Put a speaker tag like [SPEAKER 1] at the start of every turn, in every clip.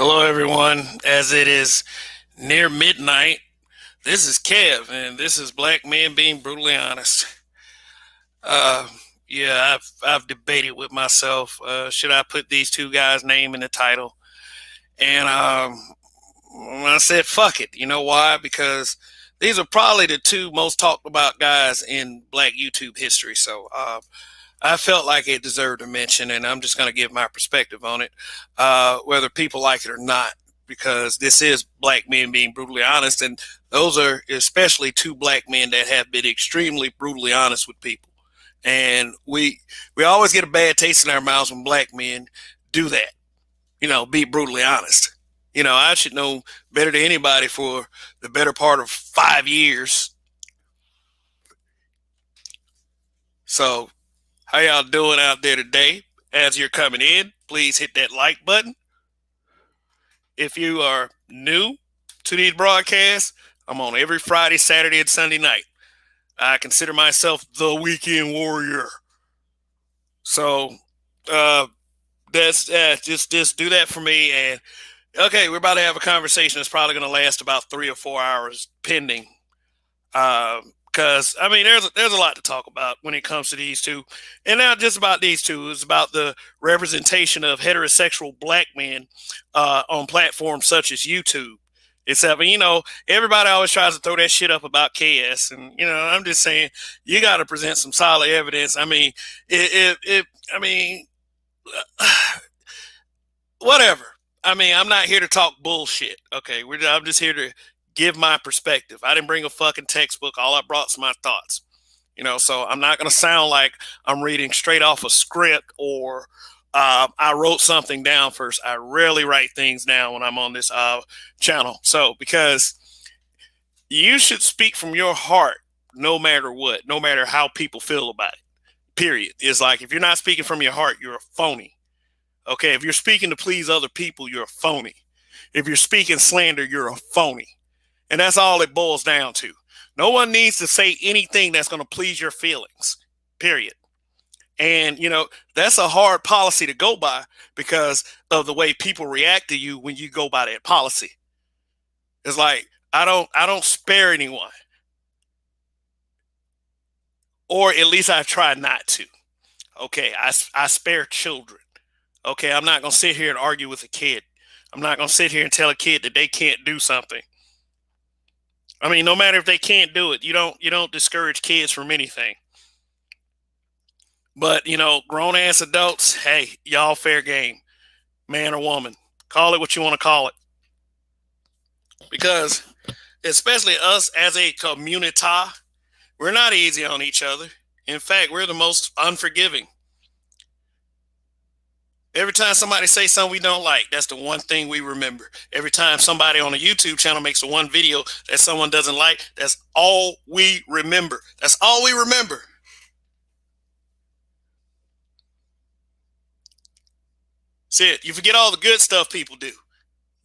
[SPEAKER 1] Hello, everyone. As it is near midnight, this is Kev, and this is Black Men Being Brutally Honest. Uh, yeah, I've debated with myself. Should I put these two guys' name in the title? And I said, fuck it. You know why? Because these are probably the two most talked about guys in Black YouTube history. So I felt like it deserved a mention, and I'm just going to give my perspective on it, whether people like it or not, because this is Black Men Being Brutally Honest, and those are especially two black men that have been extremely brutally honest with people. And we always get a bad taste in our mouths when black men do that. Be brutally honest. I should know better than anybody for the better part of 5 years. So how y'all doing out there today? As you're coming in, please hit that like button. If you are new to these broadcasts, I'm on every Friday, Saturday, and Sunday night. I consider myself the weekend warrior. So uh, that's just do that for me. And okay, we're about to have a conversation that's probably going to last about 3 or 4 hours, pending. Because I mean, there's a lot to talk about when it comes to these two, and not just about these two. It's about the representation of heterosexual black men on platforms such as YouTube. Except, everybody always tries to throw that shit up about KS, and I'm just saying you got to present some solid evidence. I mean, I mean, whatever. I mean, I'm not here to talk bullshit. Okay, I'm just here to give my perspective. I didn't bring a fucking textbook. All I brought is my thoughts. So I'm not going to sound like I'm reading straight off a script or I wrote something down first. I rarely write things down when I'm on this channel. So because you should speak from your heart, no matter what, no matter how people feel about it. Period. It's like if you're not speaking from your heart, you're a phony. Okay, if you're speaking to please other people, you're a phony. If you're speaking slander, you're a phony. And that's all it boils down to. No one needs to say anything that's going to please your feelings, period. And, that's a hard policy to go by because of the way people react to you when you go by that policy. It's like, I don't spare anyone. Or at least I try not to. Okay, I spare children. Okay, I'm not going to sit here and argue with a kid. I'm not going to sit here and tell a kid that they can't do something. I mean, no matter if they can't do it, you don't discourage kids from anything. But, grown ass adults, hey, y'all fair game. Man or woman. Call it what you want to call it. Because especially us as a community, we're not easy on each other. In fact, we're the most unforgiving. Every time somebody says something we don't like, that's the one thing we remember. Every time somebody on a YouTube channel makes a one video that someone doesn't like, that's all we remember. That's all we remember. That's it. You forget all the good stuff people do.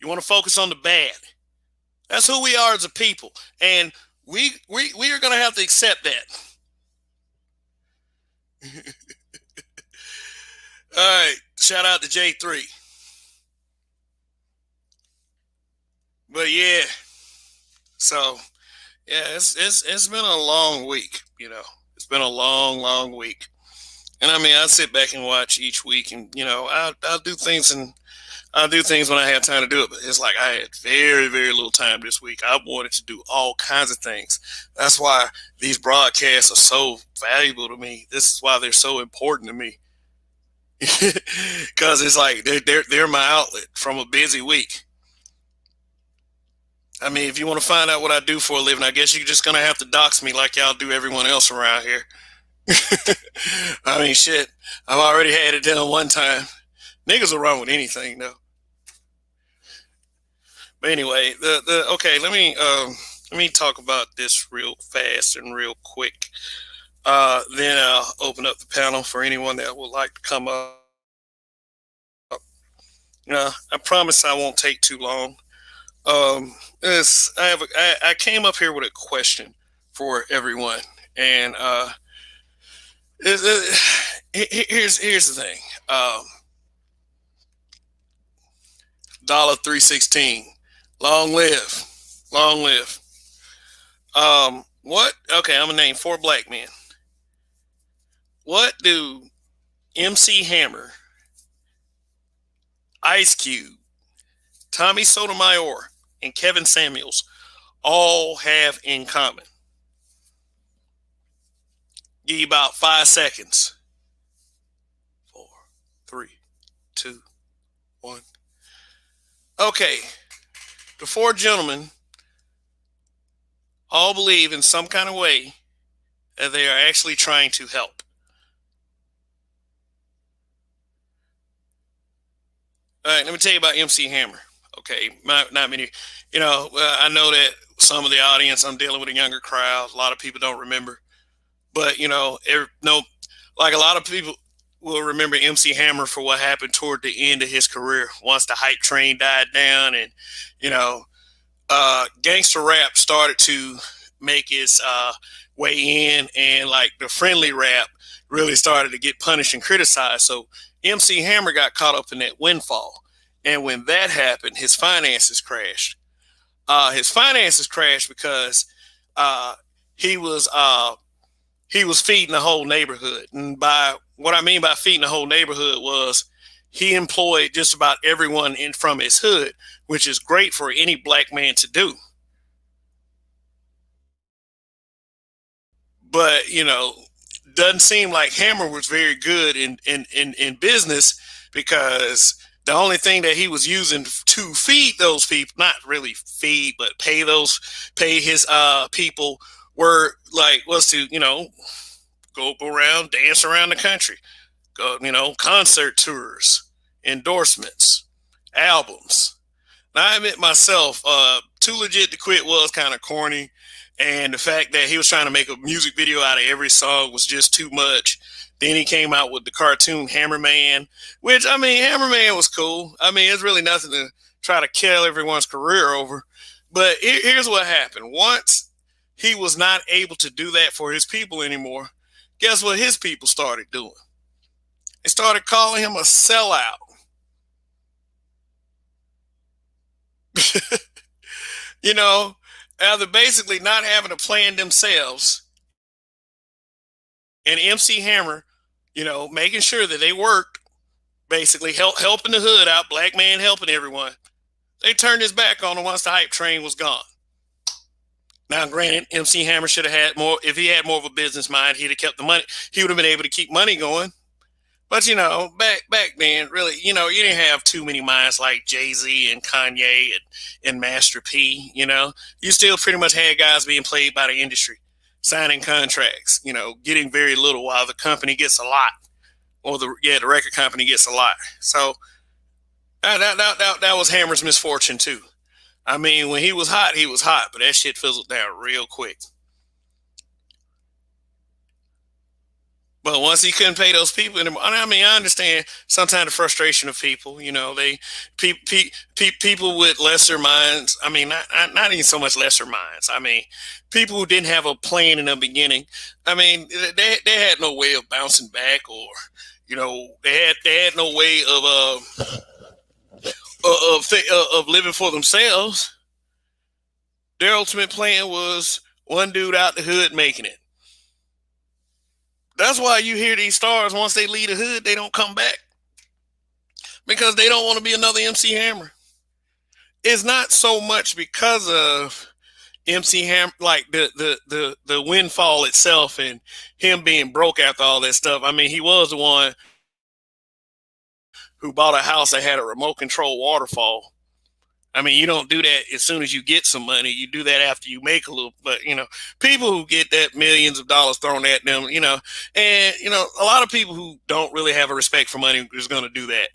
[SPEAKER 1] You want to focus on the bad. That's who we are as a people. And we are going to have to accept that. All right. Shout out to J3. But yeah. So yeah, it's been a long week, It's been a long week. And I mean, I sit back and watch each week, and I'll do things, and I'll do things when I have time to do it. But it's like I had very little time this week. I wanted to do all kinds of things. That's why these broadcasts are so valuable to me. This is why they're so important to me, because it's like they're my outlet from a busy week. I mean, if you want to find out what I do for a living, I guess you're just gonna have to dox me like y'all do everyone else around here. I mean, shit. I've already had it done one time. Niggas will run with anything, though. But anyway, the okay. Let me talk about this real fast and real quick. Then I'll open up the panel for anyone that would like to come up. I promise I won't take too long. I came up here with a question for everyone, and here's the thing. $3.16. Long live. Long live. What? Okay, I'm gonna name four black men. What do MC Hammer, Ice Cube, Tommy Sotomayor, and Kevin Samuels all have in common? Give you about 5 seconds. 4, 3, 2, 1. Okay, the four gentlemen all believe in some kind of way that they are actually trying to help. All right, let me tell you about MC Hammer. Okay, not many. I know that some of the audience, I'm dealing with a younger crowd. A lot of people don't remember, but no, like a lot of people will remember MC Hammer for what happened toward the end of his career once the hype train died down, and you know, gangster rap started to make its way in, and like the friendly rap really started to get punished and criticized. So MC Hammer got caught up in that windfall, and when that happened, his finances crashed. His finances crashed because uh, he was uh, he was feeding the whole neighborhood, and by what I mean by feeding the whole neighborhood was he employed just about everyone in from his hood, which is great for any black man to do. But doesn't seem like Hammer was very good in business, because the only thing that he was using to feed those people, not really feed, but pay his people, were like was to go around, dance around the country, go concert tours, endorsements, albums. Now, I admit myself, Too Legit to Quit was kind of corny, and the fact that he was trying to make a music video out of every song was just too much. Then he came out with the cartoon Hammerman, which, I mean, Hammerman was cool. I mean, it's really nothing to try to kill everyone's career over. But here's what happened. Once he was not able to do that for his people anymore, guess what his people started doing? They started calling him a sellout. you know, After basically not having a plan themselves, and MC Hammer, making sure that they worked, basically helping the hood out, black man helping everyone. They turned his back on him once the hype train was gone. Now, granted, MC Hammer should have had more. If he had more of a business mind, he'd have kept the money. He would have been able to keep money going. But back then, really, you didn't have too many minds like Jay-Z and Kanye and Master P. You still pretty much had guys being played by the industry, signing contracts, getting very little while the company gets a lot, or the record company gets a lot. So that was Hammer's misfortune too. I mean, when he was hot, but that shit fizzled down real quick. But once he couldn't pay those people anymore, I mean, I understand sometimes the frustration of people. People with lesser minds. I mean, not even so much lesser minds. I mean, people who didn't have a plan in the beginning. I mean, they had no way of bouncing back, or they had no way of living for themselves. Their ultimate plan was one dude out the hood making it. That's why you hear these stars, once they leave the hood, they don't come back, because they don't want to be another MC Hammer. It's not so much because of MC Hammer, like the windfall itself and him being broke after all that stuff. I mean, he was the one who bought a house that had a remote control waterfall. I mean, you don't do that as soon as you get some money. You do that after you make a little. But people who get that millions of dollars thrown at them, and a lot of people who don't really have a respect for money is going to do that.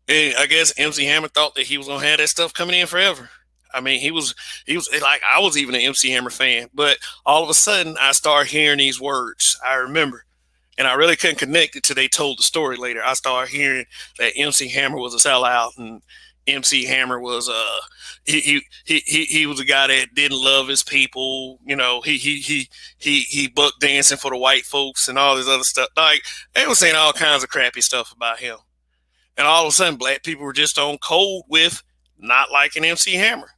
[SPEAKER 1] And I guess MC Hammer thought that he was going to have that stuff coming in forever. I mean, he was like, I was even an MC Hammer fan, but all of a sudden I started hearing these words. I remember, and I really couldn't connect it till they told the story later. I started hearing that MC Hammer was a sellout, and MC Hammer was he was a guy that didn't love his people. He buck dancing for the white folks and all this other stuff. Like, they were saying all kinds of crappy stuff about him. And all of a sudden, black people were just on cold with not liking MC Hammer,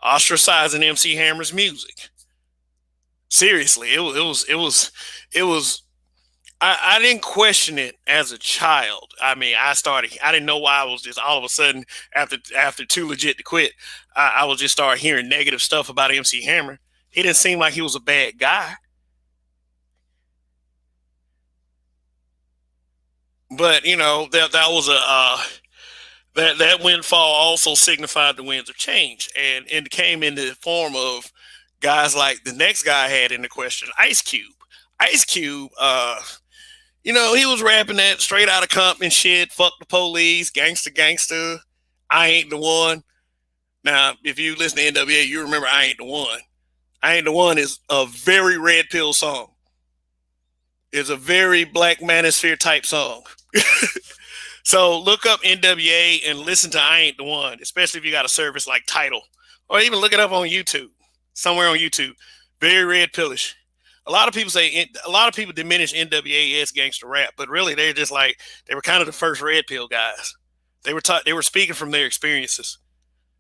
[SPEAKER 1] ostracizing MC Hammer's music. Seriously, it was. I didn't question it as a child. I mean, I didn't know why I was just all of a sudden after Too Legit to Quit, I was just start hearing negative stuff about MC Hammer. He didn't seem like he was a bad guy, but that was that windfall also signified the winds of change, and it came in the form of guys like the next guy I had in the question, Ice Cube. Ice Cube, he was rapping that straight out of Compton shit, fuck the police, gangster, gangster, I ain't the one. Now, if you listen to NWA, you remember I Ain't the One. I Ain't the One is a very red pill song. It's a very Black Manosphere type song. So look up NWA and listen to I Ain't the One, especially if you got a service like Tidal. Or even look it up on YouTube, somewhere on YouTube. Very red pillish. A lot of people diminish NWA as gangster rap, but really they're just like they were kind of the first red pill guys. They were speaking from their experiences.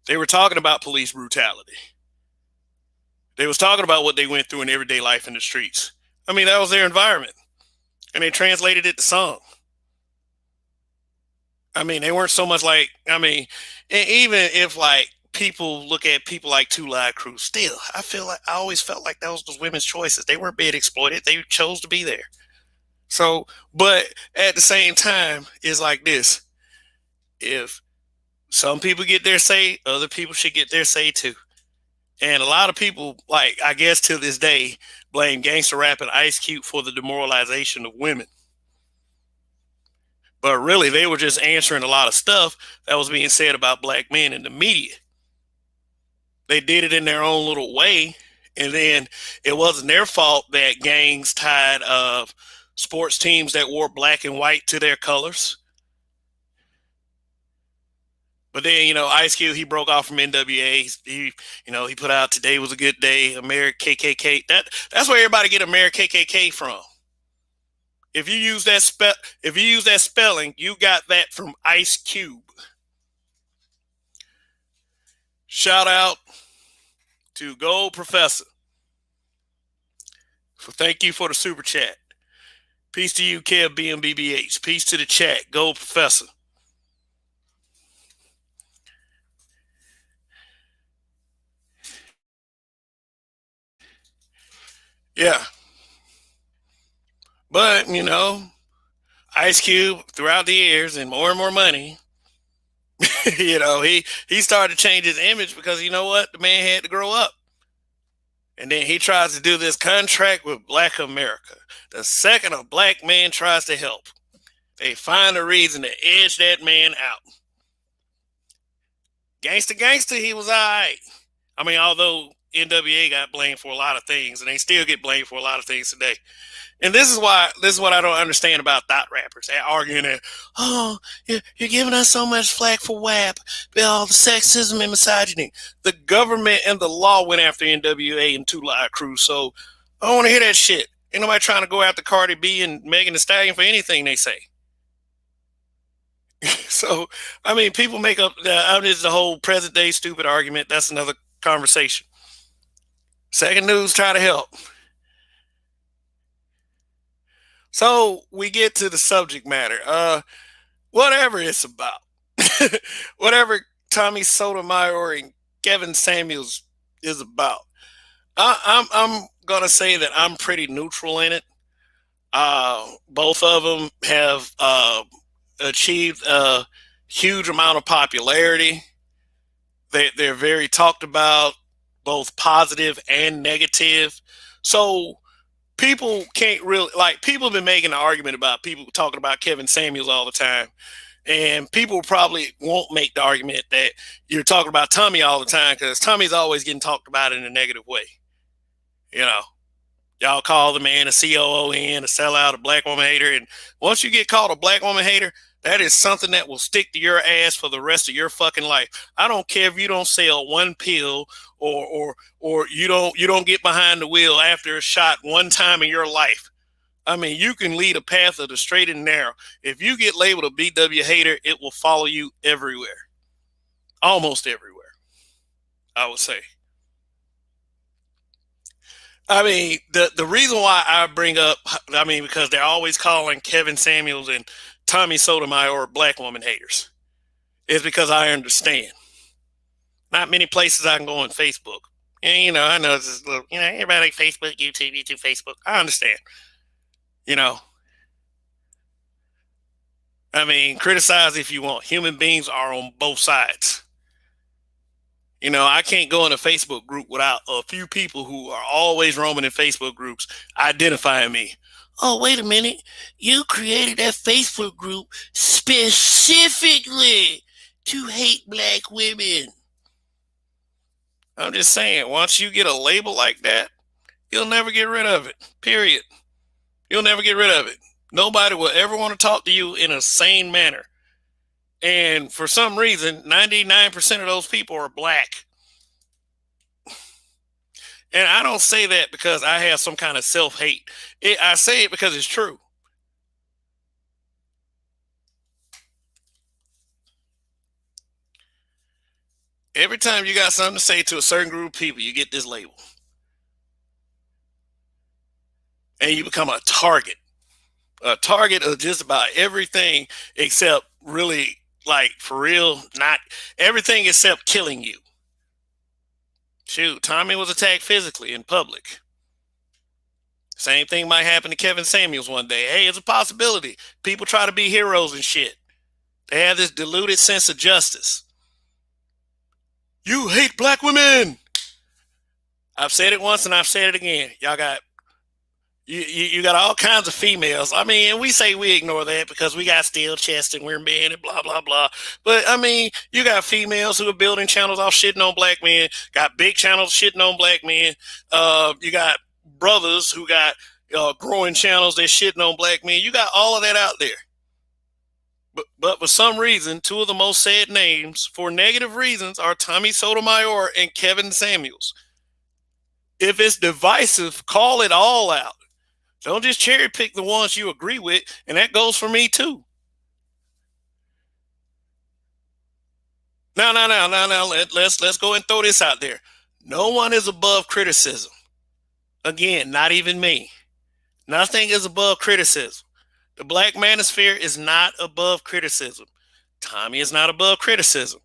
[SPEAKER 1] They were talking about police brutality. They was talking about what they went through in everyday life in the streets. I mean, that was their environment, and they translated it to song. I mean, they weren't so much like, even if like people look at people like Two Live Crew, still, I always felt like that was those women's choices. They weren't being exploited. They chose to be there. So, but at the same time, it's like this. If some people get their say, other people should get their say too. And a lot of people, like, I guess to this day, blame gangster rap and Ice Cube for the demoralization of women. But really, they were just answering a lot of stuff that was being said about black men in the media. They did it in their own little way. And then it wasn't their fault that gangs tied sports teams that wore black and white to their colors. But then, Ice Cube, he broke off from NWA. He put out "Today Was a Good Day," American KKK. That's where everybody get American KKK from. If you use that spelling, you got that from Ice Cube. Shout out to Gold Professor. Thank you for the super chat. Peace to you, Kev BMBBH. Peace to the chat, Gold Professor. Yeah. But, Ice Cube, throughout the years and more money, he started to change his image because you know what? The man had to grow up. And then he tries to do this contract with Black America. The second a black man tries to help, they find a reason to edge that man out. Gangster, he was all right. I mean, although NWA got blamed for a lot of things, and they still get blamed for a lot of things today. And this is what I don't understand about thought rappers. They're arguing that, oh, you're giving us so much flack for WAP, all the sexism and misogyny. The government and the law went after NWA and Two Live Crew, so I don't want to hear that shit. Ain't nobody trying to go after Cardi B and Megan Thee Stallion for anything they say. So, I mean, people make up this the whole present day stupid argument. That's another conversation. Second news, try to help. So we get to the subject matter. Whatever it's about, whatever Tommy Sotomayor and Kevin Samuels is about, I'm gonna say that I'm pretty neutral in it. Both of them have achieved a huge amount of popularity. They're very talked about, both positive and negative. So people can't really, like, people have been making an argument about people talking about Kevin Samuels all the time. And people probably won't make the argument that you're talking about Tommy all the time because Tommy's always getting talked about in a negative way. Y'all call the man a COON, a sellout, a black woman hater. And once you get called a black woman hater, that is something that will stick to your ass for the rest of your fucking life. I don't care if you don't sell one pill or you don't get behind the wheel after a shot one time in your life. I mean, you can lead a path of the straight and narrow. If you get labeled a BW hater, it will follow you everywhere. almost everywhere, I would say. I mean, the reason why I bring up, I mean, because they're always calling Kevin Samuels and Tommy Sotomayor black woman haters, is because I understand. Not many places I can go on Facebook. And, I know this is little, everybody like Facebook, YouTube, Facebook. I understand. You know, I mean, criticize if you want. Human beings are on both sides. I can't go in a Facebook group without a few people who are always roaming in Facebook groups identifying me. Oh, wait a minute. You created that Facebook group specifically to hate black women. I'm just saying, once you get a label like that, you'll never get rid of it. Period. You'll never get rid of it. Nobody will ever want to talk to you in a sane manner. And for some reason, 99% of those people are black. And I don't say that because I have some kind of self-hate. I say it because it's true. Every time you got something to say to a certain group of people, you get this label. And you become a target. A target of just about everything except really, like, for real, not everything except killing you. Shoot, Tommy was attacked physically in public. Same thing might happen to Kevin Samuels one day. Hey, it's a possibility. People try to be heroes and shit. They have this diluted sense of justice. You hate black women. I've said it once and I've said it again. Y'all got you got all kinds of females. I mean, and we say we ignore that because we got steel chest and we're men and blah blah blah. But I mean, you got females who are building channels off shitting on black men. Got big channels shitting on black men. You got brothers who got growing channels that shitting on black men. You got all of that out there. But for some reason, two of the most said names for negative reasons are Tommy Sotomayor and Kevin Samuels. If it's divisive, call it all out. Don't just cherry pick the ones you agree with, and that goes for me too. Now. Let's go and throw this out there. No one is above criticism. Again, not even me. Nothing is above criticism. The black manosphere is not above criticism. Tommy is not above criticism.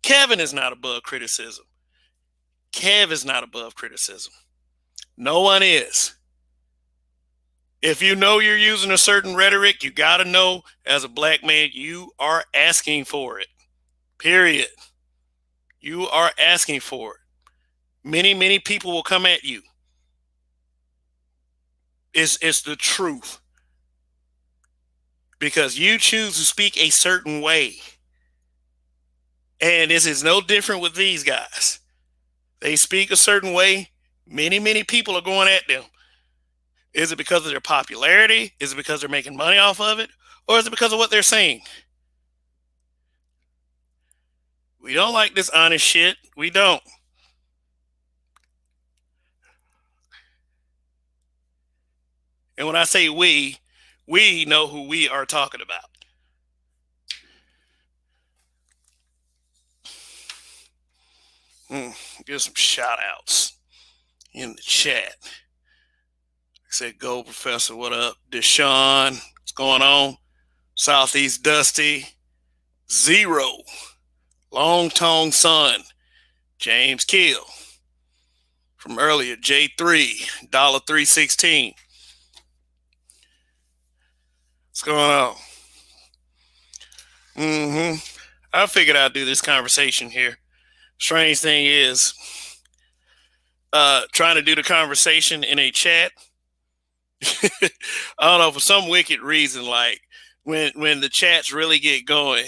[SPEAKER 1] Kevin is not above criticism. Kev is not above criticism. No one is. If you know you're using a certain rhetoric, you got to know as a black man, you are asking for it. Period. You are asking for it. Many people will come at you. It's the truth. Because you choose to speak a certain way. And this is no different with these guys. They speak a certain way. Many people are going at them. Is it because of their popularity? Is it because they're making money off of it? Or is it because of what they're saying? We don't like this honest shit. We don't. And when I say we know who we are talking about. Give some shout outs in the chat. I said, go Professor, what up? Deshaun, what's going on? Southeast Dusty, Zero, Long Tong Sun, James Kill. From earlier, J3, $3.16. What's going on? I figured I'd do this conversation here. Strange thing is, trying to do the conversation in a chat. I don't know, for some wicked reason, like when the chats really get going,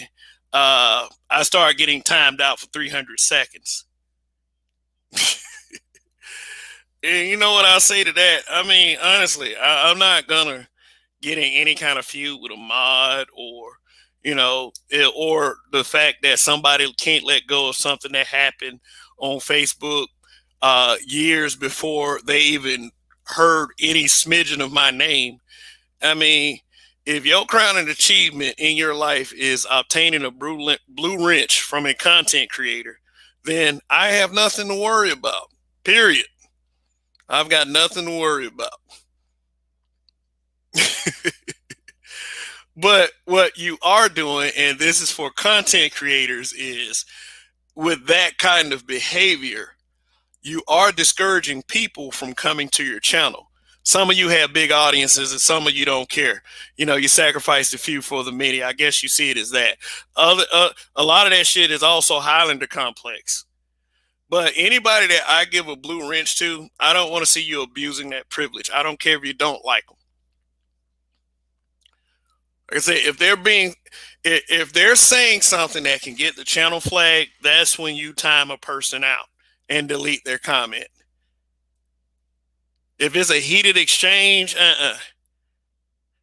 [SPEAKER 1] I start getting timed out for 300 seconds. And you know what I say to that? I mean, honestly, I'm not gonna get in any kind of feud with a mod or or the fact that somebody can't let go of something that happened on Facebook years before they even heard any smidgen of my name. I mean, if your crowning achievement in your life is obtaining a blue wrench from a content creator, then I have nothing to worry about. Period. I've got nothing to worry about. But what you are doing, and this is for content creators, is with that kind of behavior, you are discouraging people from coming to your channel. Some of you have big audiences and some of you don't care. You know, you sacrifice the few for the many. I guess you see it as that. A lot of that shit is also Highlander complex. But anybody that I give a blue wrench to, I don't want to see you abusing that privilege. I don't care if you don't like them. Like I say, if they're saying something that can get the channel flag, that's when you time a person out and delete their comment. If it's a heated exchange,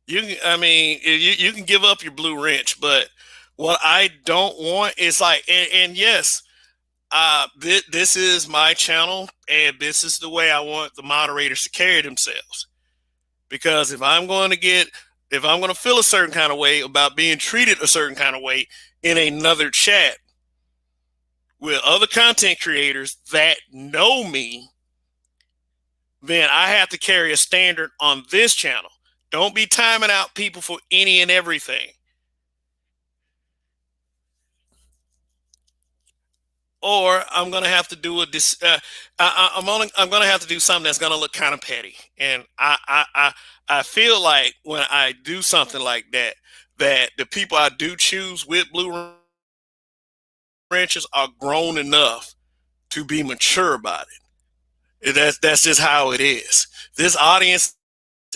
[SPEAKER 1] you can give up your blue wrench, but what I don't want is like, and yes, this is my channel, and this is the way I want the moderators to carry themselves. Because if I'm going to feel a certain kind of way about being treated a certain kind of way in another chat with other content creators that know me, then I have to carry a standard on this channel. Don't be timing out people for any and everything. Or I'm gonna have to do I'm gonna have to do something that's gonna look kind of petty. And I feel like when I do something like that, that the people I do choose with blue wrenches are grown enough to be mature about it. That's just how it is. This audience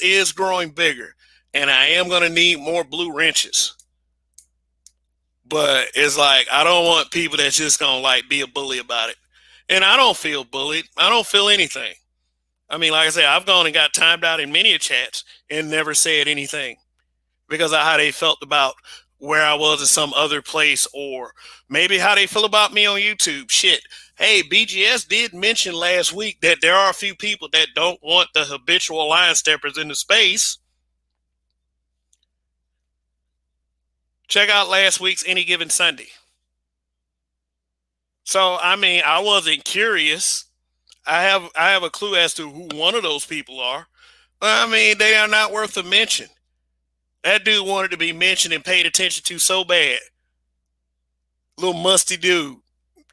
[SPEAKER 1] is growing bigger, and I am gonna need more blue wrenches. But it's like I don't want people that's just gonna like be a bully about it. And I don't feel bullied. I don't feel anything. I mean, like I said, I've gone and got timed out in many chats and never said anything because of how they felt about where I was in some other place, or maybe how they feel about me on YouTube. Shit. Hey, BGS did mention last week that there are a few people that don't want the habitual line steppers in the space. Check out last week's Any Given Sunday. So, I mean, I wasn't curious. I have a clue as to who one of those people are. I mean, they are not worth a mention. That dude wanted to be mentioned and paid attention to so bad. Little musty dude.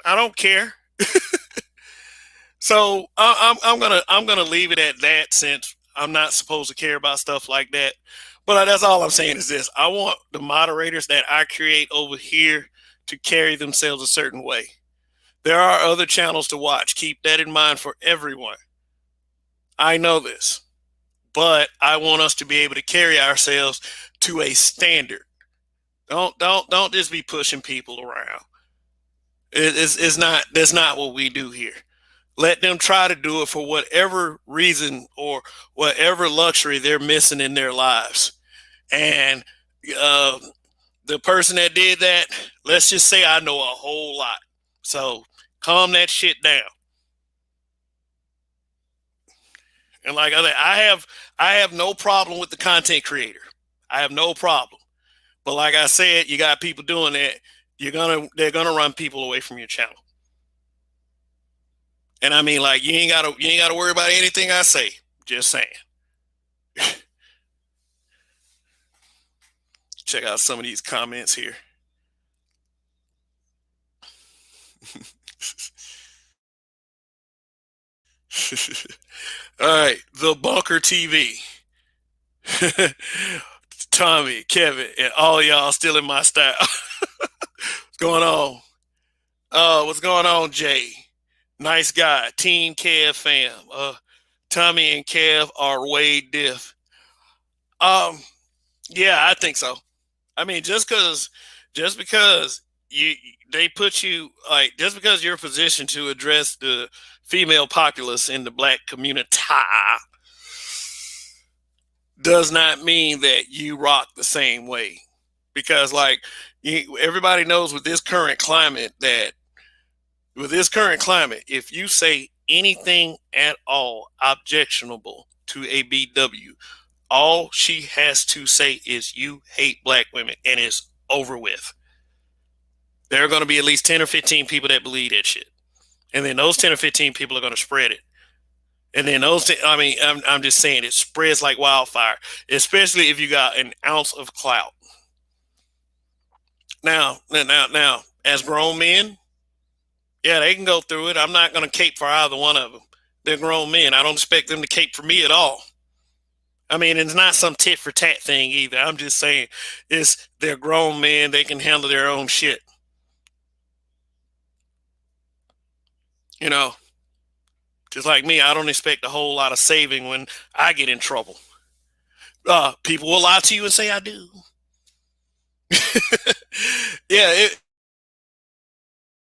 [SPEAKER 1] I don't care. So I'm gonna leave it at that, since I'm not supposed to care about stuff like that. But that's all I'm saying is this: I want the moderators that I create over here to carry themselves a certain way. There are other channels to watch. Keep that in mind for everyone. I know this, but I want us to be able to carry ourselves to a standard. Don't just be pushing people around. It's not, that's not what we do here. Let them try to do it for whatever reason or whatever luxury they're missing in their lives. And the person that did that, let's just say I know a whole lot. So calm that shit down. And like I have no problem with the content creator. I have no problem. But like I said, you got people doing that. They're gonna run people away from your channel. And I mean, like, you ain't gotta worry about anything I say. Just saying. Check out some of these comments here. All right, the Bunker TV. Tommy, Kevin, and all y'all still in my style. What's going on? What's going on, Jay? Nice guy. Team Kev fam. Tommy and Kev are way diff. Um, yeah, I think so. I mean, just because you they put you, like, just because you're positioned to address the female populace in the black community does not mean that you rock the same way. Because like everybody knows with this current climate, if you say anything at all objectionable to a BW, All she has to say is you hate black women, and it's over with. There are going to be at least 10 or 15 people that believe that shit. And then those 10 or 15 people are going to spread it. And then I mean, I'm just saying it spreads like wildfire, especially if you got an ounce of clout. Now, as grown men, yeah, they can go through it. I'm not going to cape for either one of them. They're grown men. I don't expect them to cape for me at all. I mean, it's not some tit for tat thing either. I'm just saying, they're grown men. They can handle their own shit. You know, just like me, I don't expect a whole lot of saving when I get in trouble. People will lie to you and say I do. Yeah,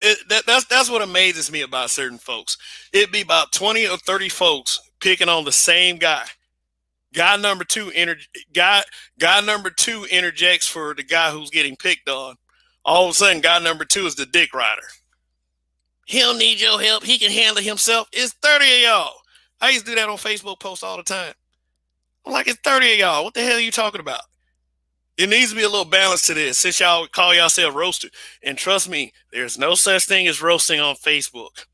[SPEAKER 1] that's what amazes me about certain folks. It'd be about 20 or 30 folks picking on the same guy. Guy number two guy number two interjects for the guy who's getting picked on. All of a sudden, guy number two is the dick rider. He don't need your help. He can handle himself. It's 30 of y'all. I used to do that on Facebook posts all the time. I'm like, it's 30 of y'all. What the hell are you talking about? It needs to be a little balance to this, since y'all call yourself roaster. And trust me, there's no such thing as roasting on Facebook.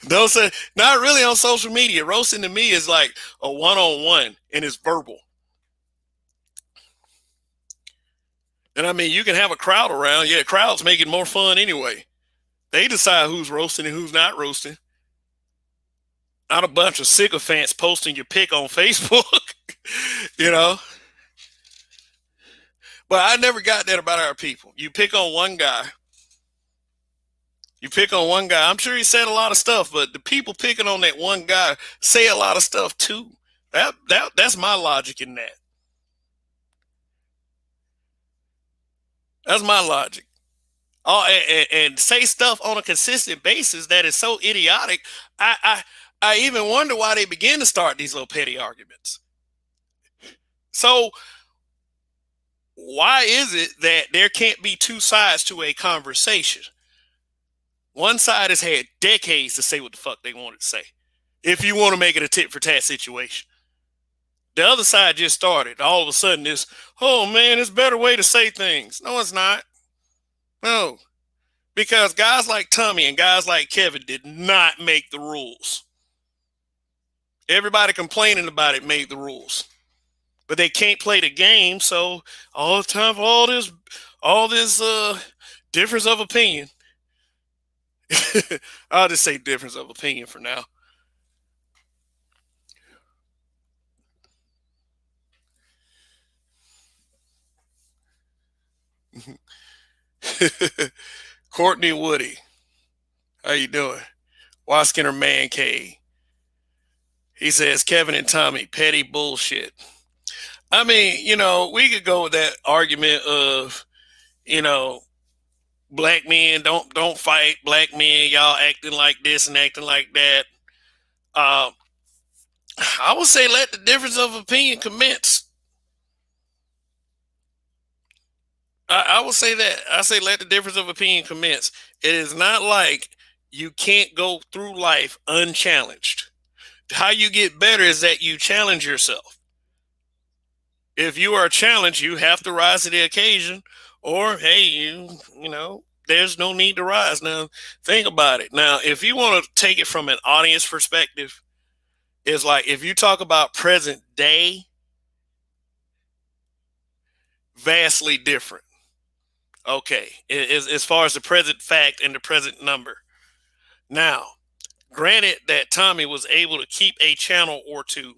[SPEAKER 1] No, not really on social media. Roasting to me is like a one-on-one, and it's verbal. And I mean, you can have a crowd around. Yeah, crowds make it more fun anyway. They decide who's roasting and who's not roasting. Not a bunch of sycophants posting your pic on Facebook, you know. But I never got that about our people. You pick on one guy. You pick on one guy. I'm sure he said a lot of stuff, but the people picking on that one guy say a lot of stuff too. That's my logic in that. That's my logic. Oh, and say stuff on a consistent basis that is so idiotic. I even wonder why they begin to start these little petty arguments. So why is it that there can't be two sides to a conversation? One side has had decades to say what the fuck they wanted to say. If you want to make it a tit for tat situation, the other side just started. All of a sudden, this, oh man, it's a better way to say things. No, it's not. No, because guys like Tommy and guys like Kevin did not make the rules. Everybody complaining about it made the rules, but they can't play the game. So all the time for all this difference of opinion. I'll just say difference of opinion for now. Courtney Woody, how you doing? Waskin or Man Cave. He says Kevin and Tommy, petty bullshit. I mean, we could go with that argument of, you know, black men don't fight, black men, y'all acting like this and acting like that. Uh, I would say let the difference of opinion commence. I will say that. I say let the difference of opinion commence. It is not like you can't go through life unchallenged. How you get better is that you challenge yourself. If you are challenged, you have to rise to the occasion, or hey, there's no need to rise. Now, think about it. Now, if you want to take it from an audience perspective, it's like if you talk about present day, vastly different. Okay, as far as the present fact and the present number. Now, granted that Tommy was able to keep a channel or two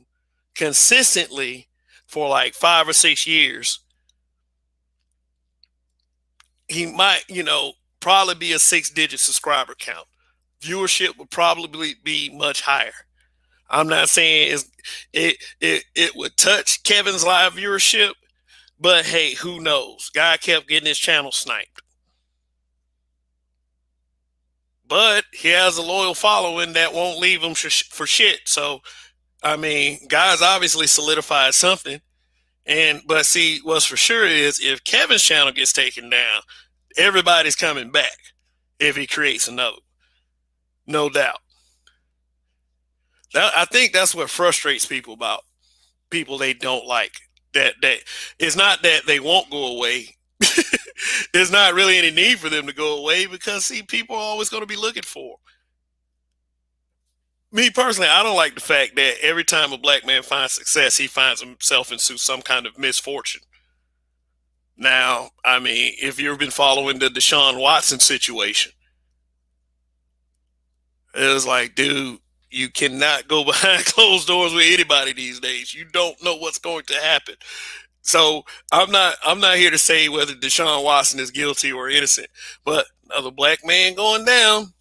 [SPEAKER 1] consistently for like 5 or 6 years, he might, probably be a 6-digit subscriber count. Viewership would probably be much higher. I'm not saying it would touch Kevin's live viewership, but hey, who knows? Guy kept getting his channel sniped. But he has a loyal following that won't leave him for shit. So, I mean, guys obviously solidified something. But see, what's for sure is if Kevin's channel gets taken down, everybody's coming back if he creates another. No doubt. I think that's what frustrates people about people they don't like. That it's not that they won't go away. There's not really any need for them to go away because see, people are always going to be looking for 'em. Me personally, I don't like the fact that every time a black man finds success, he finds himself into some kind of misfortune. Now, I mean, if you've been following the Deshaun Watson situation, it was like, dude, you cannot go behind closed doors with anybody these days. You don't know what's going to happen. So I'm not here to say whether Deshaun Watson is guilty or innocent, but another black man going down.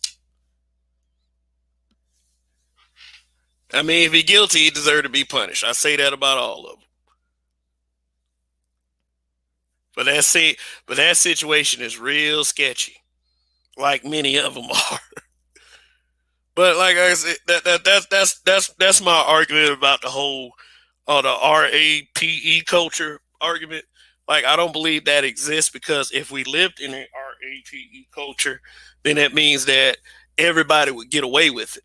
[SPEAKER 1] I mean, if he's guilty, he deserves to be punished. I say that about all of them. But that situation is real sketchy, like many of them are. But like I said, that's my argument about the whole the RAPE culture argument. Like I don't believe that exists because if we lived in an RAPE culture, then that means that everybody would get away with it.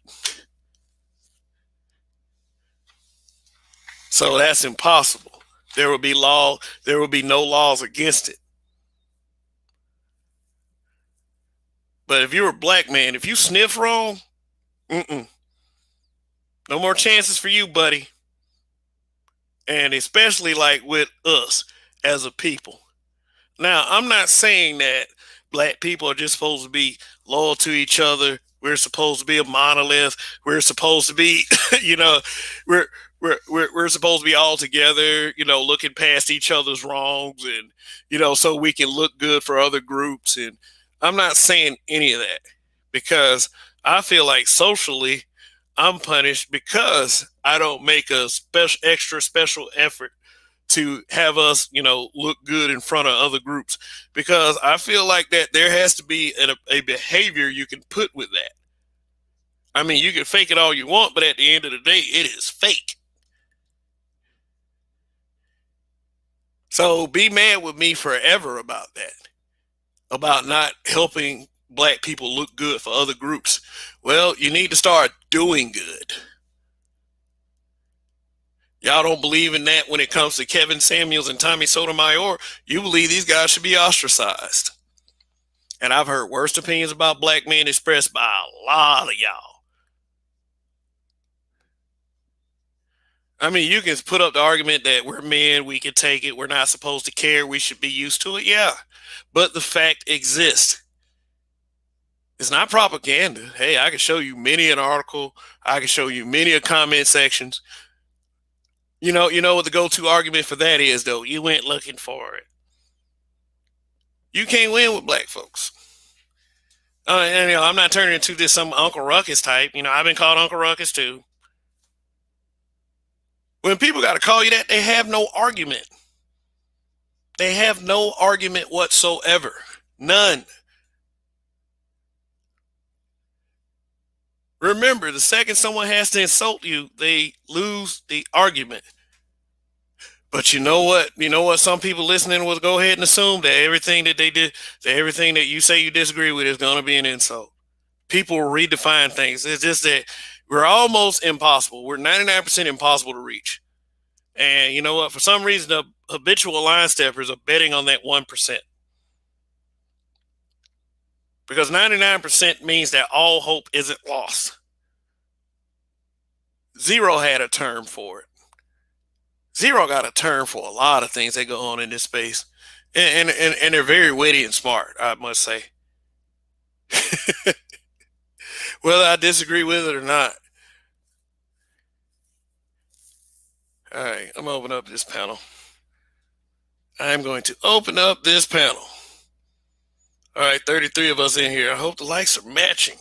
[SPEAKER 1] So that's impossible. There will be law. There will be no laws against it. But if you're a black man, if you sniff wrong, mm-mm, no more chances for you, buddy. And especially like with us as a people. Now, I'm not saying that black people are just supposed to be loyal to each other. We're supposed to be a monolith. We're supposed to be, you know, we're we're supposed to be all together, looking past each other's wrongs and, so we can look good for other groups. And I'm not saying any of that because I feel like socially I'm punished because I don't make a extra special effort to have us, look good in front of other groups because I feel like that there has to be a behavior you can put with that. I mean, you can fake it all you want, but at the end of the day, it is fake. So be mad with me forever about that, about not helping black people look good for other groups. Well, you need to start doing good. Y'all don't believe in that when it comes to Kevin Samuels and Tommy Sotomayor. You believe these guys should be ostracized. And I've heard worst opinions about black men expressed by a lot of y'all. I mean, you can put up the argument that we're men, we can take it, we're not supposed to care, we should be used to it. Yeah. But the fact exists. It's not propaganda. Hey, I can show you many an article, I can show you many a comment sections. You know what the go-to argument for that is, though. You went looking for it. You can't win with black folks. And I'm not turning into this some Uncle Ruckus type. I've been called Uncle Ruckus too. When people got to call you that, they have no argument. They have no argument whatsoever. None. Remember, the second someone has to insult you, they lose the argument. But you know what? You know what? Some people listening will go ahead and assume that everything that they did, that everything that you say you disagree with is going to be an insult. People redefine things. It's just that we're almost impossible. We're 99% impossible to reach. And you know what? For some reason, the habitual line steppers are betting on that 1%. Because 99% means that all hope isn't lost. Zero had a term for it. Zero got a term for a lot of things that go on in this space. And they're very witty and smart, I must say. Whether I disagree with it or not. All right, I'm going to open up this panel. I'm going to open up this panel. All right, 33 of us in here. I hope the likes are matching.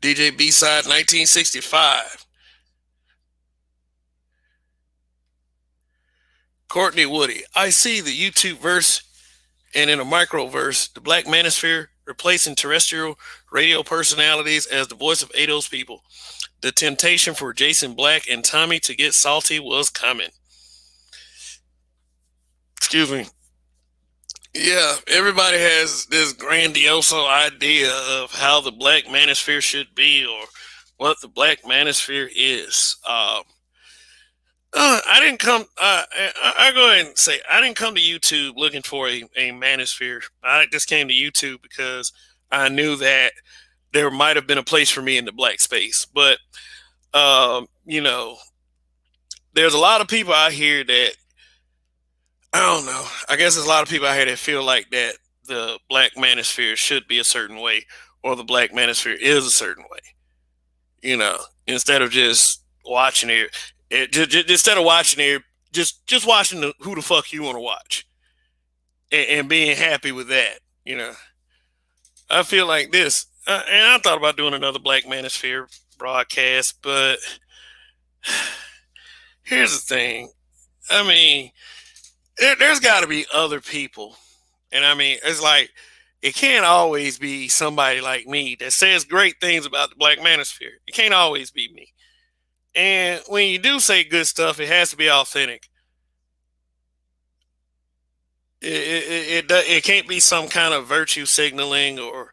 [SPEAKER 1] DJ B-Side 1965. Courtney Woody. I see the YouTube verse and in a microverse, the Black Manosphere replacing terrestrial radio personalities as the voice of ADOS people. The temptation for Jason Black and Tommy to get salty was coming. Excuse me. Yeah, everybody has this grandiose idea of how the black manosphere should be or what the black manosphere is. I didn't come. I go ahead and say I didn't come to YouTube looking for a manosphere. I just came to YouTube because I knew that there might have been a place for me in the black space. But you know, there's a lot of people out here that I don't know. I guess there's a lot of people out here that feel like that the black manosphere should be a certain way, or the black manosphere is a certain way. You know, instead of just watching instead of watching it, just watching who the fuck you want to watch, and being happy with that. You know, I feel like this, and I thought about doing another black manosphere broadcast, but here's the thing. I mean, there's got to be other people. And I mean, it's like it can't always be somebody like me that says great things about the black manosphere. It can't always be me. And when you do say good stuff, it has to be authentic. It can't be some kind of virtue signaling or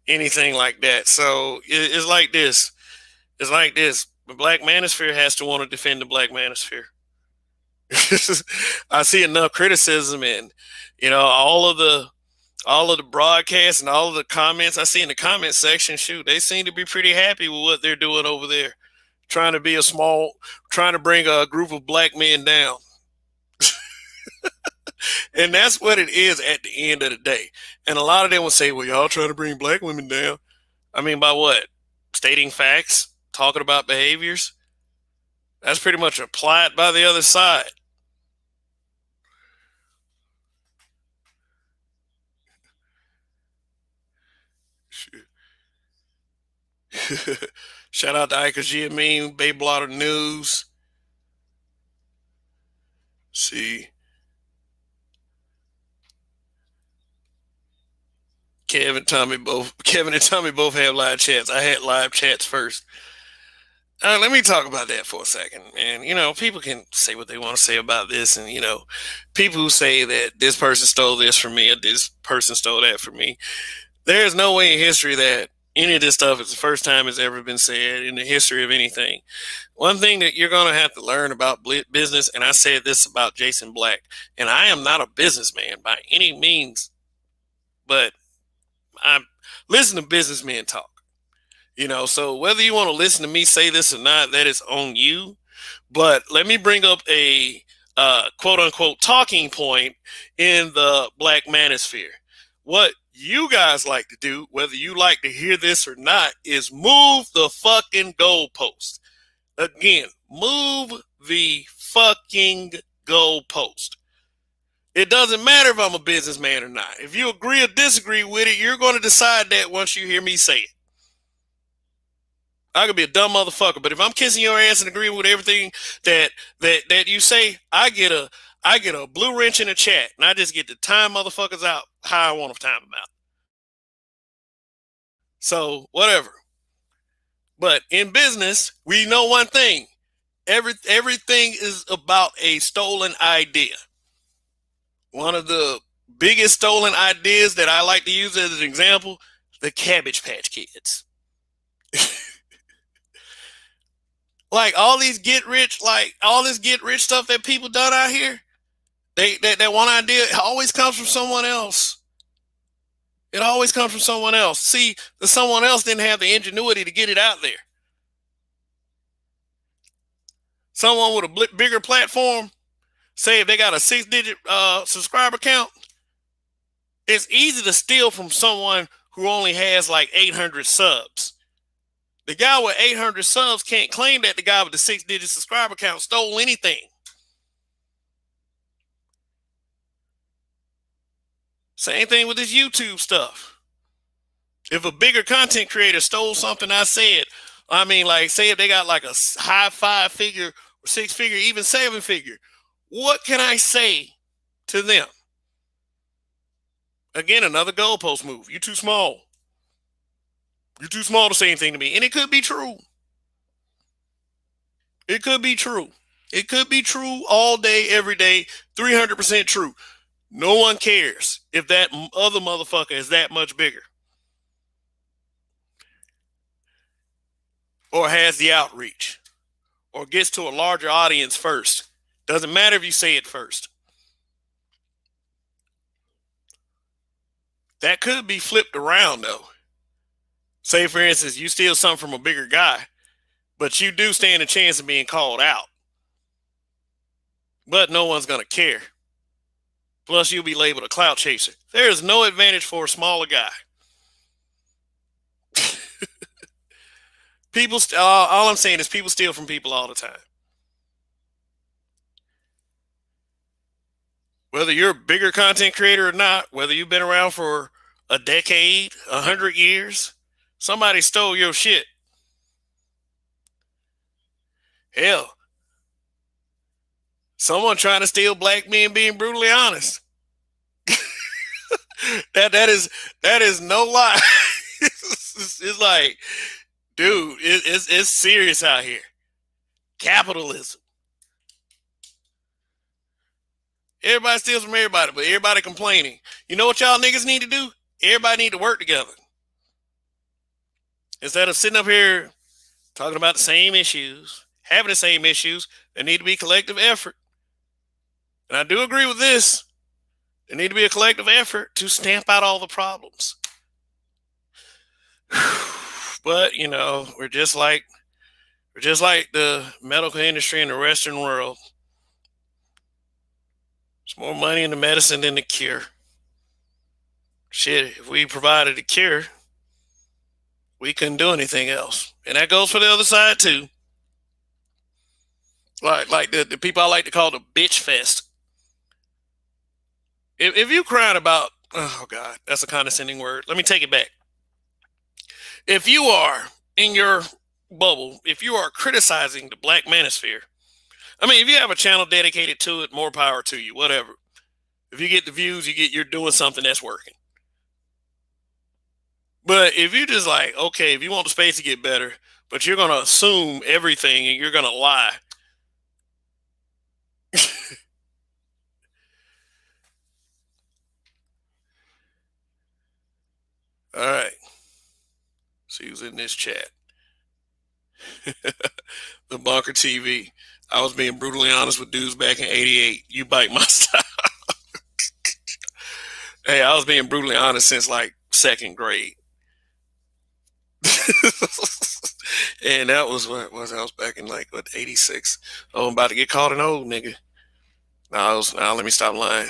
[SPEAKER 1] anything like that. So it's like this. It's like this. The black manosphere has to want to defend the black manosphere. I see enough criticism and all of the broadcasts and all of the comments I see in the comment section. Shoot, they seem to be pretty happy with what they're doing over there, trying to bring a group of black men down. And that's what it is at the end of the day. And a lot of them will say, well, y'all trying to bring black women down. I mean, by what? Stating facts, talking about behaviors. That's pretty much applied by the other side. Shout out to Ika G Amin, Bay Blotter News. See, Kevin and Tommy both have live chats. I had live chats first. Let me talk about that for a second. And people can say what they want to say about this, and people who say that this person stole this from me or this person stole that from me. There's no way in history that any of this stuff is the first time it's ever been said in the history of anything. One thing that you're going to have to learn about business, and I said this about Jason Black, and I am not a businessman by any means, but I listen to businessmen talk. So whether you want to listen to me say this or not, that is on you. But let me bring up a quote unquote talking point in the black manosphere. What you guys like to do, whether you like to hear this or not, is move the fucking goalpost. Again, move the fucking goalpost. It doesn't matter if I'm a businessman or not. If you agree or disagree with it, you're going to decide that once you hear me say it. I could be a dumb motherfucker, but if I'm kissing your ass and agreeing with everything that you say, I get a blue wrench in the chat, and I just get to time motherfuckers out how I want to time them out. So whatever. But in business, we know one thing: everything is about a stolen idea. One of the biggest stolen ideas that I like to use as an example: the Cabbage Patch Kids. Like all this get rich stuff that people done out here. That one idea always comes from someone else. It always comes from someone else. See, the someone else didn't have the ingenuity to get it out there. Someone with a bigger platform, say if they got a 6-digit subscriber count, it's easy to steal from someone who only has like 800 subs. The guy with 800 subs can't claim that the guy with the 6-digit subscriber count stole anything. Same thing with this YouTube stuff. If a bigger content creator stole something I said, I mean, like, say if they got like a high 5-figure or 6-figure, even 7-figure, what can I say to them? Again, another goalpost move. You're too small. You're too small to say anything to me. And it could be true. It could be true. It could be true all day, every day, 300% true. No one cares if that other motherfucker is that much bigger or has the outreach or gets to a larger audience first. Doesn't matter if you say it first. That could be flipped around though. Say, for instance, you steal something from a bigger guy, but you do stand a chance of being called out. But no one's going to care. Plus, you'll be labeled a clout chaser. There is no advantage for a smaller guy. People, all I'm saying is people steal from people all the time. Whether you're a bigger content creator or not, whether you've been around for a decade, 100 years, somebody stole your shit. Hell, someone trying to steal black men being brutally honest. that is no lie. It's like, dude, it's serious out here. Capitalism. Everybody steals from everybody, but everybody complaining. You know what y'all niggas need to do? Everybody need to work together. Instead of sitting up here talking about the same issues, having the same issues, there need to be collective effort. And I do agree with this. There need to be a collective effort to stamp out all the problems. But, you know, we're just like the medical industry in the Western world. There's more money in the medicine than the cure. Shit, if we provided a cure, we couldn't do anything else. And that goes for the other side too. Like the people I like to call the bitch fest. If you crying about, oh God, that's a condescending word. Let me take it back. If you are in your bubble, if you are criticizing the black manosphere, I mean, if you have a channel dedicated to it, more power to you, whatever. If you get the views, you're doing something that's working. But if you just like, okay, if you want the space to get better, but you're gonna assume everything and you're gonna lie. All right. See who's in this chat. The Bunker TV. I was being brutally honest with dudes back in '88. You bite my style. Hey, I was being brutally honest since like second grade. And that was what was I was back in like what '86. Oh, I'm about to get called an old nigga. Now let me stop lying.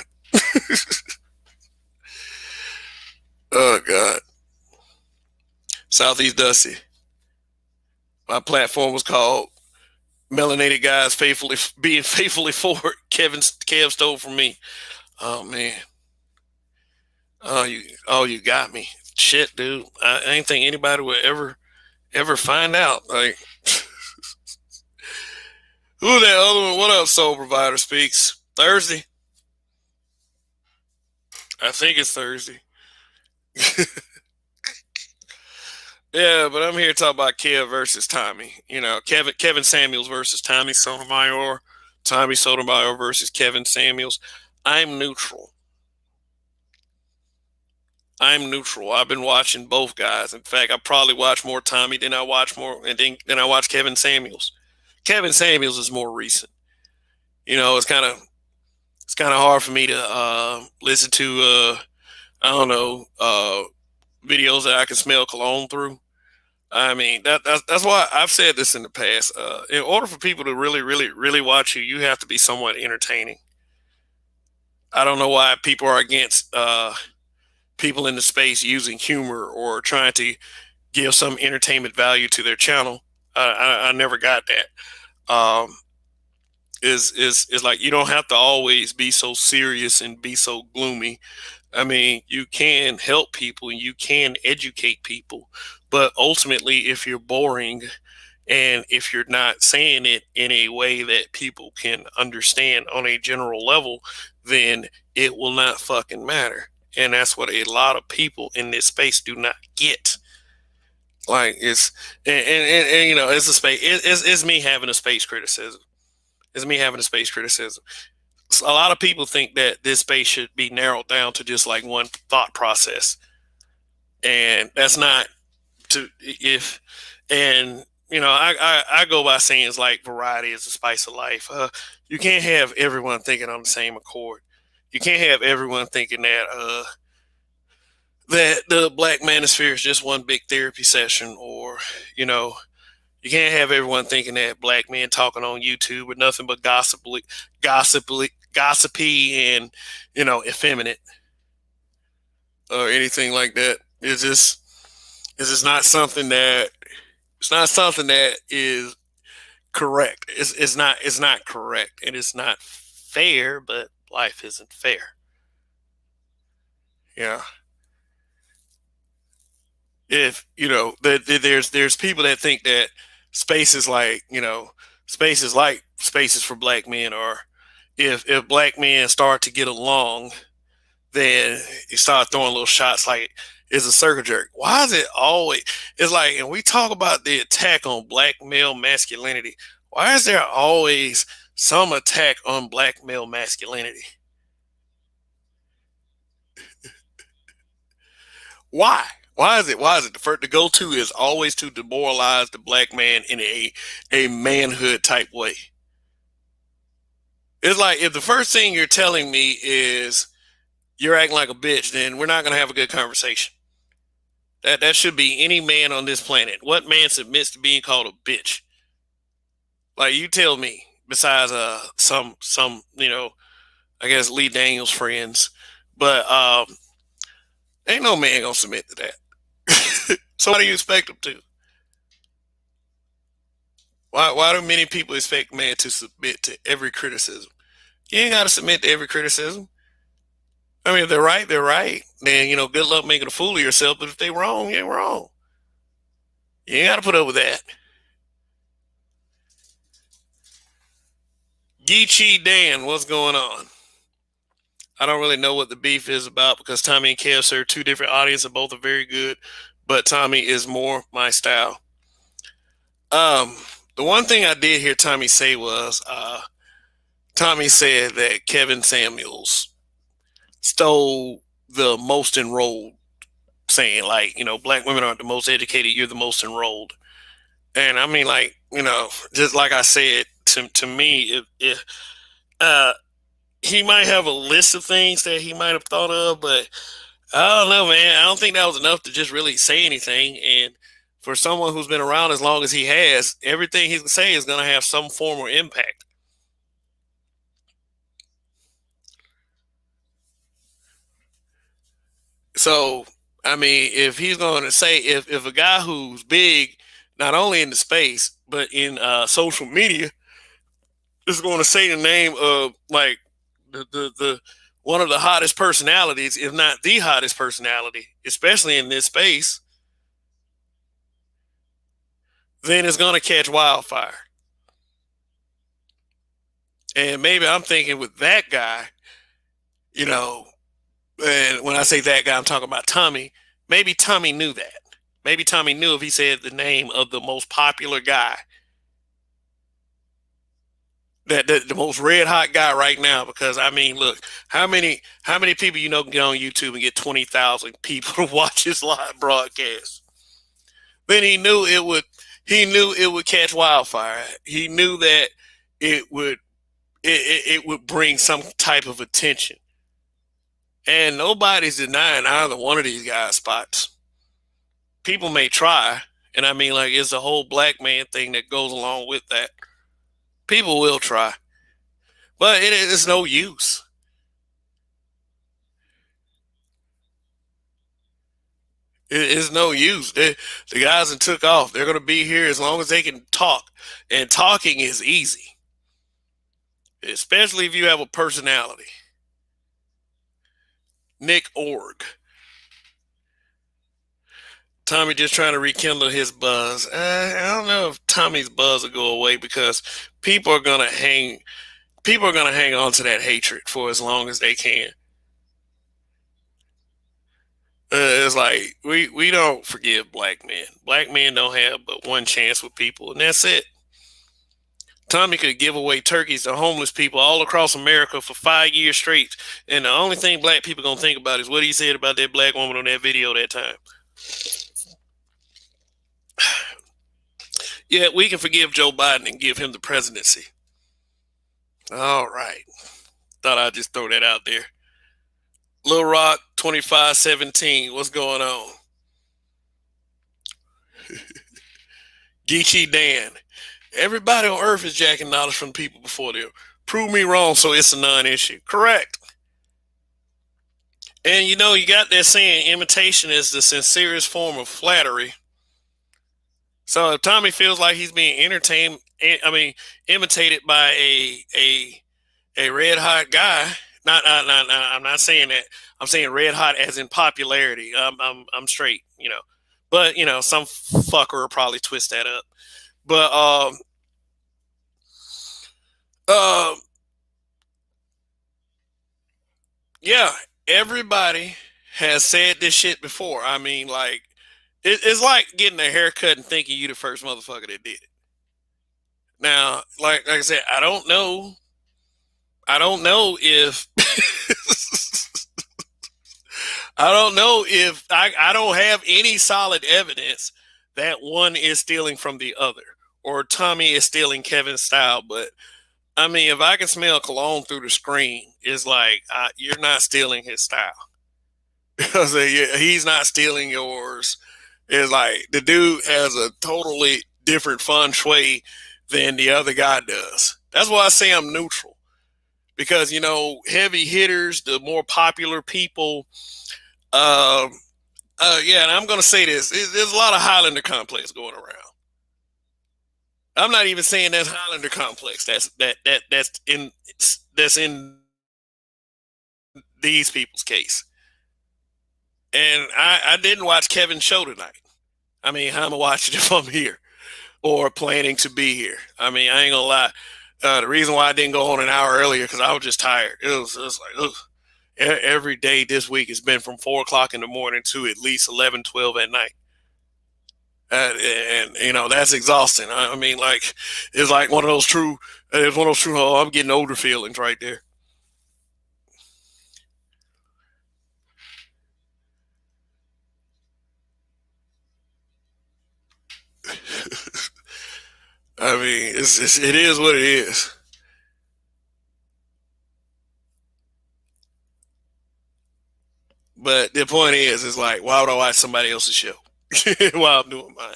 [SPEAKER 1] Oh God. Southeast Dusty. My platform was called Melanated Guys Faithfully Being Faithfully Forward. Kev stole from me. Oh man. You got me. Shit, dude. I ain't think anybody would ever find out. Like who that other one? What up, Soul Provider Speaks? Thursday? I think it's Thursday. Yeah, but I'm here to talk about Kev versus Tommy. You know, Kevin Samuels versus Tommy Sotomayor. Tommy Sotomayor versus Kevin Samuels. I'm neutral. I've been watching both guys. In fact, I probably watch more Tommy than I watch Kevin Samuels. Kevin Samuels is more recent. You know, it's kind of hard for me to listen to I don't know videos that I can smell cologne through. I mean that's why I've said this in the past. In order for people to really watch you, you have to be somewhat entertaining. I don't know why people are against people in the space using humor or trying to give some entertainment value to their channel. I never got that. Is like you don't have to always be so serious and be so gloomy. I mean, you can help people and you can educate people, but ultimately, if you're boring and if you're not saying it in a way that people can understand on a general level, then it will not fucking matter. And that's what a lot of people in this space do not get. Like it's and you know it's a space. It's me having a space criticism. It's me having a space criticism. a lot of people think that this space should be narrowed down to just like one thought process, and that's not to if and I go by saying it's like variety is the spice of life. You can't have everyone thinking on the same accord. You can't have everyone thinking that the Black Manosphere is just one big therapy session, or you know, you can't have everyone thinking that black men talking on YouTube are nothing but gossipy, and effeminate or anything like that. It's just not something that is correct. It's not correct, and it's not fair. But life isn't fair. Yeah. If there's people that think that spaces like spaces for black men, or if black men start to get along, then you start throwing little shots like it's a circle jerk. Why is it always? It's like, and we talk about the attack on black male masculinity. Why is there always some attack on black male masculinity? Why? Why is it the go to is always to demoralize the black man in a manhood type way? It's like, if the first thing you're telling me is you're acting like a bitch, then we're not gonna have a good conversation. That should be any man on this planet. What man submits to being called a bitch? Like, you tell me. Besides some I guess Lee Daniels friends, but ain't no man gonna submit to that. So why do you expect them to? Why do many people expect man to submit to every criticism? You ain't got to submit to every criticism. I mean, if they're right, they're right. Then good luck making a fool of yourself. But if they're wrong, you're wrong. You ain't got to put up with that. Geechee Dan, what's going on? I don't really know what the beef is about, because Tommy and Kev serve two different audiences, and both are very good. But Tommy is more my style. The one thing I did hear Tommy say was, Tommy said that Kevin Samuels stole the most enrolled, saying like, black women aren't the most educated, you're the most enrolled. And I mean, like, just like I said, to me, if he might have a list of things that he might have thought of, but I don't know, man. I don't think that was enough to just really say anything. And for someone who's been around as long as he has, everything he can say is going to have some form or impact. So, I mean, if he's going to say, if a guy who's big, not only in the space, but in social media, is going to say the name of, like, the one of the hottest personalities, if not the hottest personality, especially in this space, then it's going to catch wildfire. And maybe I'm thinking with that guy, you know, and when I say that guy, I'm talking about Tommy. Maybe Tommy knew that. Maybe Tommy knew if he said the name of the most popular guy, that the most red hot guy right now. Because I mean, look, how many people get on YouTube and get 20,000 people to watch his live broadcast? Then he knew it would catch wildfire. He knew that it would it would bring some type of attention. And nobody's denying either one of these guys' spots. People may try, and I mean, like, it's a whole black man thing that goes along with that. People will try, but it is no use. It is no use. The guys that took off, they're going to be here as long as they can talk, and talking is easy, especially if you have a personality. Nick Org. Tommy just trying to rekindle his buzz. I don't know if Tommy's buzz will go away, because people are gonna hang on to that hatred for as long as they can. It's like, we don't forgive black men. Black men don't have but one chance with people, and that's it. Tommy could give away turkeys to homeless people all across America for 5 years straight, and the only thing black people gonna think about is what he said about that black woman on that video that time. Yeah, we can forgive Joe Biden and give him the presidency. All right. Thought I'd just throw that out there. Lil Rock 2517. What's going on? Geechee Dan. Everybody on earth is jacking knowledge from people before them. Prove me wrong so it's a non-issue. Correct. And you know, you got that saying, imitation is the sincerest form of flattery. So if Tommy feels like he's being imitated by a red hot guy, I'm not saying that. I'm saying red hot as in popularity. I'm straight, you know, but you know, some fucker will probably twist that up. But uh, yeah, everybody has said this shit before. I mean, like, it's like getting a haircut and thinking you the first motherfucker that did it. Now, like I said, I don't know if I don't know if I don't have any solid evidence that one is stealing from the other or Tommy is stealing Kevin's style. But I mean, if I can smell cologne through the screen, it's like you're not stealing his style. Because he's not stealing yours. It's like the dude has a totally different feng shui than the other guy does. That's why I say I'm neutral. Because, you know, heavy hitters, the more popular people, um, yeah, and I'm going to say this: there's a lot of Highlander complex going around. I'm not even saying that's Highlander complex. That's in these people's case. And I didn't watch Kevin's show tonight. I mean, how am I watching if I'm here or planning to be here? I mean, I ain't gonna lie. The reason why I didn't go on an hour earlier because I was just tired. It was like, ugh. Every day this week has been from 4 o'clock in the morning to at least 11, 12 at night. And you know that's exhausting. I mean, like it's like one of those true. It's one of those true. Oh, I'm getting older feelings right there. I mean, it is what it is. But the point is like, why would I watch somebody else's show while I'm doing mine?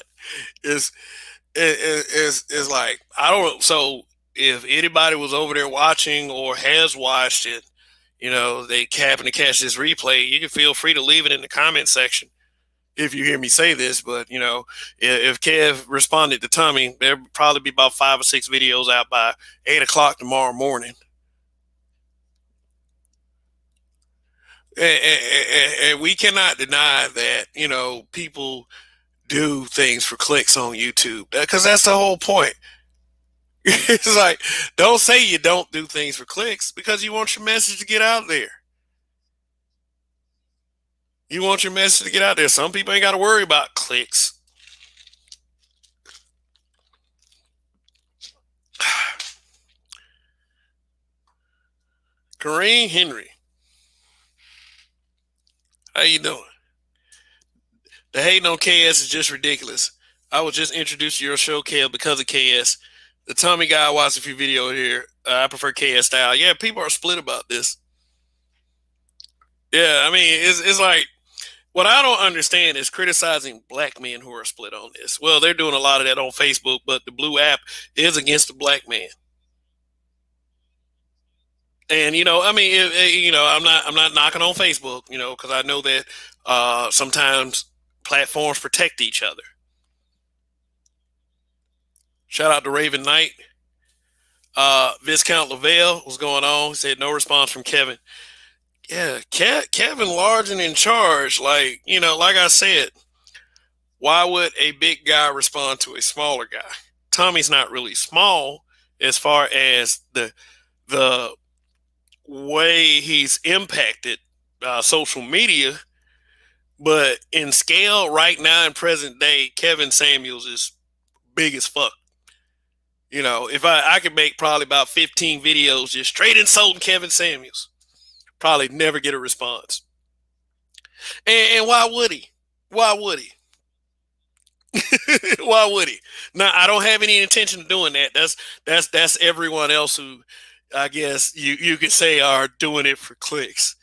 [SPEAKER 1] It's it's like I don't. So if anybody was over there watching or has watched it, you know, they happen to catch this replay, you can feel free to leave it in the comment section if you hear me say this. But you know, if Kev responded to Tommy, there'll probably be about 5 or 6 videos out by 8 o'clock tomorrow morning. And we cannot deny that, you know, people do things for clicks on YouTube because that's the whole point. It's like, don't say you don't do things for clicks because you want your message to get out there. You want your message to get out there. Some people ain't got to worry about clicks. Kareem Henry, how you doing? The hating on KS is just ridiculous. I was just introduced to your show, Kale, because of KS. The Tommy guy watched a few videos here. I prefer KS style. Yeah, people are split about this. Yeah, I mean, it's like what I don't understand is criticizing black men who are split on this. Well, they're doing a lot of that on Facebook, but the blue app is against the black man. And you know, I mean, you know, I'm not knocking on Facebook, you know, because I know that sometimes platforms protect each other. Shout out to Raven Knight. Viscount Lavelle, what's going on? He said no response from Kevin. Yeah, Kevin large and in charge. Like, you know, like I said, why would a big guy respond to a smaller guy? Tommy's not really small as far as the way he's impacted social media, but in scale right now in present day, Kevin Samuels is big as fuck. If I could make probably about 15 videos just straight insulting Kevin Samuels, probably never get a response. And why would he? Why would he? Why would he? Now, I don't have any intention of doing that. That's everyone else who, I guess you could say, are doing it for clicks.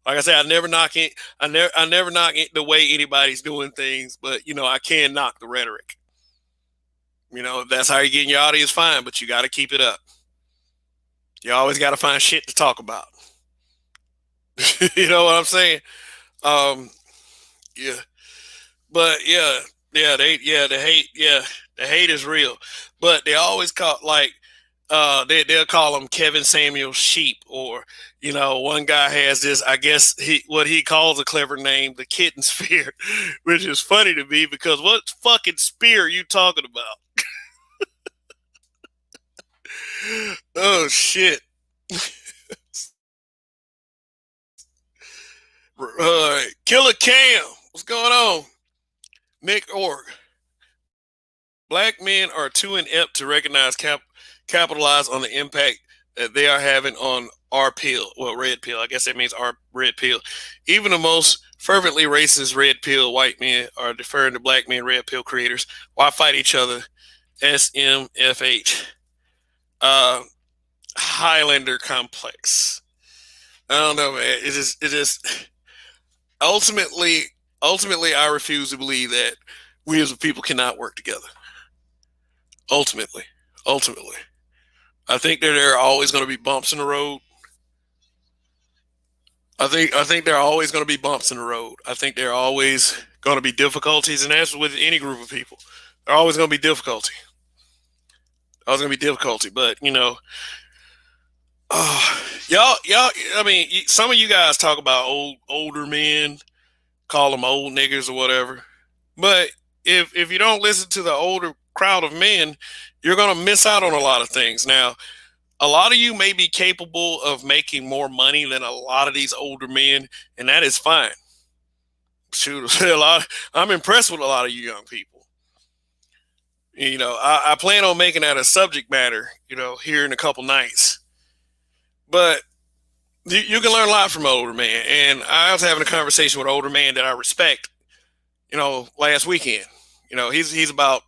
[SPEAKER 1] Like I said, I never knock it. I never knock it the way anybody's doing things, but I can knock the rhetoric. If that's how you're getting your audience, fine, but you got to keep it up. You always got to find shit to talk about. You know what I'm saying? Um, yeah, but the hate is real, but they always call like they'll call him Kevin Samuel sheep, or one guy has this, I guess what he calls a clever name, the kitten spear, which is funny to me because what fucking spear are you talking about? Oh shit. Killer Cam, what's going on? Nick Org. Black men are too inept to capitalize on the impact that they are having on our pill. Well, red pill. I guess that means our red pill. Even the most fervently racist red pill white men are deferring to black men red pill creators. Why fight each other? SMFH. Uh, Highlander complex. I don't know, man. It just ultimately, ultimately, I refuse to believe that we as a people cannot work together. Ultimately, ultimately, I think that there are always going to be bumps in the road. I think there are always going to be bumps in the road. I think there are always going to be difficulties, and that's with any group of people. There are always going to be difficulty. Always going to be difficulty, but y'all. I mean, some of you guys talk about older men, call them old niggas or whatever. But if you don't listen to the older crowd of men, you're going to miss out on a lot of things. Now, a lot of you may be capable of making more money than a lot of these older men, and that is fine. Shoot, I'm impressed with a lot of you young people. I plan on making that a subject matter, here in a couple nights. But you can learn a lot from an older man. And I was having a conversation with an older man that I respect, last weekend. He's about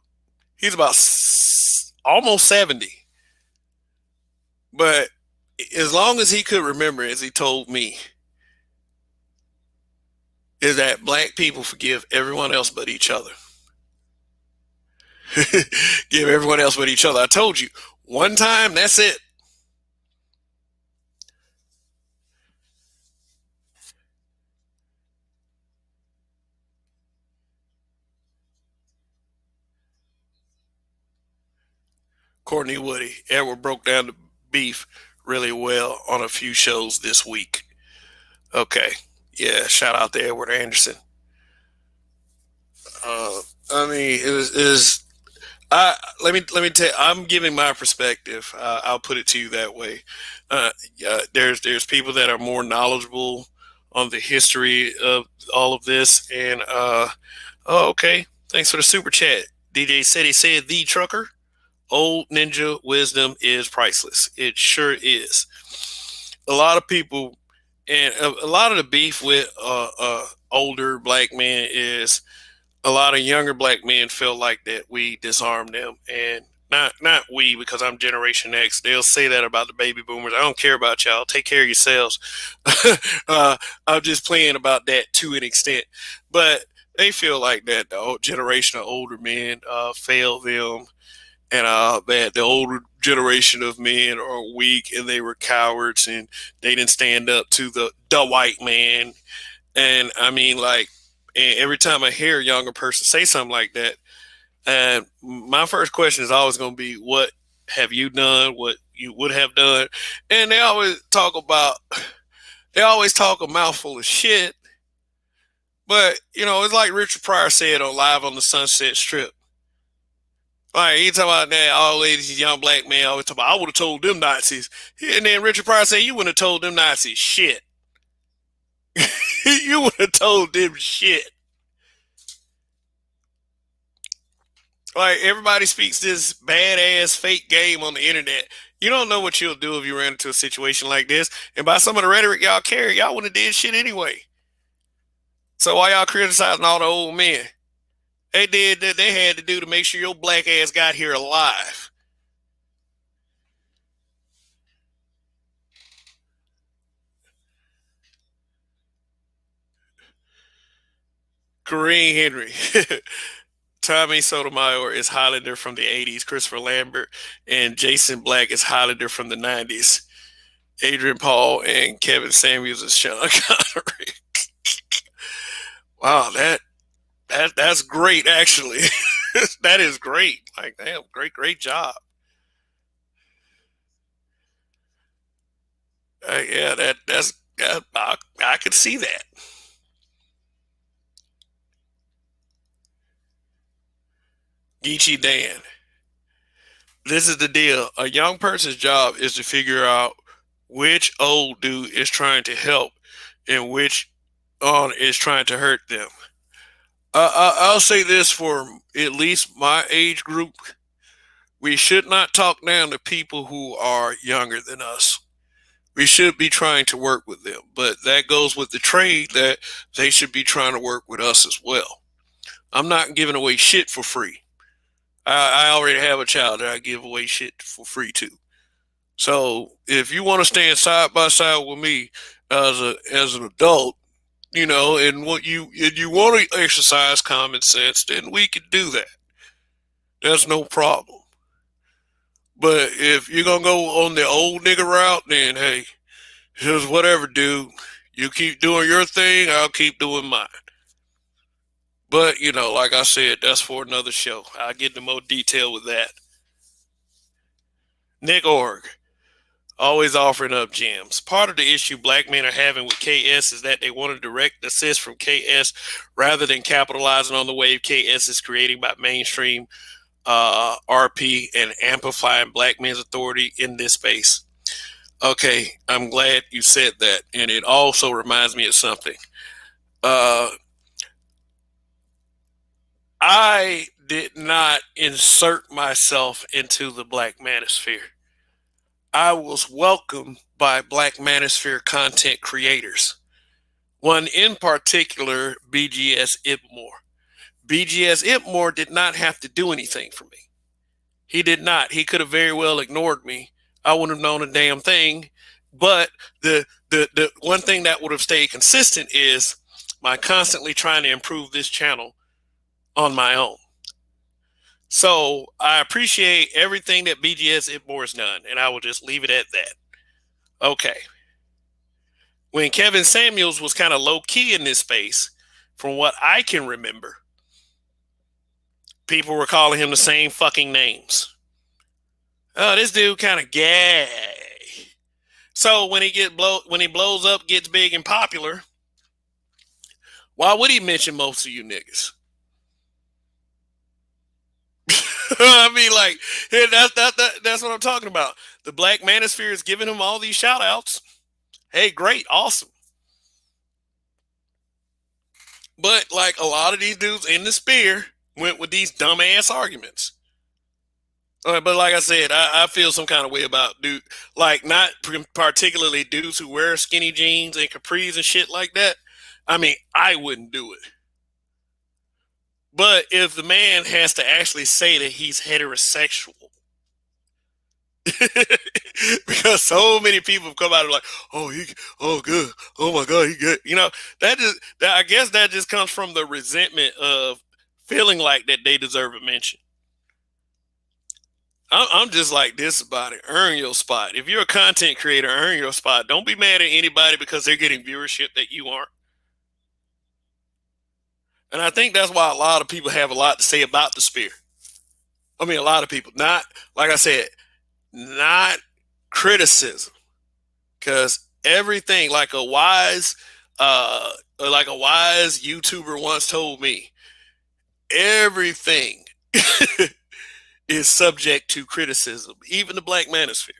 [SPEAKER 1] almost 70. But as long as he could remember, as he told me, is that black people forgive everyone else but each other. Give everyone else but each other. I told you, one time, that's it. Courtney Woody. Edward broke down the beef really well on a few shows this week. Okay. Yeah, shout out to Edward Anderson. Uh, I mean, it was I let me tell you, I'm giving my perspective. I'll put it to you that way. There's people that are more knowledgeable on the history of all of this, and oh, okay. Thanks for the super chat. DJ said he said the trucker. Old ninja wisdom is priceless. It sure is. A lot of people, and a lot of the beef with older black men is a lot of younger black men feel like that we disarm them, and not we, because I'm Generation X. They'll say that about the baby boomers. I don't care about y'all. Take care of yourselves. I'm just playing about that to an extent, but they feel like that the old generation of older men failed them, and that the older generation of men are weak and they were cowards and they didn't stand up to the white man. And I mean, like, and every time I hear a younger person say something like that, my first question is always going to be, what have you done? What you would have done? And they always talk a mouthful of shit. But, it's like Richard Pryor said on Live on the Sunset Strip. Like, he talking about that, all these young black men always talk about, I would have told them Nazis. And then Richard Pryor said, you wouldn't have told them Nazis shit. You would have told them shit. Like everybody speaks this badass fake game on the internet. You don't know what you'll do if you ran into a situation like this. And by some of the rhetoric y'all carry, y'all wouldn't have did shit anyway. So why y'all criticizing all the old men? They did that they had to do to make sure your black ass got here alive. Kareem Henry. Tommy Sotomayor is Highlander from the 80s. Christopher Lambert and Jason Black is Highlander from the 90s. Adrian Paul and Kevin Samuels is Sean Connery. Wow, that's great actually. That is great. Like damn, great job. Yeah, I could see that. Geechee Dan. This is the deal. A young person's job is to figure out which old dude is trying to help and which on is trying to hurt them. I'll say this for at least my age group: we should not talk down to people who are younger than us. We should be trying to work with them, but that goes with the trade that they should be trying to work with us as well. I'm not giving away shit for free. I already have a child that I give away shit for free to. So if you want to stand side by side with me as an adult, and you want to exercise common sense, then we can do that. That's no problem. But if you're gonna go on the old nigga route, then hey, here's whatever, dude. You keep doing your thing, I'll keep doing mine. But like I said, that's for another show. I'll get into more detail with that. Nick Org, always offering up gems. Part of the issue black men are having with KS is that they want a direct assist from KS rather than capitalizing on the wave KS is creating by mainstream RP and amplifying black men's authority in this space. Okay, I'm glad you said that. And it also reminds me of something. I did not insert myself into the black manosphere. I was welcomed by black manosphere content creators. One in particular, BGS Ipmore. BGS Ipmore did not have to do anything for me. He did not. He could have very well ignored me. I wouldn't have known a damn thing. But the one thing that would have stayed consistent is my constantly trying to improve this channel on my own. So I appreciate everything that BGS Ipmore has done, and I will just leave it at that. Okay. When Kevin Samuels was kind of low key in this space, from what I can remember, people were calling him the same fucking names. Oh, this dude kind of gay. So when he blows up, gets big and popular, why would he mention most of you niggas? I mean, like, that's what I'm talking about. The black manosphere is giving him all these shout outs. Hey, great, awesome. But like a lot of these dudes in the spear went with these dumbass arguments. But like I said, I feel some kind of way about dude, like not particularly dudes who wear skinny jeans and capris and shit like that. I mean, I wouldn't do it. But if the man has to actually say that he's heterosexual, because so many people have come out and like, oh good, oh my god, he good. I guess that just comes from the resentment of feeling like that they deserve a mention. I'm just like this about it. Earn your spot. If you're a content creator, earn your spot. Don't be mad at anybody because they're getting viewership that you aren't. And I think that's why a lot of people have a lot to say about the spear. I mean, a lot of people, not like I said, not criticism, because everything, like a wise YouTuber once told me, everything is subject to criticism, even the black manosphere.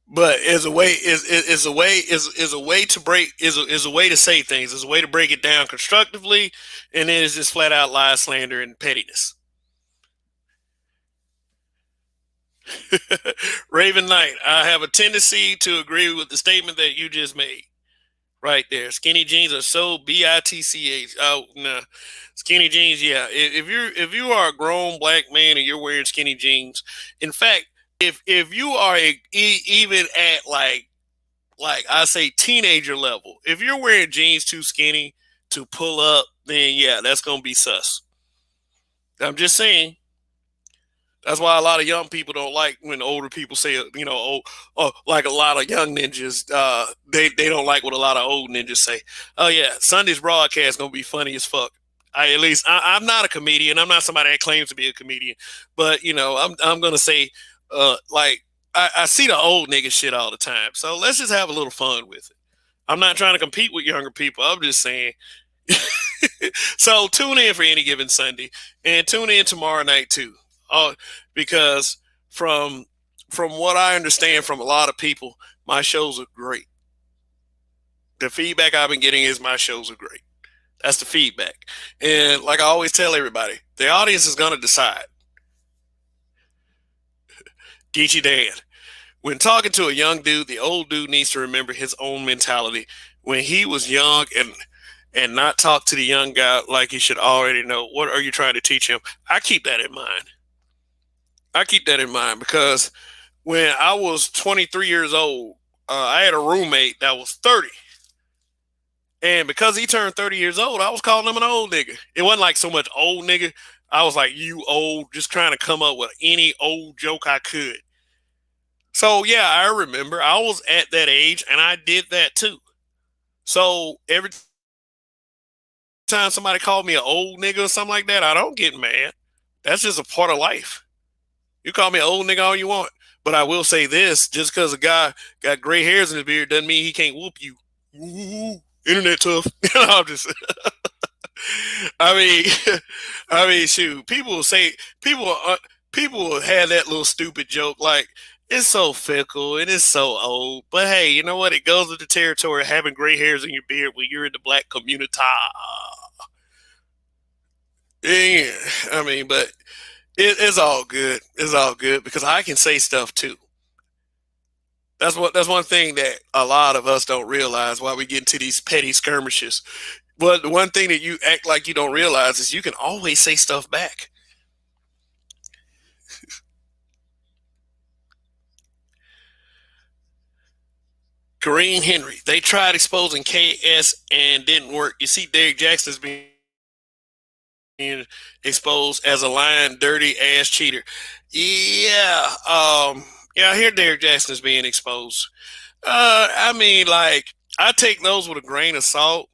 [SPEAKER 1] But is a way to break is a way to say things. Is a way to break it down constructively, and then it's just flat out lie, slander, and pettiness. Raven Knight, I have a tendency to agree with the statement that you just made. Right there, skinny jeans are so bitch. Oh no, skinny jeans. Yeah, if you are a grown black man and you're wearing skinny jeans, in fact, if you are even at like I say teenager level, if you're wearing jeans too skinny to pull up, then yeah, that's gonna be sus. I'm just saying. That's why a lot of young people don't like when older people say, like a lot of young ninjas, they don't like what a lot of old ninjas say. Oh yeah, Sunday's broadcast gonna be funny as fuck. I'm not a comedian. I'm not somebody that claims to be a comedian, but I'm gonna say, like I see the old nigga shit all the time. So let's just have a little fun with it. I'm not trying to compete with younger people. I'm just saying. So tune in for any given Sunday, and tune in tomorrow night too. Because from from what I understand from a lot of people, my shows are great. The feedback I've been getting is my shows are great. That's the feedback, and like I always tell everybody, the audience is gonna decide. Geechee Dan. When talking to a young dude, the old dude needs to remember his own mentality when he was young and not talk to the young guy like he should already know. What are you trying to teach him? I keep that in mind. I keep that in mind because when I was 23 years old, I had a roommate that was 30. And because he turned 30 years old, I was calling him an old nigga. It wasn't like so much old nigga. I was like, you old, just trying to come up with any old joke I could. So, yeah, I remember I was at that age and I did that too. So, every time somebody called me an old nigga or something like that, I don't get mad. That's just a part of life. You call me an old nigga all you want. But I will say this, just because a guy got gray hairs in his beard doesn't mean he can't whoop you. Ooh, internet tough. I'm just I mean I mean shoot, people will say people will have that little stupid joke like it's so fickle and it's so old. But hey, you know what? It goes with the territory of having gray hairs in your beard when you're in the black community. Yeah, I mean, but it's all good. It's all good because I can say stuff too. That's one thing that a lot of us don't realize why we get into these petty skirmishes. But the one thing that you act like you don't realize is you can always say stuff back. Kareem Henry, they tried exposing KS and didn't work. You see, Derrick Jackson is being exposed as a lying, dirty ass cheater. Yeah, yeah, I hear Derrick Jackson is being exposed. I mean, like, I take those with a grain of salt.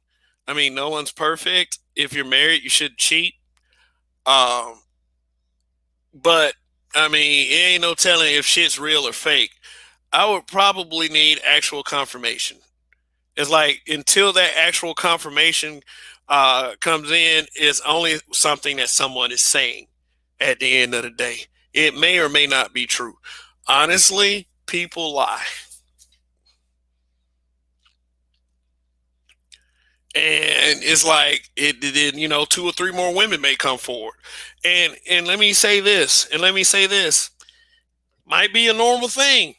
[SPEAKER 1] I mean, no one's perfect. If you're married, you should cheat. Um, but I mean, it ain't no telling if shit's real or fake. I would probably need actual confirmation. It's like until that actual confirmation comes in, it's only something that someone is saying at the end of the day. It may or may not be true. Honestly, people lie. And it's like it did, two or three more women may come forward. And let me say this, might be a normal thing.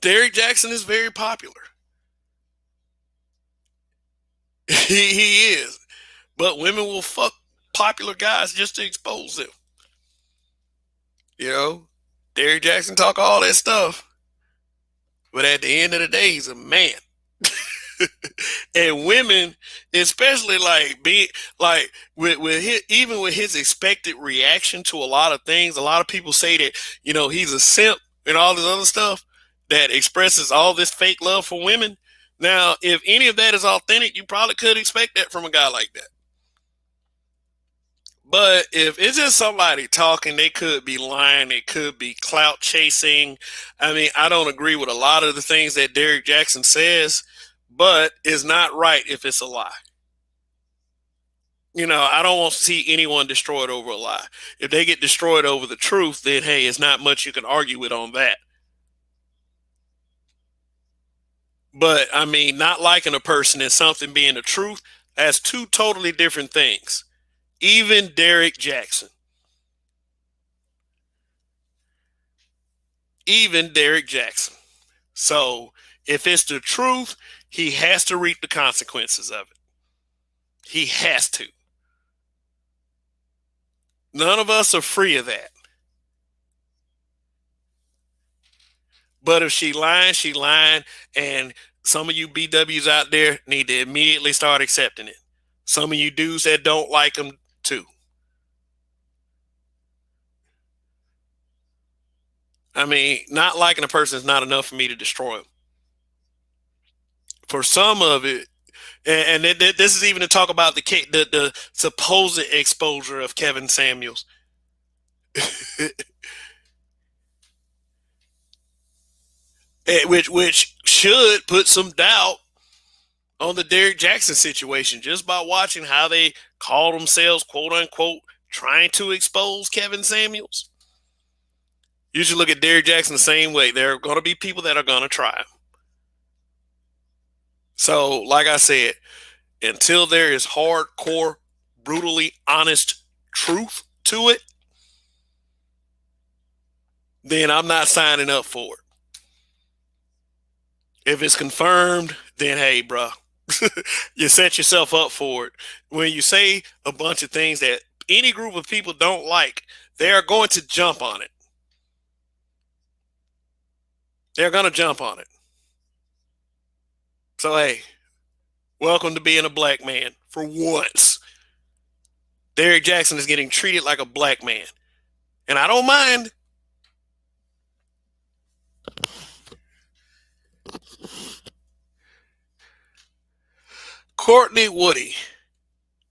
[SPEAKER 1] Derrick Jackson is very popular. He is. But women will fuck popular guys just to expose them. You know, Derrick Jackson talk all that stuff, but at the end of the day, he's a man. And women, especially like being like with his, even with his expected reaction to a lot of things, a lot of people say that he's a simp and all this other stuff that expresses all this fake love for women. Now, if any of that is authentic, you probably could expect that from a guy like that. But if it's just somebody talking, they could be lying. It could be clout chasing. I mean, I don't agree with a lot of the things that Derrick Jackson says, but it's not right if it's a lie. I don't want to see anyone destroyed over a lie. If they get destroyed over the truth, then hey, it's not much you can argue with on that. But I mean, not liking a person and something being the truth, as two totally different things. Even Derek Jackson. Even Derek Jackson. So if it's the truth, he has to reap the consequences of it. He has to. None of us are free of that. But if she lying, she lying, and some of you BWs out there need to immediately start accepting it. Some of you dudes that don't like them too. I mean, not liking a person is not enough for me to destroy them. For some of it, and this is even to talk about the supposed exposure of Kevin Samuels, which should put some doubt on the Derek Jackson situation just by watching how they call themselves quote unquote trying to expose Kevin Samuels. You should look at Derek Jackson the same way. There are going to be people that are going to try him. So, like I said, until there is hardcore, brutally honest truth to it, then I'm not signing up for it. If it's confirmed, then hey, bro, you set yourself up for it. When you say a bunch of things that any group of people don't like, they are going to jump on it. They're going to jump on it. So, hey, welcome to being a black man for once. Derek Jackson is getting treated like a black man. And I don't mind. Courtney Woody.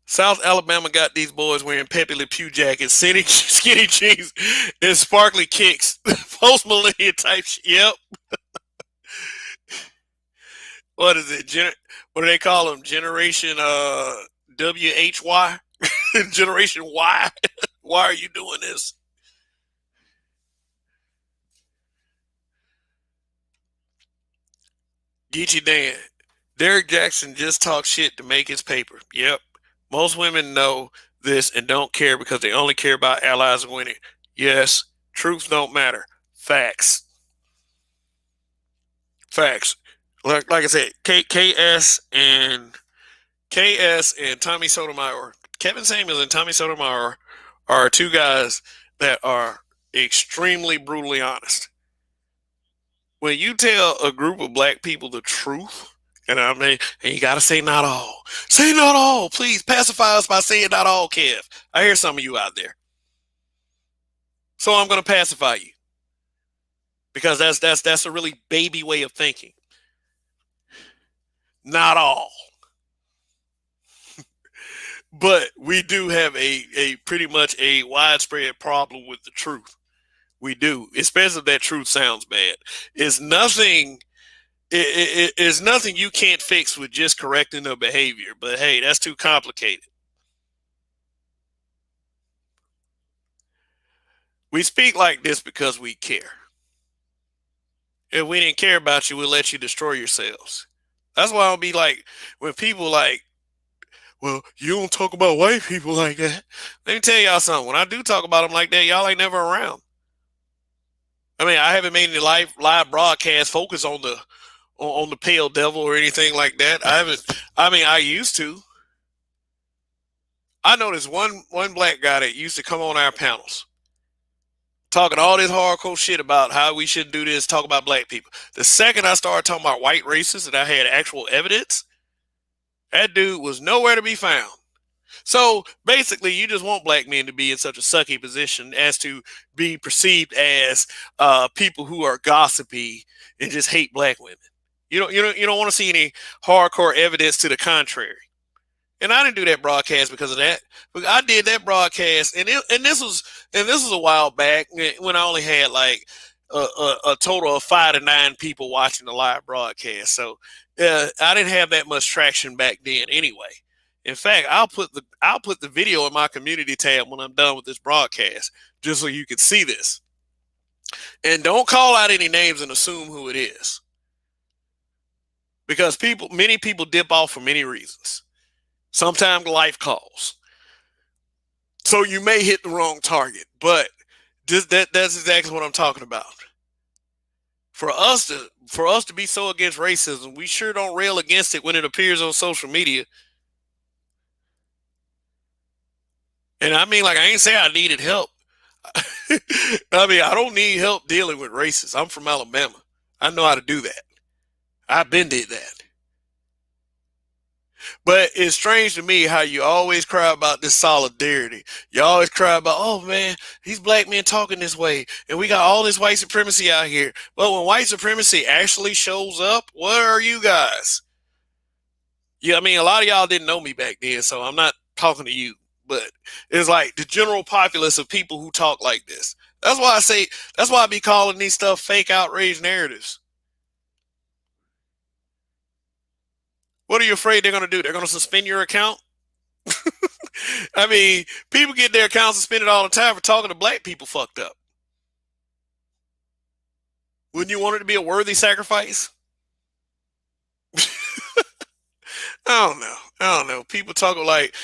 [SPEAKER 1] South Alabama got these boys wearing Pepe Le Pew jackets, skinny jeans, and sparkly kicks. Post millennial type shit. Yep. What is it? What do they call them? Generation WHY? Generation Y? Why are you doing this? Geechee Dan. Derek Jackson just talks shit to make his paper. Yep. Most women know this and don't care because they only care about allies winning. Yes, truth don't matter. Facts. Facts. Like I said, KS and Tommy Sotomayor, Kevin Samuels and Tommy Sotomayor are two guys that are extremely brutally honest. When you tell a group of black people the truth, and I mean, and you got to say not all. Say not all, please. Pacify us by saying not all, Kev. I hear some of you out there, so I'm going to pacify you because that's a really baby way of thinking. Not all, but we do have a pretty much a widespread problem with the truth. We do, especially if that truth sounds bad. It's nothing. It's nothing you can't fix with just correcting the behavior. But hey, that's too complicated. We speak like this because we care. If we didn't care about you, we'll let you destroy yourselves. That's why I'll be like, when people like, well, you don't talk about white people like that. Let me tell y'all something. When I do talk about them like that, y'all ain't never around. I mean, I haven't made any live broadcast focus on the pale devil or anything like that. I haven't. I mean, I used to. I know this one black guy that used to come on our panels talking all this hardcore shit about how we shouldn't do this, talk about black people. The second I started talking about white racists and I had actual evidence, that dude was nowhere to be found. So basically, you just want black men to be in such a sucky position as to be perceived as people who are gossipy and just hate black women. You don't want to see any hardcore evidence to the contrary. And I didn't do that broadcast because of that. But I did that broadcast, and this was a while back when I only had like a total of 5 to 9 people watching the live broadcast. So I didn't have that much traction back then, anyway. In fact, I'll put the video in my community tab when I'm done with this broadcast, just so you can see this. And don't call out any names and assume who it is. because many people dip off for many reasons. Sometimes life calls, so you may hit the wrong target. But that's exactly what I'm talking about. For us to be so against racism, we sure don't rail against it when it appears on social media. And I mean, like, I ain't say I needed help. I mean, I don't need help dealing with racists. I'm from Alabama. I know how to do that. I've been did that. But it's strange to me how you always cry about this solidarity. You always cry about, oh man, these black men talking this way, and we got all this white supremacy out here. But when white supremacy actually shows up, where are you guys? Yeah, I mean, a lot of y'all didn't know me back then, so I'm not talking to you. But it's like the general populace of people who talk like this. That's why I say, that's why I be calling these stuff fake outrage narratives. What are you afraid they're going to do? They're going to suspend your account? I mean, people get their accounts suspended all the time for talking to black people fucked up. Wouldn't you want it to be a worthy sacrifice? I don't know. I don't know. People talking like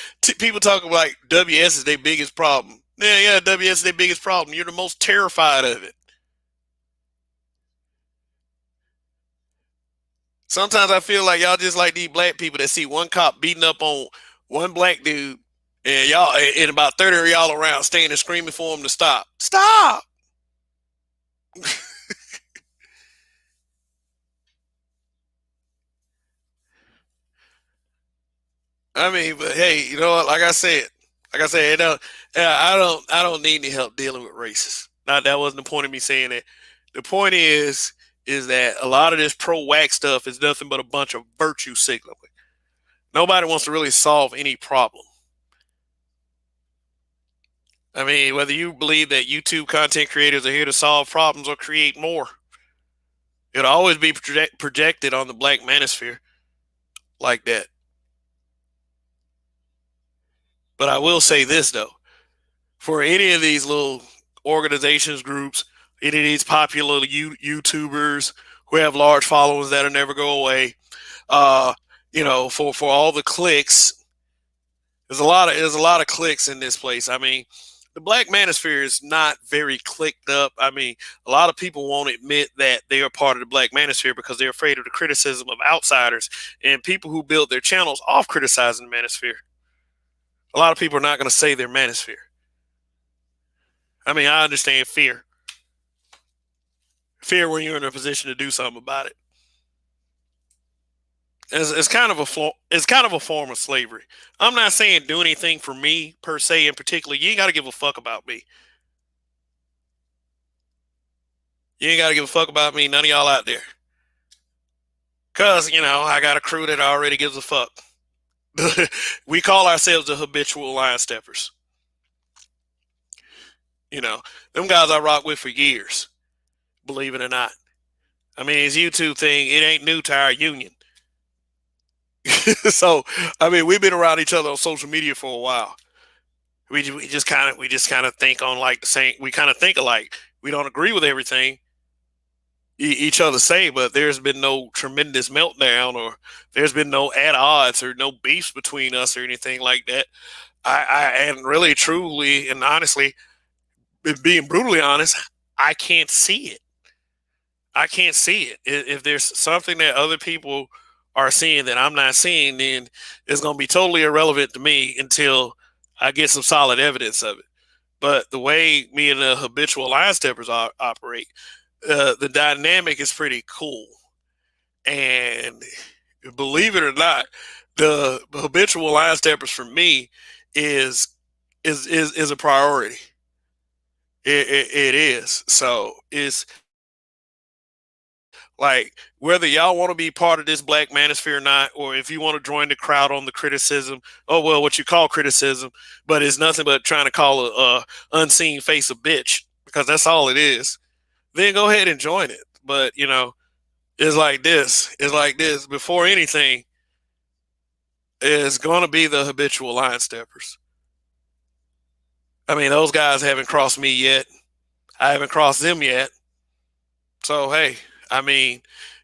[SPEAKER 1] WS is their biggest problem. Yeah, yeah, WS is their biggest problem. You're the most terrified of it. Sometimes I feel like y'all just like these black people that see one cop beating up on one black dude, and y'all and about 30 of y'all around standing screaming for him to stop. Stop! I mean, but hey, you know what? Like I said, I don't need any help dealing with racists. Not that wasn't the point of me saying that. The point is that a lot of this pro wax stuff is nothing but a bunch of virtue signaling. Nobody wants to really solve any problem. I mean, whether you believe that YouTube content creators are here to solve problems or create more, it'll always be projected on the black manosphere like that. But I will say this though: for any of these little organizations, groups, any of these popular YouTubers who have large followings that'll never go away, uh, for all the clicks, there's a lot of clicks in this place. I mean, the black manosphere is not very clicked up. I mean, a lot of people won't admit that they are part of the black manosphere because they're afraid of the criticism of outsiders and people who build their channels off criticizing the manosphere. A lot of people are not going to say they're manosphere. I mean, I understand fear when you're in a position to do something about it. It's kind of a form of slavery. I'm not saying do anything for me per se in particular. You ain't got to give a fuck about me. You ain't got to give a fuck about me. None of y'all out there. Cause I got a crew that already gives a fuck. We call ourselves the habitual line steppers. You know, them guys I rock with for years. Believe it or not. I mean, his YouTube thing, it ain't new to our union. So, I mean, we've been around each other on social media for a while. We just kind of think on like the same. We kind of think alike. We don't agree with everything each other say, but there's been no tremendous meltdown, or there's been no at odds or no beefs between us or anything like that. And really, truly, and honestly, being brutally honest, I can't see it. I can't see it. If there's something that other people are seeing that I'm not seeing, then it's going to be totally irrelevant to me until I get some solid evidence of it. But the way me and the habitual line steppers operate, the dynamic is pretty cool. And believe it or not, the habitual line steppers for me is is a priority. It is. So it's like whether y'all want to be part of this black manosphere or not, or if you want to join the crowd on the criticism, oh well, what you call criticism, but it's nothing but trying to call a unseen face a bitch because that's all it is. Then go ahead and join it. But it's like this. It's like this. Before anything, it's gonna be the habitual line steppers. I mean, those guys haven't crossed me yet. I haven't crossed them yet. So hey, I mean,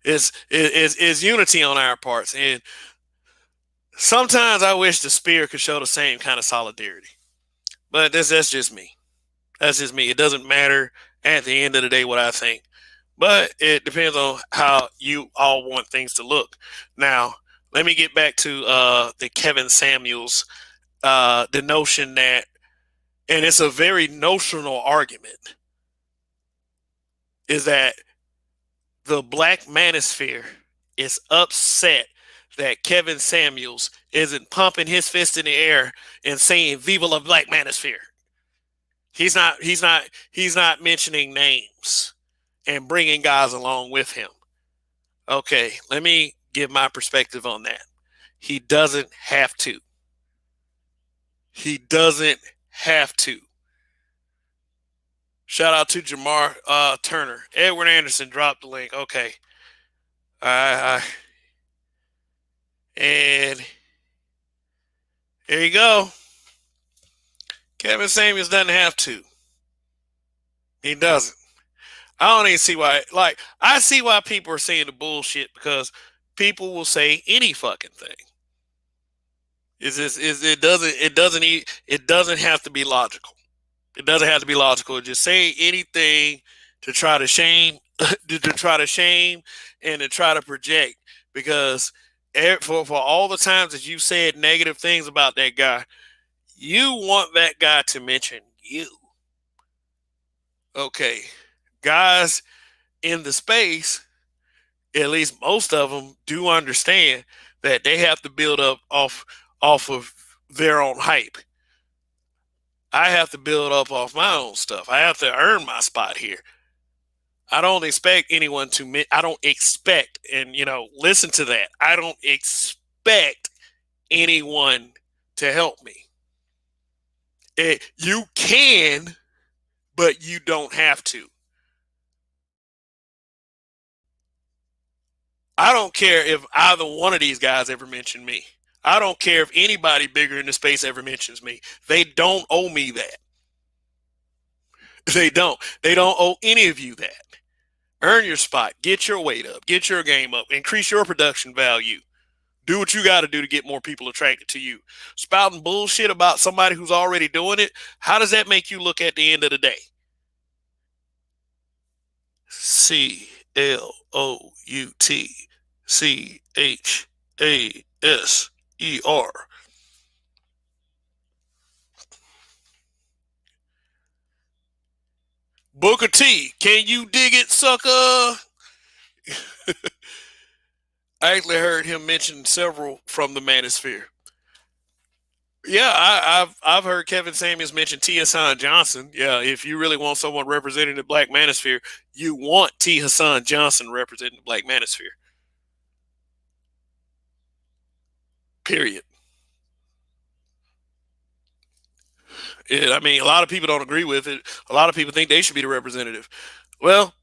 [SPEAKER 1] is unity on our parts. And sometimes I wish the spear could show the same kind of solidarity. But that's just me. That's just me. It doesn't matter at the end of the day what I think. But it depends on how you all want things to look. Now, let me get back to the Kevin Samuels, the notion that, and it's a very notional argument, is that the black manosphere is upset that Kevin Samuels isn't pumping his fist in the air and saying "Viva la Black Manosphere." He's not mentioning names and bringing guys along with him. Okay, let me give my perspective on that. He doesn't have to. He doesn't have to. Shout out to Jamar Turner. Edward Anderson dropped the link. Okay. And there you go. Kevin Samuels doesn't have to. He doesn't. I don't even see why. Like, I see why people are saying the bullshit, because people will say any fucking thing. It doesn't have to be logical. It doesn't have to be logical. Just say anything to try to shame, to try to shame, and to try to project. Because for all the times that you said negative things about that guy, you want that guy to mention you. Okay, guys in the space, at least most of them do understand that they have to build up off of their own hype. I have to build up off my own stuff. I have to earn my spot here. I don't expect anyone to. I don't expect, and listen to that. I don't expect anyone to help me. You can, but you don't have to. I don't care if either one of these guys ever mention me. I don't care if anybody bigger in the space ever mentions me. They don't owe me that. They don't. They don't owe any of you that. Earn your spot. Get your weight up. Get your game up. Increase your production value. Do what you got to do to get more people attracted to you. Spouting bullshit about somebody who's already doing it, how does that make you look at the end of the day? CLOUTCHASER. Booker T, can you dig it, sucker? I actually heard him mention several from the Manosphere. Yeah, I've heard Kevin Samuels mention T. Hassan Johnson. Yeah, if you really want someone representing the Black Manosphere, you want T. Hassan Johnson representing the Black Manosphere. Period. I mean, a lot of people don't agree with it. A lot of people think they should be the representative. Well,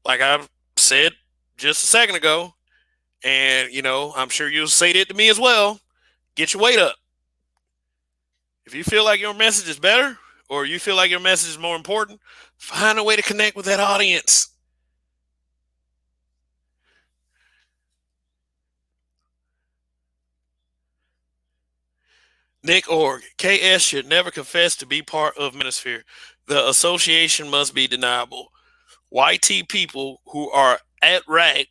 [SPEAKER 1] like I've said just a second ago, and I'm sure you'll say that to me as well. Get your weight up. If you feel like your message is better, or you feel like your message is more important, find a way to connect with that audience. Nick Org, KS should never confess to be part of Manosphere. The association must be deniable. YT people who are at right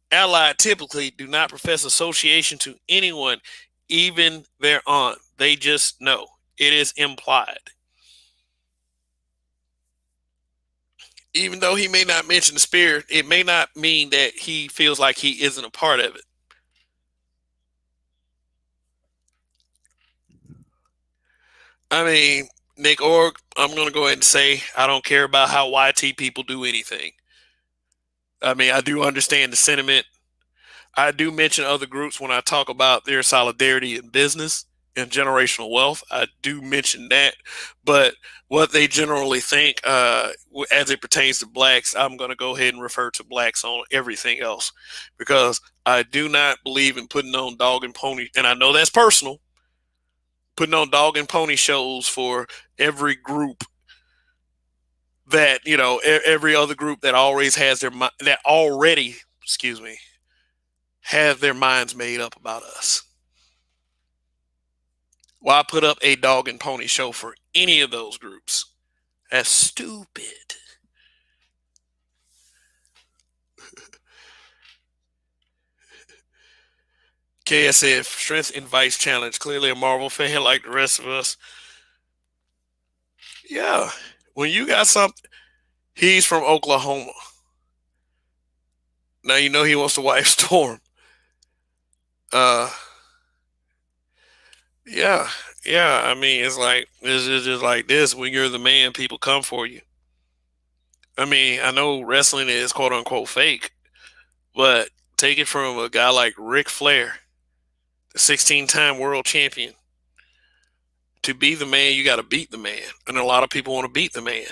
[SPEAKER 1] allied typically do not profess association to anyone, even their aunt. They just know. It is implied. Even though he may not mention the spirit, it may not mean that he feels like he isn't a part of it. I mean, Nick Org, I'm going to go ahead and say I don't care about how YT people do anything. I mean, I do understand the sentiment. I do mention other groups when I talk about their solidarity in business and generational wealth. I do mention that, but what they generally think as it pertains to blacks, I'm going to go ahead and refer to blacks on everything else, because I do not believe in putting on dog and pony, and I know that's personal, putting on dog and pony shows for every group that every other group that always has that already excuse me, have their minds made up about us. Why put up a dog and pony show for any of those groups? That's stupid. KSF, Strength and Vice Challenge. Clearly a Marvel fan like the rest of us. Yeah. When you got something, he's from Oklahoma. Now you know he wants to wife Storm. Uh, yeah. Yeah. I mean, it's just like this. When you're the man, people come for you. I mean, I know wrestling is quote unquote fake, but take it from a guy like Ric Flair, the 16-time world champion. To be the man, you got to beat the man. And a lot of people want to beat the man.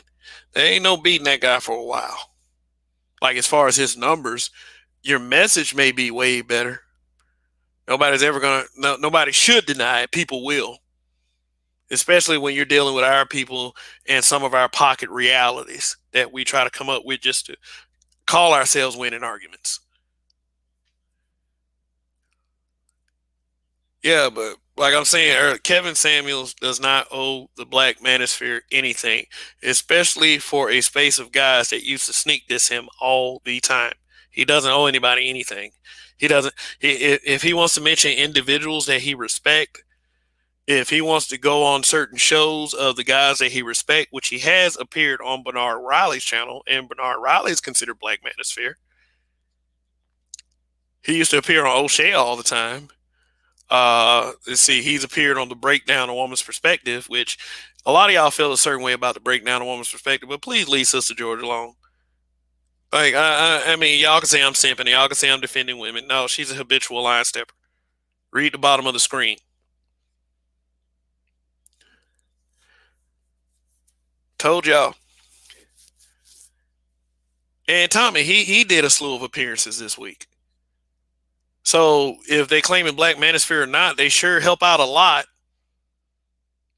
[SPEAKER 1] There ain't no beating that guy for a while. Like, as far as his numbers, your message may be way better. Nobody's ever going to, no, nobody should deny it. People will. Especially when you're dealing with our people and some of our pocket realities that we try to come up with just to call ourselves winning arguments. Yeah, but like I'm saying, Kevin Samuels does not owe the Black Manosphere anything, especially for a space of guys that used to sneak diss him all the time. He doesn't owe anybody anything. He doesn't. If he wants to mention individuals that he respect, if he wants to go on certain shows of the guys that he respect, which he has appeared on Bernard Riley's channel, and Bernard Riley is considered Black Manosphere. He used to appear on O'Shea all the time. Let's see, he's appeared on the Breakdown a Woman's Perspective, which a lot of y'all feel a certain way about the Breakdown a Woman's Perspective, but please leave Sister George alone. Like, I mean, y'all can say I'm simping, y'all can say I'm defending women. No, she's a habitual line stepper. Read the bottom of the screen. Told y'all. And Tommy, he did a slew of appearances this week. So if they claim in Black Manosphere or not, they sure help out a lot.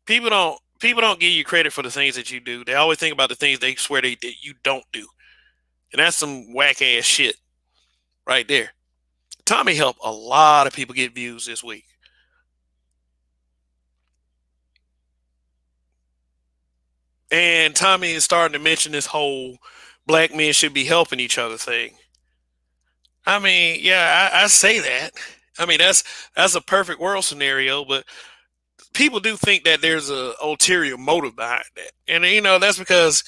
[SPEAKER 1] People don't give you credit for the things that you do. They always think about the things they swear that you don't do. And that's some whack ass shit right there. Tommy helped a lot of people get views this week. And Tommy is starting to mention this whole black men should be helping each other thing. I mean, yeah, I say that. I mean, that's a perfect world scenario, but people do think that there's a ulterior motive behind that, and that's because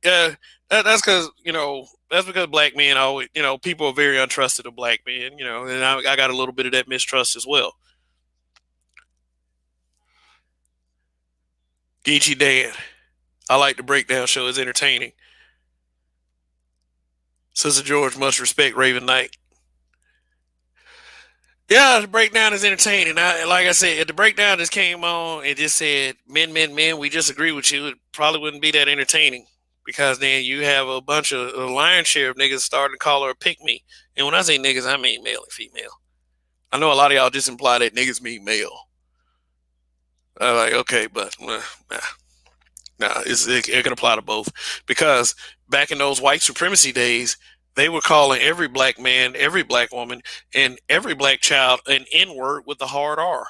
[SPEAKER 1] uh, that's because black men always people are very untrusted of black men, and I got a little bit of that mistrust as well. Geechee Dan, I like the breakdown show; it's entertaining. Sister George, much respect, Raven Knight. Yeah, the breakdown is entertaining. Like I said, if the breakdown just came on and just said men, men, men, we disagree with you, it probably wouldn't be that entertaining because then you have a bunch of a lion's share of niggas starting to call her a pick me. And when I say niggas, I mean male and female. I know a lot of y'all just imply that niggas mean male. I'm like, okay, but it can apply to both because back in those white supremacy days, they were calling every black man, every black woman, and every black child an N word with the hard R.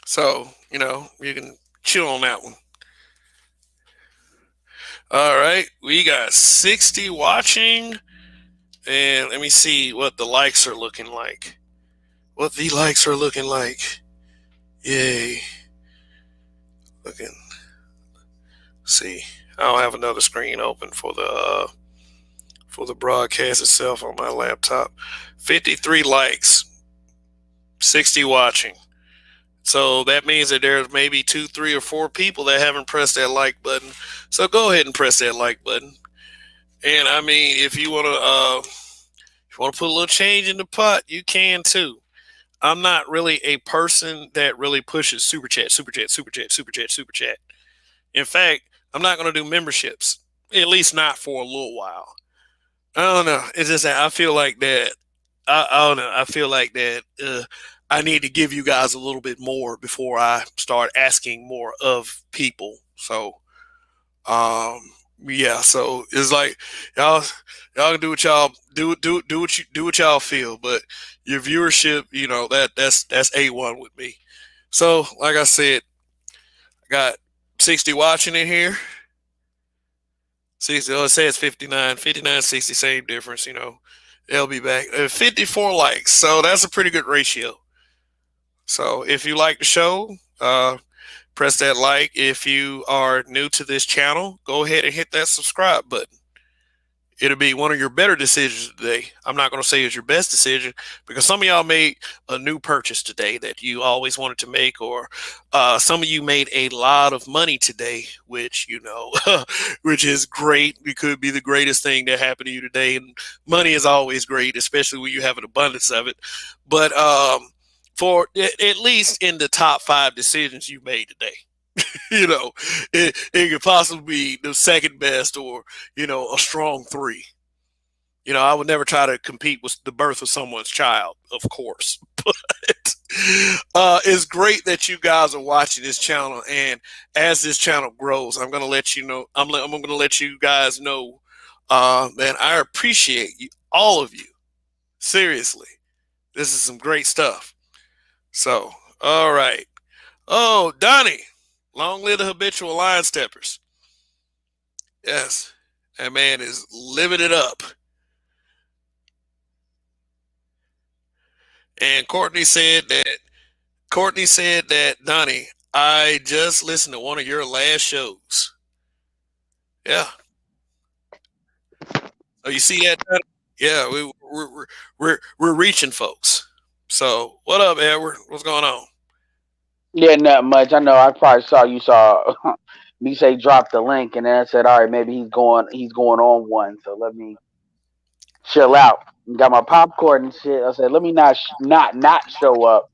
[SPEAKER 1] So, you can chill on that one. All right. We got 60 watching. And let me see what the likes are looking like. What the likes are looking like. Yay. Looking. See. I don't have another screen open for the broadcast itself on my laptop. 53 likes. 60 watching. So that means that there's maybe 2, 3, or 4 people that haven't pressed that like button. So go ahead and press that like button. And I mean, if you want to put a little change in the pot, you can too. I'm not really a person that really pushes super chat, super chat, super chat, super chat, super chat. In fact, I'm not going to do memberships, at least not for a little while. I don't know. It's just that I feel like that. I don't know. I feel like that. I need to give you guys a little bit more before I start asking more of people. So, um, Yeah, so it's like y'all y'all can do what y'all do what y'all feel, but your viewership, that's A1 with me. So, like I said, I got 60 watching in here. 60, oh, it says 59, 59, 60, same difference, They'll be back. 54 likes, so that's a pretty good ratio. So, if you like the show, press that like. If you are new to this channel, go ahead and hit that subscribe button. It'll be one of your better decisions today. I'm not going to say it's your best decision because some of y'all made a new purchase today that you always wanted to make, or some of you made a lot of money today, which which is great. It could be the greatest thing that happened to you today, and money is always great, especially when you have an abundance of it. But for at least in the top 5 decisions you made today, you know, it could possibly be the second best, or a strong three. I would never try to compete with the birth of someone's child, of course. But it's great that you guys are watching this channel, and as this channel grows, I'm going to let you know. I'm going to let you guys know that I appreciate you, all of you. Seriously, this is some great stuff. So, all right. Oh, Donnie, long live the habitual line steppers. Yes, that man is living it up. And Courtney said that, Donnie, I just listened to one of your last shows. Yeah. Oh, you see that, Donnie? Yeah, we're reaching folks. So what up, Edward? What's going on?
[SPEAKER 2] Yeah, not much. I know. I probably saw me say drop the link, and then I said, all right, maybe he's going on one, so let me chill out. Got my popcorn and shit. I said, let me not show up.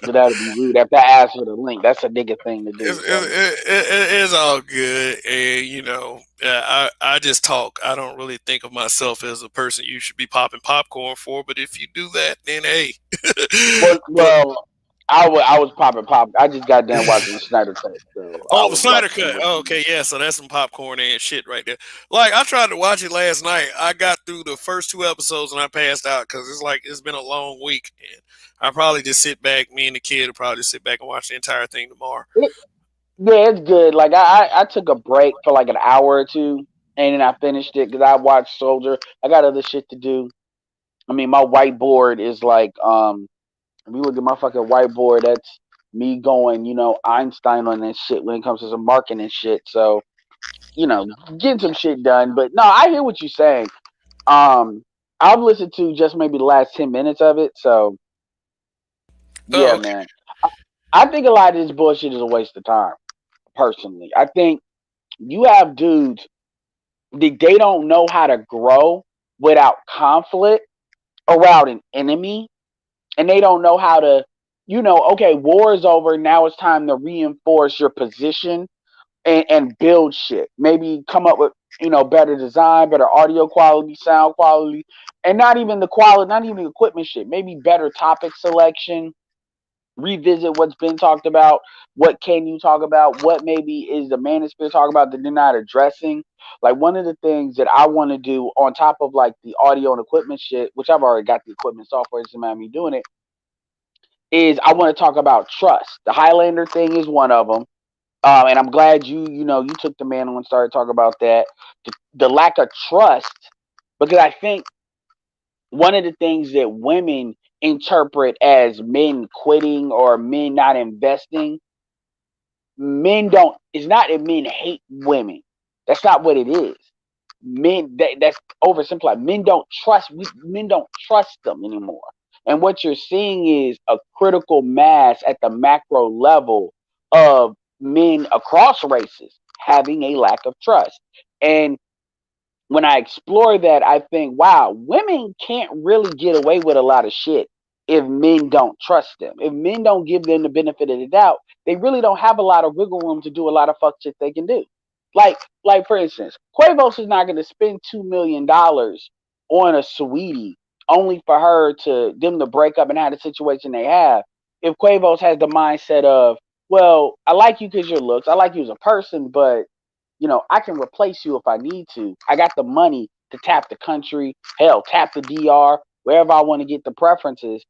[SPEAKER 2] So that'd be rude. After I ask for the link, that's a nigga thing to
[SPEAKER 1] it's,
[SPEAKER 2] do. So
[SPEAKER 1] it's all good, and I just talk. I don't really think of myself as a person you should be popping popcorn for. But if you do that, then hey.
[SPEAKER 2] well,
[SPEAKER 1] But
[SPEAKER 2] well, I was popping pop. I just got done watching the Snyder Cut, so I
[SPEAKER 1] oh, the
[SPEAKER 2] was
[SPEAKER 1] Snyder
[SPEAKER 2] watching it
[SPEAKER 1] Cut.
[SPEAKER 2] with
[SPEAKER 1] Oh,
[SPEAKER 2] you.
[SPEAKER 1] okay, yeah. So that's some popcorn and shit right there. Like I tried to watch it last night. I got through the first 2 episodes and I passed out because it's been a long week, and I probably just sit back. Me and the kid will probably just sit back and watch the entire thing tomorrow.
[SPEAKER 2] It, yeah, it's good. Like I took a break for like an hour or two, and then I finished it because I watched Soldier. I got other shit to do. I mean, my whiteboard is like, if you look at my fucking whiteboard, that's me going, Einstein on that shit when it comes to some marketing and shit. So, getting some shit done. But no, I hear what you're saying. Um, I've listened to just maybe the last 10 minutes of it. So,
[SPEAKER 1] Oh,
[SPEAKER 2] yeah,
[SPEAKER 1] okay.
[SPEAKER 2] man. I think a lot of this bullshit is a waste of time. Personally, I think you have dudes they don't know how to grow without conflict around an enemy, and they don't know how to, okay, war is over. Now it's time to reinforce your position and build shit. Maybe come up with, better design, better audio quality, sound quality, and not even the quality, not even the equipment shit. Maybe better topic selection. Revisit what's been talked about. What can you talk about? What maybe is the manosphere talking about that they're not addressing? Like one of the things that I want to do on top of like the audio and equipment shit, which I've already got the equipment software, it's about me doing it, is I want to talk about trust. The Highlander thing is one of them. And I'm glad you took the mantle and started talking about that. The lack of trust, because I think one of the things that women interpret as men quitting or men not investing, men don't. It's not that men hate women. That's not what it is. That's oversimplified. Men don't trust them anymore. And what you're seeing is a critical mass at the macro level of men across races having a lack of trust. And when I explore that, I think, wow, women can't really get away with a lot of shit if men don't trust them. If men don't give them the benefit of the doubt, they really don't have a lot of wiggle room to do a lot of fuck shit they can do. Like, like for instance, Quavos is not going to spend $2 million on a sweetie only for them to break up and have the situation they have. If Quavos has the mindset of, well, I like you because your looks, I like you as a person, but I can replace you if I need to. I got the money to tap the country, hell, tap the DR, wherever I want to get the preferences.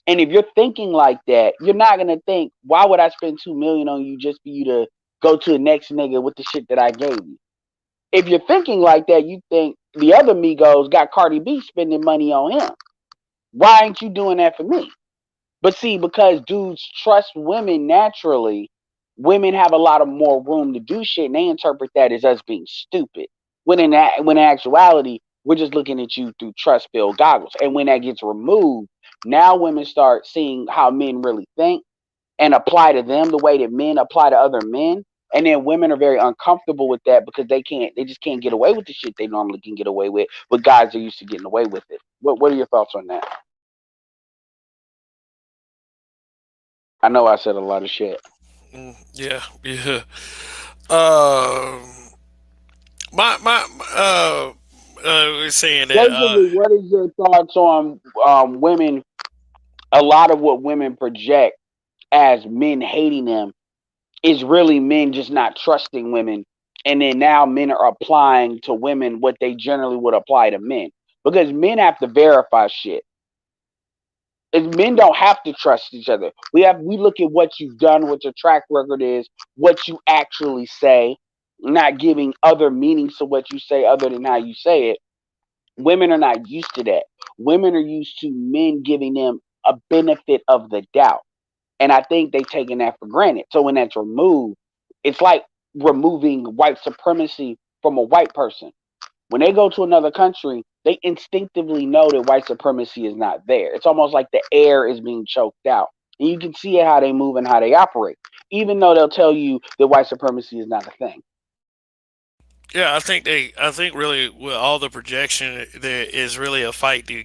[SPEAKER 2] And if you're thinking like that, you're not gonna think, why would I spend 2 million on you just for you to go to the next nigga with the shit that I gave you? If you're thinking like that, you think the other Migos got Cardi B spending money on him. Why ain't you doing that for me? But see, because dudes trust women naturally, women have a lot of more room to do shit, and they interpret that as us being stupid. When in actuality, we're just looking at you through trust filled goggles. And when that gets removed, now women start seeing how men really think and apply to them the way that men apply to other men. And then women are very uncomfortable with that because they just can't get away with the shit they normally can get away with guys are used to getting away with it. What are your thoughts on that? I know I said a lot of shit.
[SPEAKER 1] Yeah, yeah. Um, my was saying that.
[SPEAKER 2] Basically, what is your thoughts on women? A lot of what women project as men hating them is really men just not trusting women, and then now men are applying to women what they generally would apply to men because men have to verify shit. And men don't have to trust each other. We look at what you've done, what your track record is, what you actually say, not giving other meanings to what you say other than how you say it. Women are not used to that. Women are used to men giving them a benefit of the doubt. And I think they've taken that for granted. So when that's removed, it's like removing white supremacy from a white person. When they go to another country, they instinctively know that white supremacy is not there. It's almost like the air is being choked out. And you can see how they move and how they operate, even though they'll tell you that white supremacy is not a thing.
[SPEAKER 1] Yeah, I think really with all the projection, there is really a fight to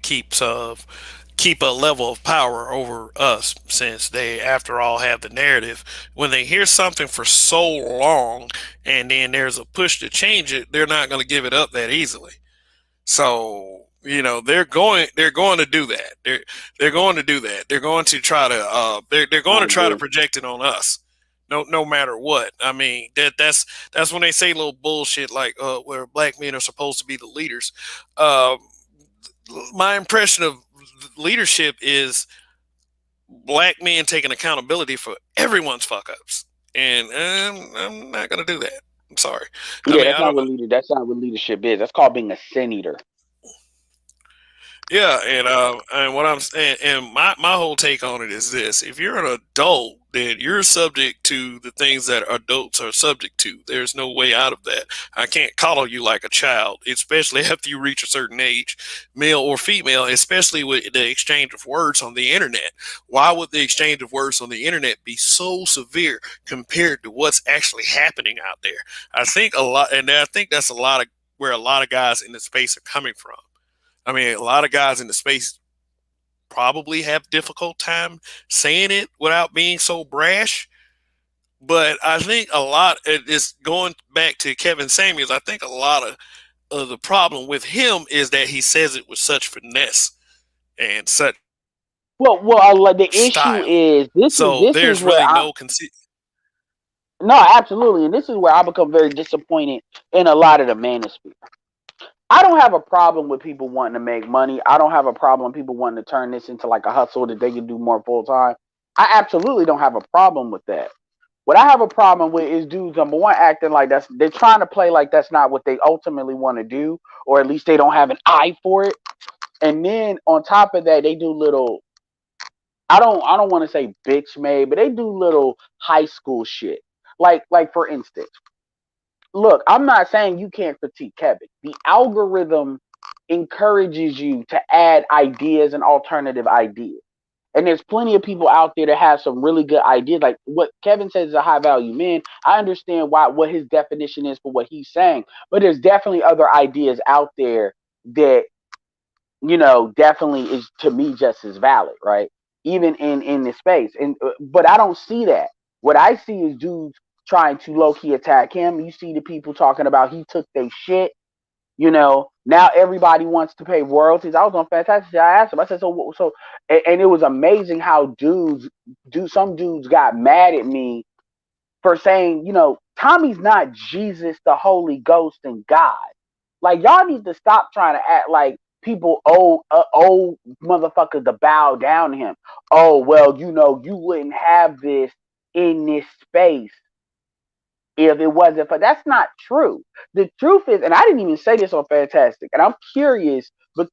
[SPEAKER 1] keep a level of power over us, since they, after all, have the narrative. When they hear something for so long, and then there's a push to change it, they're not going to give it up that easily. So they're going to do that. They're going to do that. They're going to try to they're going
[SPEAKER 2] I
[SPEAKER 1] to try to
[SPEAKER 2] agree.
[SPEAKER 1] project it on us. No matter what. I mean, that's when they say little bullshit like where black men are supposed to be the leaders. Uh, my impression of leadership is black men taking accountability for everyone's fuck ups, and I'm not gonna do that. I'm sorry. I
[SPEAKER 2] Yeah,
[SPEAKER 1] mean, I don't.
[SPEAKER 2] that's not what leadership is. That's called being a senator.
[SPEAKER 1] Yeah, and what I'm saying, and my whole take on it is this: if you're an adult, then you're subject to the things that adults are subject to. There's no way out of that. I can't coddle you like a child, especially after you reach a certain age, male or female. Especially with the exchange of words on the internet. Why would the exchange of words on the internet be so severe compared to what's actually happening out there? I think a lot, and I think that's a lot of where a lot of guys in the space are coming from. I mean, a lot of guys in the space probably have difficult time saying it without being so brash. But I think a lot is going back to Kevin Samuels. I think a lot of the problem with him is that he says it with such finesse and such
[SPEAKER 2] Well, the issue
[SPEAKER 1] style.
[SPEAKER 2] is
[SPEAKER 1] So
[SPEAKER 2] this is
[SPEAKER 1] there's
[SPEAKER 2] where
[SPEAKER 1] really
[SPEAKER 2] I
[SPEAKER 1] no conceit.
[SPEAKER 2] no, absolutely, and this is where I become very disappointed in a lot of the manosphere. I don't have a problem with people wanting to make money. I don't have a problem with people wanting to turn this into like a hustle that they can do more full time. I absolutely don't have a problem with that. What I have a problem with is dudes, number one, acting like they're trying to play like that's not what they ultimately want to do, or at least they don't have an eye for it. And then on top of that, they do little, I don't want to say bitch made, but they do little high school shit. Like for instance, look, I'm not saying you can't critique Kevin. The algorithm encourages you to add ideas and alternative ideas. And there's plenty of people out there that have some really good ideas. Like what Kevin says is a high value man. I understand what his definition is for what he's saying, but there's definitely other ideas out there that definitely is to me just as valid, right? Even in this space, and but I don't see that. What I see is dudes trying to low key attack him. You see the people talking about he took their shit. Now everybody wants to pay royalties. I was on Fantastic. I asked him. I said, and it was amazing how some dudes got mad at me for saying, Tommy's not Jesus, the Holy Ghost, and God. Like y'all need to stop trying to act like people old motherfuckers to bow down to him. Oh well, you wouldn't have this in this space if it wasn't for. That's not true. The truth is, and I didn't even say this on Fantastic, and I'm curious, but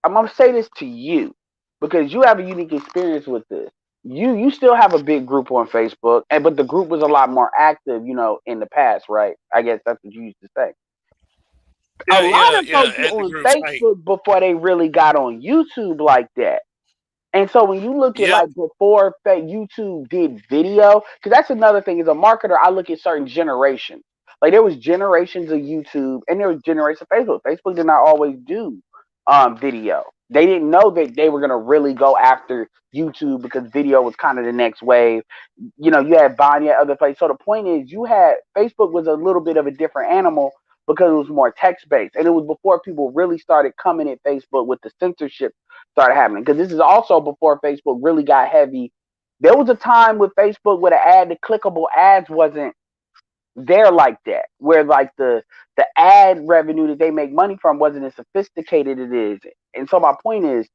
[SPEAKER 2] I'm gonna say this to you because you have a unique experience with this. You still have a big group on Facebook, and but the group was a lot more active, in the past, right? I guess that's what you used to say. A
[SPEAKER 1] Yeah,
[SPEAKER 2] lot
[SPEAKER 1] yeah,
[SPEAKER 2] of
[SPEAKER 1] yeah.
[SPEAKER 2] folks were
[SPEAKER 1] At the
[SPEAKER 2] on
[SPEAKER 1] group site.
[SPEAKER 2] Facebook before they really got on YouTube like that. And so when you look at
[SPEAKER 1] Yep.
[SPEAKER 2] like before YouTube did video, because that's another thing. As a marketer, I look at certain generations. Like there was generations of YouTube, and there was generations of Facebook. Facebook did not always do video. They didn't know that they were gonna really go after YouTube because video was kind of the next wave. You had Vine, you had other places. So the point is, Facebook was a little bit of a different animal because it was more text based, and it was before people really started coming at Facebook with the censorship started happening. Because this is also before Facebook really got heavy. There was a time with Facebook where the clickable ads wasn't there like that, where like the ad revenue that they make money from wasn't as sophisticated as it is. And so my point is,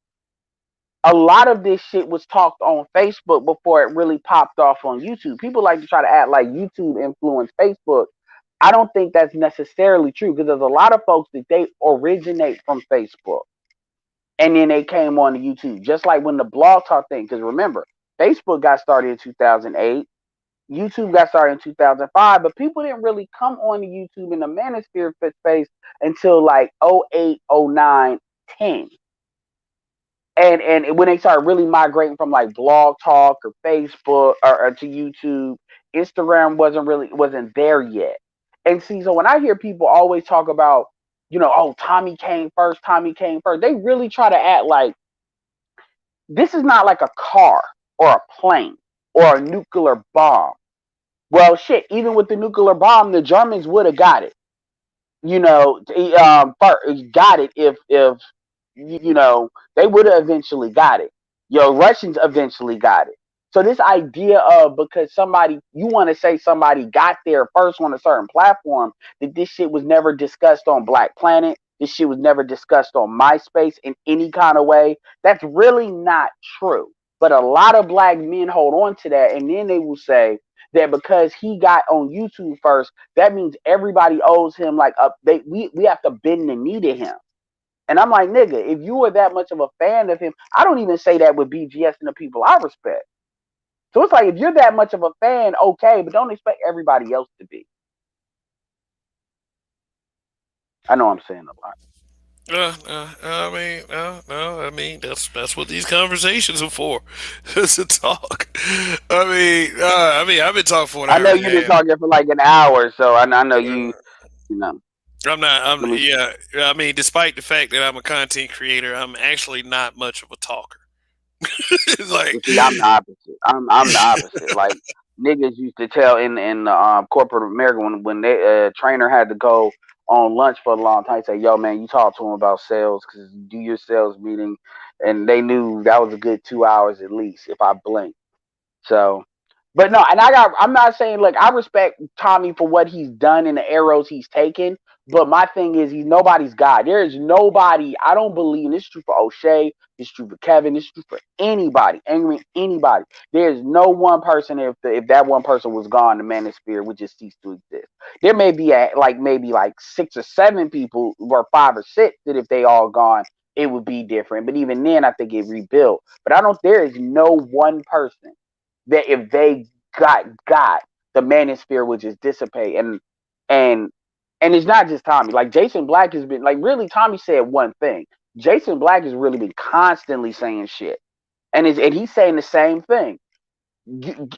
[SPEAKER 2] a lot of this shit was talked on Facebook before it really popped off on YouTube. People like to try to act like YouTube influenced Facebook. I don't think that's necessarily true because there's a lot of folks that they originate from Facebook and then they came on to YouTube. Just like when the blog talk thing, because remember, Facebook got started in 2008, YouTube got started in 2005, but people didn't really come on to YouTube in the manosphere space until like '08, '09, 10. And when they started really migrating from like blog talk or Facebook or to YouTube, Instagram wasn't there yet. And see, so when I hear people always talk about, oh, Tommy came first, they really try to act like this is not like a car or a plane or a nuclear bomb. Well, shit, even with the nuclear bomb, the Germans would have got it. Got it if they would have eventually got it. Russians eventually got it. So this idea of because you want to say somebody got there first on a certain platform, that this shit was never discussed on Black Planet, this shit was never discussed on MySpace in any kind of way. That's really not true. But a lot of black men hold on to that, and then they will say that because he got on YouTube first, that means everybody owes him like we have to bend the knee to him. And I'm like, nigga, if you were that much of a fan of him, I don't even say that with BGS and the people I respect. So it's like if you're that much of a fan, okay, but don't expect everybody else to be. I know I'm saying a lot.
[SPEAKER 1] No. I mean, that's what these conversations are for, is to talk. I've been talking for an
[SPEAKER 2] I
[SPEAKER 1] hour
[SPEAKER 2] know
[SPEAKER 1] and
[SPEAKER 2] you've been
[SPEAKER 1] a half.
[SPEAKER 2] talking for like an hour, so I know you know.
[SPEAKER 1] I'm not.
[SPEAKER 2] Let me.
[SPEAKER 1] Yeah. I mean, despite the fact that I'm a content creator, I'm actually not much of a talker. It's like,
[SPEAKER 2] See, I'm the opposite. I'm the opposite. Like niggas used to tell in corporate America when they trainer had to go on lunch for a long time. Say, yo man, you talk to him about sales because do your sales meeting, and they knew that was a good 2 hours at least if I blinked. So, but no, and I'm not saying like I respect Tommy for what he's done and the arrows he's taken. But my thing is, he's nobody's God. There is nobody. I don't believe, and this is true for O'Shea. This is true for Kevin. This is true for anybody. Angry anybody. There is no one person. If that one person was gone, the manosphere would just cease to exist. There may be maybe like 6 or 7 people, or 5 or 6, that if they all gone, it would be different. But even then, I think it rebuilt. But I don't. There is no one person that if they got the manosphere would just dissipate. And and it's not just Tommy. Like Jason Black has been like really Tommy said one thing. Jason Black has really been constantly saying shit. And he's saying the same thing.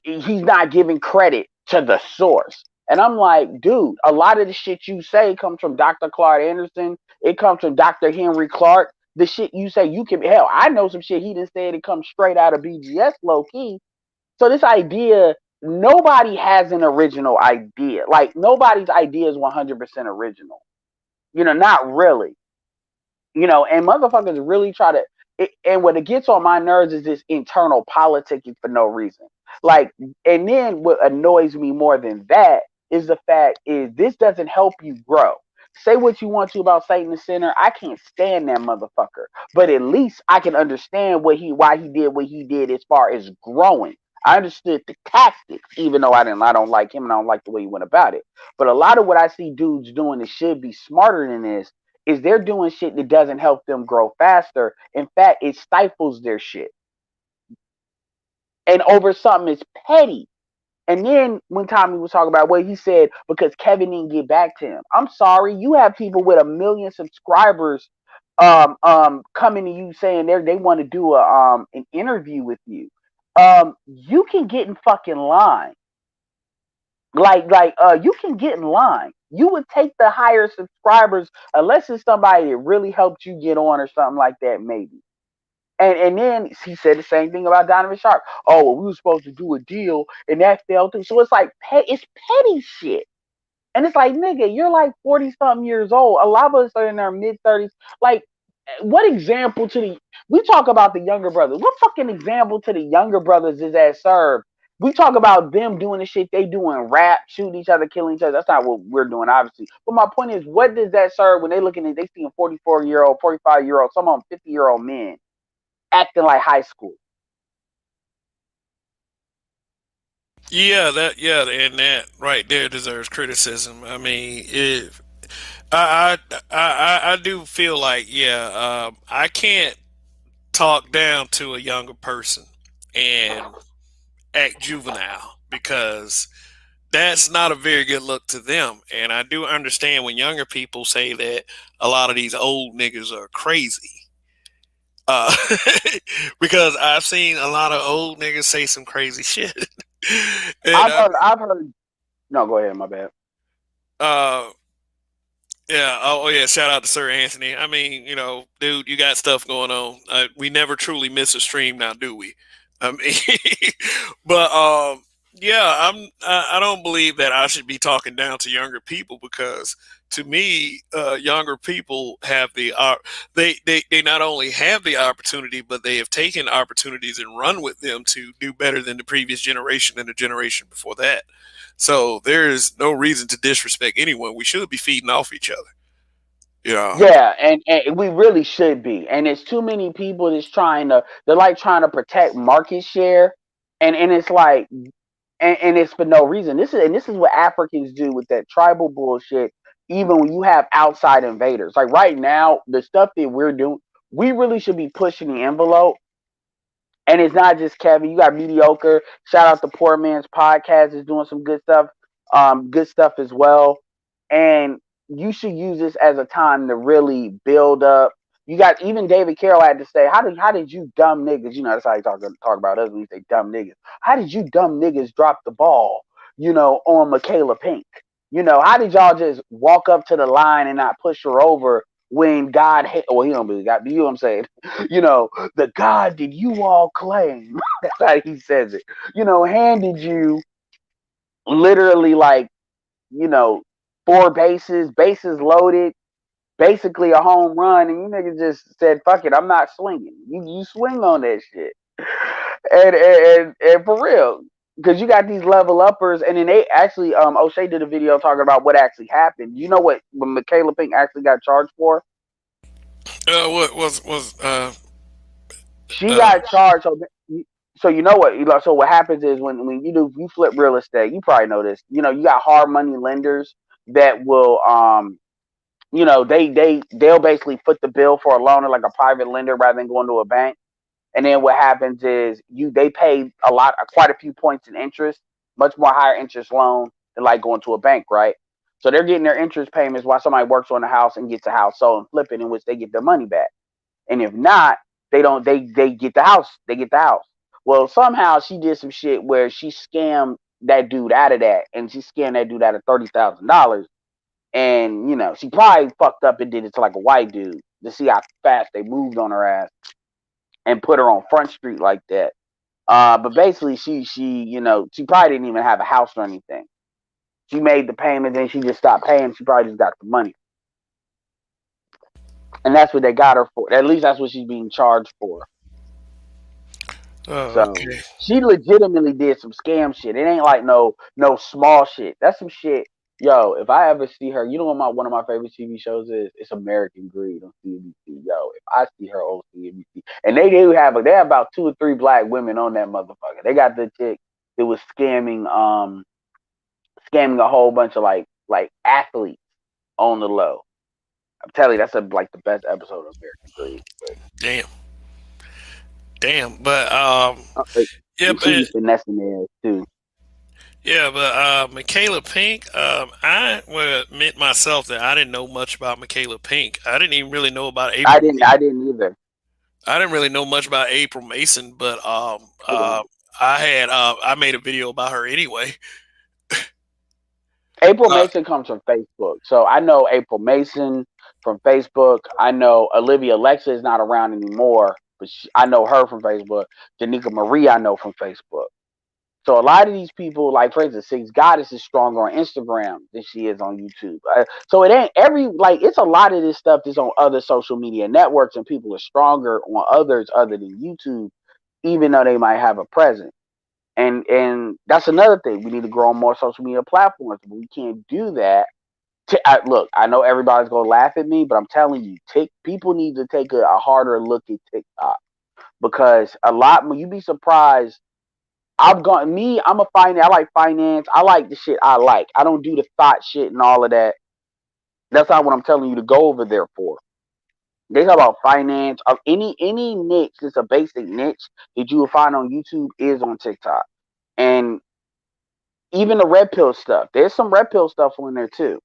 [SPEAKER 2] He's not giving credit to the source. And I'm like, dude, a lot of the shit you say comes from Dr. Clark Anderson. It comes from Dr. Henry Clark. The shit you say, you can hell. I know some shit he done said it comes straight out of BGS low key. So this idea, nobody has an original idea. Like nobody's idea is 100% original. Not really. And motherfuckers really try to. And what it gets on my nerves is this internal politicking for no reason. Like, and then what annoys me more than that is the fact is this doesn't help you grow. Say what you want to about Satan the Sinner. I can't stand that motherfucker. But at least I can understand why he did what he did as far as growing. I understood the tactics, even though I don't like him and I don't like the way he went about it. But a lot of what I see dudes doing that should be smarter than this is they're doing shit that doesn't help them grow faster. In fact, it stifles their shit. And over something as petty. And then when Tommy was talking about what he said because Kevin didn't get back to him. I'm sorry, you have people with 1 million subscribers coming to you saying they want to do a an interview with you. You can get in fucking line. You can get in line. You would take the higher subscribers unless it's somebody that really helped you get on or something like that, maybe. And then he said the same thing about Donovan Sharp. Oh, well, we were supposed to do a deal and that fell through. So it's like it's petty shit. And it's like, nigga, you're like 40 something years old. A lot of us are in our mid 30s. Like, what example to the we talk about the younger brothers. What fucking example to the younger brothers is that served? We talk about them doing the shit they do in rap, shooting each other, killing each other. That's not what we're doing, obviously. But my point is, what does that serve when they looking at they seeing 44-year-old, 45-year-old, some of them 50-year-old men acting like high school?
[SPEAKER 1] And that right there deserves criticism. I mean, if I do feel like I can't talk down to a younger person and act juvenile because that's not a very good look to them. And I do understand when younger people say that a lot of these old niggas are crazy. Uh, because I've seen a lot of old niggas say some crazy shit. and
[SPEAKER 2] I've heard. No, go ahead. My bad.
[SPEAKER 1] uh, Yeah. Yeah. Shout out to Sir Anthony. I mean, dude, you got stuff going on. We never truly miss a stream now, do we? I mean, but yeah, I don't believe that I should be talking down to younger people because to me, younger people have they not only have the opportunity, but they have taken opportunities and run with them to do better than the previous generation and the generation before that. So there is no reason to disrespect anyone. We should be feeding off each other. Yeah.
[SPEAKER 2] Yeah, and we really should be. And it's too many people that's they're like trying to protect market share, and it's like and it's for no reason. This is what Africans do with that tribal bullshit. Even when you have outside invaders, like right now, the stuff that we're doing, we really should be pushing the envelope. And it's not just Kevin. You got mediocre. Shout out to Poor Man's Podcast is doing some good stuff as well. And you should use this as a time to really build up. You got even David Carroll had to say, how did you dumb niggas? You know that's how you talk about us when you say dumb niggas. How did you dumb niggas drop the ball? On Michaela Pink. How did y'all just walk up to the line and not push her over when God hit? Well, he don't believe God. But you know what I'm saying? The God that you all claim. That's how he says it. Handed you literally like, you know, four bases loaded, basically a home run, and you niggas just said, fuck it, I'm not swinging. You swing on that shit. And for real. Because you got these level uppers, and then they actually, O'Shea did a video talking about what actually happened. You know what Michaela Pink actually got charged for?
[SPEAKER 1] What was
[SPEAKER 2] She
[SPEAKER 1] uh
[SPEAKER 2] got charged. So you know what? So what happens is when you flip real estate, you probably know this. You got hard money lenders that will they'll basically foot the bill for a loaner like a private lender rather than going to a bank. And then what happens is they pay quite a few points in interest, much more higher interest loan than like going to a bank, right? So they're getting their interest payments while somebody works on the house and gets the house sold and flip it, in which they get their money back. And if not, they don't. They get the house. They get the house. Well, somehow she did some shit where she scammed that dude out of that, and she scammed that dude out of $30,000. And she probably fucked up and did it to like a white dude to see how fast they moved on her ass and put her on Front Street like that. But basically, she probably didn't even have a house or anything. She made the payment, then she just stopped paying. She probably just got the money, and that's what they got her for. At least that's what she's being charged for.
[SPEAKER 1] Oh,
[SPEAKER 2] So
[SPEAKER 1] okay.
[SPEAKER 2] she legitimately did some scam shit. It ain't like no small shit. That's some shit. Yo, if I ever see her, you know what one of my favorite TV shows is? It's American Greed on CNBC. Yo, if I see her on CNBC, and they have about 2 or 3 black women on that motherfucker. They got the chick that was scamming a whole bunch of like athletes on the low. I'm telling you, that's like the best episode of American Greed.
[SPEAKER 1] Damn, damn. But
[SPEAKER 2] But
[SPEAKER 1] yeah,
[SPEAKER 2] she
[SPEAKER 1] but
[SPEAKER 2] be finessing there too.
[SPEAKER 1] Michaela Pink. I will admit myself that I didn't know much about Michaela Pink. I didn't even really know about
[SPEAKER 2] I
[SPEAKER 1] April.
[SPEAKER 2] didn't. I didn't either.
[SPEAKER 1] I didn't really know much about April Mason, but
[SPEAKER 2] Yeah.
[SPEAKER 1] I made a video about her anyway.
[SPEAKER 2] April
[SPEAKER 1] Uh,
[SPEAKER 2] Mason comes from Facebook, so I know April Mason from Facebook. I know Olivia Alexa is not around anymore, but I know her from Facebook. Danica Marie, I know from Facebook. So a lot of these people, like for instance, Six Goddess is stronger on Instagram than she is on YouTube. So it ain't it's a lot of this stuff that's on other social media networks, and people are stronger on others other than YouTube, even though they might have a presence. And that's another thing. We need to grow on more social media platforms, but we can't do that. Look, I know everybody's gonna laugh at me, but I'm telling you, people need to take a harder look at TikTok because a lot. When you be surprised, I'm a finance. I like finance. I like the shit I like. I don't do the thought shit and all of that. That's not what I'm telling you to go over there for. They talk about finance of any niche that's a basic niche that you will find on YouTube is on TikTok. And even the red pill stuff. There's some red pill stuff on there too.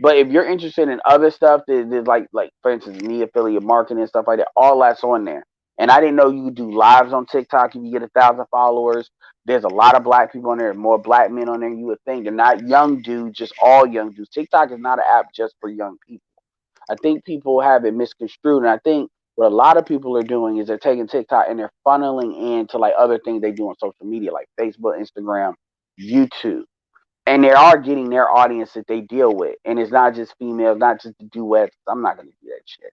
[SPEAKER 2] But if you're interested in other stuff that like for instance me affiliate marketing and stuff like that, all that's on there. And I didn't know you could do lives on TikTok if you get 1,000 followers. There's a lot of black people on there, more black men on there than you would think. They're not young dudes, just all young dudes. TikTok is not an app just for young people. I think people have it misconstrued, and I think what a lot of people are doing is they're taking TikTok and they're funneling into like other things they do on social media, like Facebook, Instagram, YouTube, and they are getting their audience that they deal with, and it's not just females, not just the duets. I'm not gonna do that shit.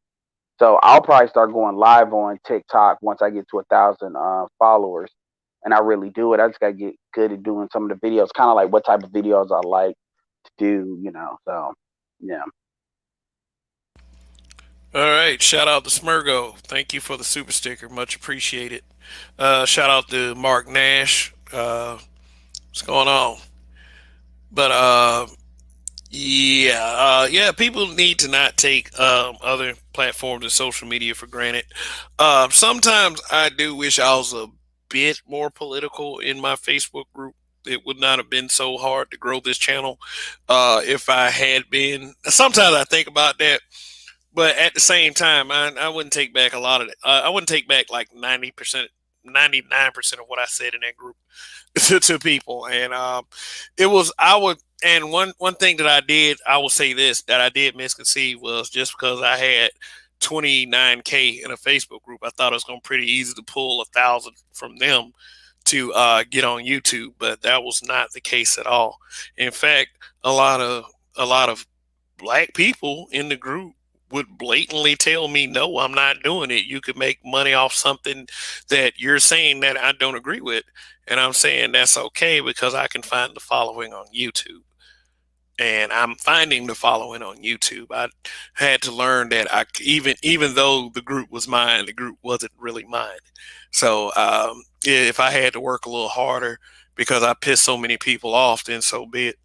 [SPEAKER 2] So I'll probably start going live on TikTok once I get to 1,000 followers, and I really do it. I just gotta get good at doing some of the videos, kind of like what type of videos I like to do, So yeah.
[SPEAKER 1] all right, shout out to Smurgo. Thank you for the super sticker, much appreciated. Shout out to Mark Nash. What's going on? But yeah, people need to not take other platforms and social media for granted. Sometimes I do wish I was a bit more political in my Facebook group. It would not have been so hard to grow this channel if I had been. Sometimes I think about that, but at the same time, I wouldn't take back a lot of it. I wouldn't take back like 90%, 99% of what I said in that group to people, and it was I would. And one thing that I did, I will say this that I did misconceive was just because I had 29K in a Facebook group, I thought it was going to be pretty easy to pull 1,000 from them to get on YouTube, but that was not the case at all. In fact, a lot of a lot of black people in the group would blatantly tell me, no, I'm not doing it. You could make money off something that you're saying that I don't agree with. And I'm saying that's okay because I can find the following on YouTube. And I'm finding the following on YouTube. I had to learn that even though the group was mine, the group wasn't really mine. So if I had to work a little harder because I pissed so many people off, then so be it.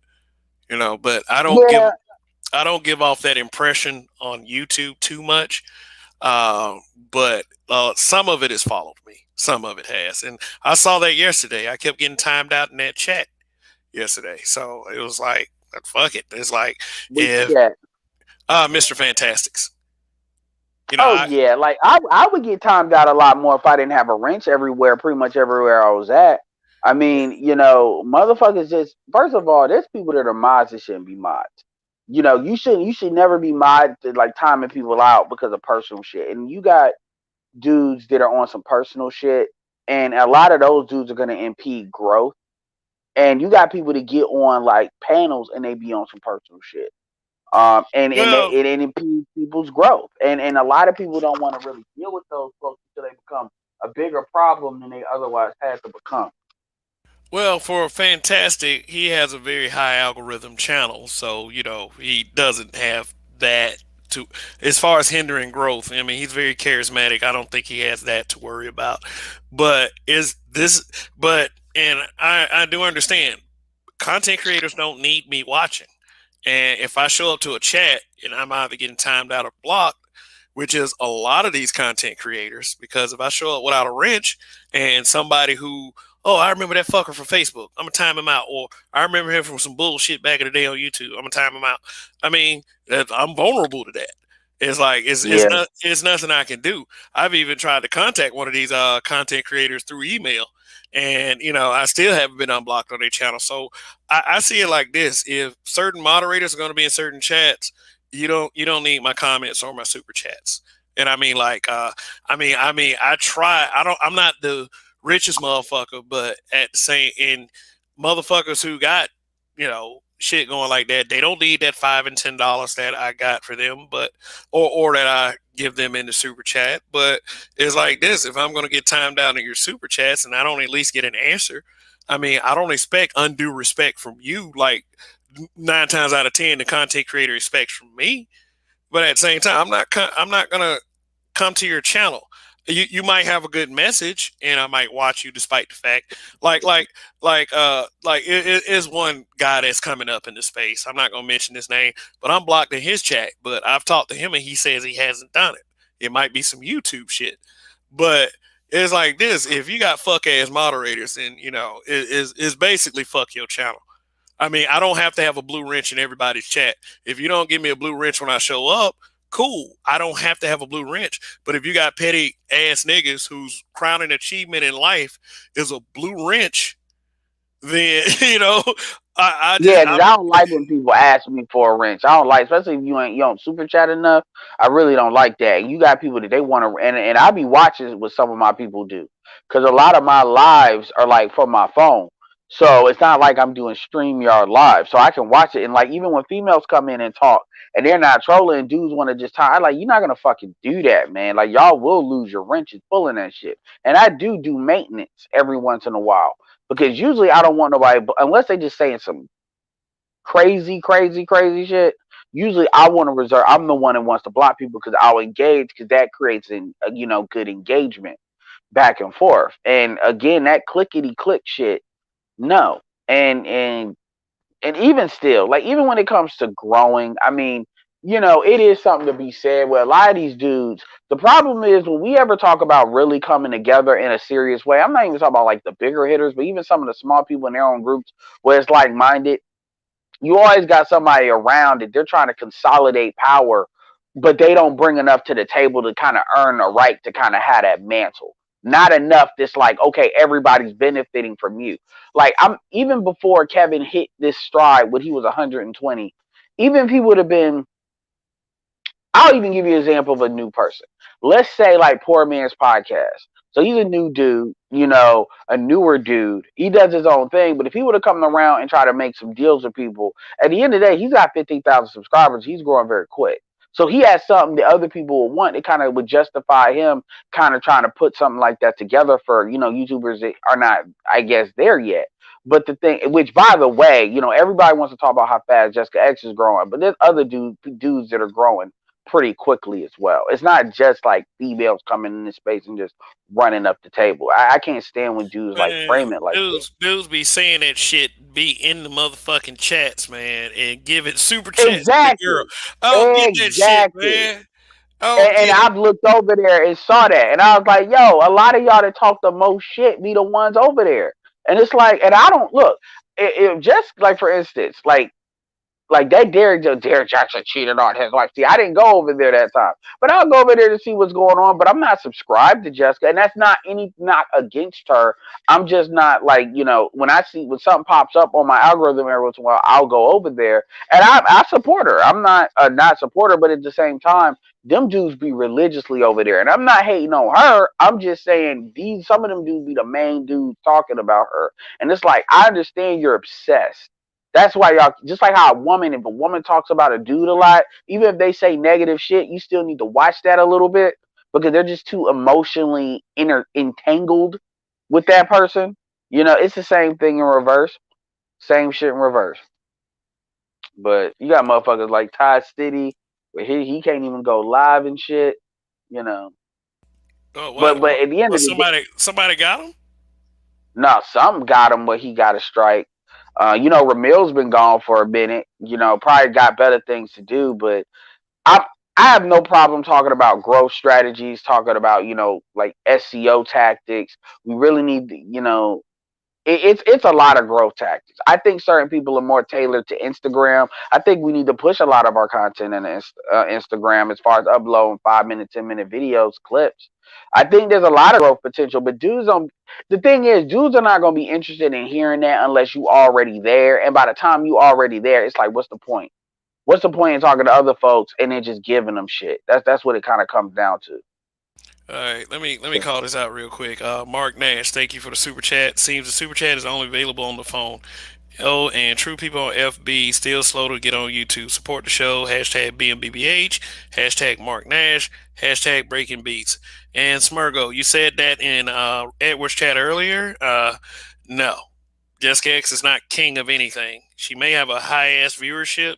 [SPEAKER 1] But
[SPEAKER 2] Yeah,
[SPEAKER 1] I don't give off that impression on YouTube too much. Uh, but some of it has followed me. Some of it has, and I saw that yesterday. I kept getting timed out in that chat yesterday, so it was like, fuck it. It's like
[SPEAKER 2] which
[SPEAKER 1] if
[SPEAKER 2] chat?
[SPEAKER 1] Mr. Fantastics, you know,
[SPEAKER 2] Oh
[SPEAKER 1] I
[SPEAKER 2] yeah, like I would get timed out a lot more if I didn't have a wrench everywhere, pretty much everywhere I was at. I mean, motherfuckers just first of all, there's people that are mods that shouldn't be mods. You should never be mod to like timing people out because of personal shit. And you got dudes that are on some personal shit, and a lot of those dudes are gonna impede growth. And you got people that get on like panels and they be on some personal shit. And
[SPEAKER 1] well,
[SPEAKER 2] it impedes people's growth, and a lot of people don't want to really deal with those folks until they become a bigger problem than they otherwise had to become.
[SPEAKER 1] Well, for Fantastic, he has a very high algorithm channel, so he doesn't have that to as far as hindering growth. I mean, he's very charismatic. I don't think he has that to worry about. But is this? But and I do understand content creators don't need me watching. And if I show up to a chat and I'm either getting timed out or blocked, which is a lot of these content creators, because if I show up without a wrench and somebody who, oh, I remember that fucker from Facebook, I'm gonna time him out, or I remember him from some bullshit back in the day on YouTube, I'm gonna time him out. I mean, I'm vulnerable to that. It's like
[SPEAKER 2] Yeah,
[SPEAKER 1] it's nothing I can do. I've even tried to contact one of these content creators through email, and I still haven't been unblocked on their channel. So I see it like this: if certain moderators are going to be in certain chats, you don't need my comments or my super chats. And I mean, like, I try. I'm not the richest motherfucker, but at the same, in motherfuckers who got shit going like that, they don't need that $5 and $10 that I got for them, but or that I give them in the super chat. But it's like this: if I'm going to get timed out in your super chats and I don't at least get an answer, I mean, I don't expect undue respect from you. Like 9 times out of 10, the content creator expects from me. But at the same time, I'm not gonna come to your channel. You might have a good message, and I might watch you despite the fact, it is one guy that's coming up in the space. I'm not gonna mention his name, but I'm blocked in his chat. But I've talked to him, and he says he hasn't done it. It might be some YouTube shit, but it's like this: if you got fuck ass moderators, then it's basically fuck your channel. I mean, I don't have to have a blue wrench in everybody's chat. If you don't give me a blue wrench when I show up, cool. I don't have to have a blue wrench. But if you got petty ass niggas whose crowning achievement in life is a blue wrench, then I just
[SPEAKER 2] yeah, because I don't like when people ask me for a wrench. I don't like, especially if you don't super chat enough. I really don't like that. You got people that they want to, and I be watching what some of my people do, because a lot of my lives are like from my phone, so it's not like I'm doing StreamYard live, so I can watch it. And like even when females come in and talk, and they're not trolling, dudes want to just talk. I like, you're not gonna fucking do that, man. Like y'all will lose your wrenches pulling that shit. And I do maintenance every once in a while, because usually I don't want nobody, unless they just saying some crazy shit. Usually I want to reserve. I'm the one that wants to block people because I'll engage, because that creates an good engagement back and forth. And again, that clickety click shit, no. And even still, like even when it comes to growing, I mean, it is something to be said. Where a lot of these dudes, the problem is when we ever talk about really coming together in a serious way. I'm not even talking about like the bigger hitters, but even some of the small people in their own groups where it's like minded, you always got somebody around that they're trying to consolidate power, but they don't bring enough to the table to kind of earn a right to kind of have that mantle. Not enough that's like, okay, everybody's benefiting from you. Like I'm even before Kevin hit this stride when he was 120, even if he would have been, I'll even give you an example of a new person. Let's say like Poor Man's Podcast. So he's a new dude, a newer dude. He does his own thing, but if he would have come around and try to make some deals with people, at the end of the day, he's got 15,000 subscribers. He's growing very quick. So he has something that other people would want. It kind of would justify him kind of trying to put something like that together for, YouTubers that are not, I guess, there yet. But the thing, which by the way, everybody wants to talk about how fast Jessica X is growing, but there's other dudes that are growing pretty quickly as well. It's not just like females coming in this space and just running up the table. I can't stand when dudes like
[SPEAKER 1] man,
[SPEAKER 2] frame it like this.
[SPEAKER 1] dudes be saying that shit, be in the motherfucking chats, man, and give it super chats to the girl.
[SPEAKER 2] Exactly.
[SPEAKER 1] I don't get that shit,
[SPEAKER 2] Exactly.
[SPEAKER 1] man. I don't
[SPEAKER 2] And
[SPEAKER 1] get it.
[SPEAKER 2] I've looked over there and saw that. And I was like, yo, a lot of y'all that talk the most shit be the ones over there. And it's like, and I don't look, it just like, for instance, like that Derek Jackson cheated on his wife. See, I didn't go over there that time, but I'll go over there to see what's going on. But I'm not subscribed to Jessica, and that's not against her. I'm just not like, when I see when something pops up on my algorithm every once in a while, I'll go over there and I support her. I'm not a not supporter, but at the same time, them dudes be religiously over there, and I'm not hating on her. I'm just saying some of them dudes be the main dudes talking about her, and it's like I understand you're obsessed. That's why y'all, just like how if a woman talks about a dude a lot, even if they say negative shit, you still need to watch that a little bit, because they're just too emotionally entangled with that person. It's the same thing in reverse. Same shit in reverse. But you got motherfuckers like Todd City, where he can't even go live and shit. You know.
[SPEAKER 1] Oh,
[SPEAKER 2] But at the end of the day,
[SPEAKER 1] somebody got him.
[SPEAKER 2] no, some got him, but he got a strike. Ramil's been gone for a minute. Probably got better things to do. But I I have no problem talking about growth strategies, talking about like SEO tactics. We really need to, it's a lot of growth tactics. I think certain people are more tailored to Instagram. I think we need to push a lot of our content in Instagram as far as uploading 5-minute, 10-minute videos, clips. I think there's a lot of growth potential, but dudes don't. The thing is, dudes are not going to be interested in hearing that unless you already there. And by the time you already there, it's like, what's the point? What's the point in talking to other folks and then just giving them shit? That's what it kind of comes down to.
[SPEAKER 1] All right, let me call this out real quick. Mark Nash, thank you for the super chat. Seems the super chat is only available on the phone. Oh, and True People on FB still slow to get on YouTube. Support the show. Hashtag BMBBH. Hashtag Mark Nash. Hashtag Breaking Beats. And Smurgo, you said that in Edward's chat earlier. No, Jessica X is not king of anything. She may have a high ass viewership,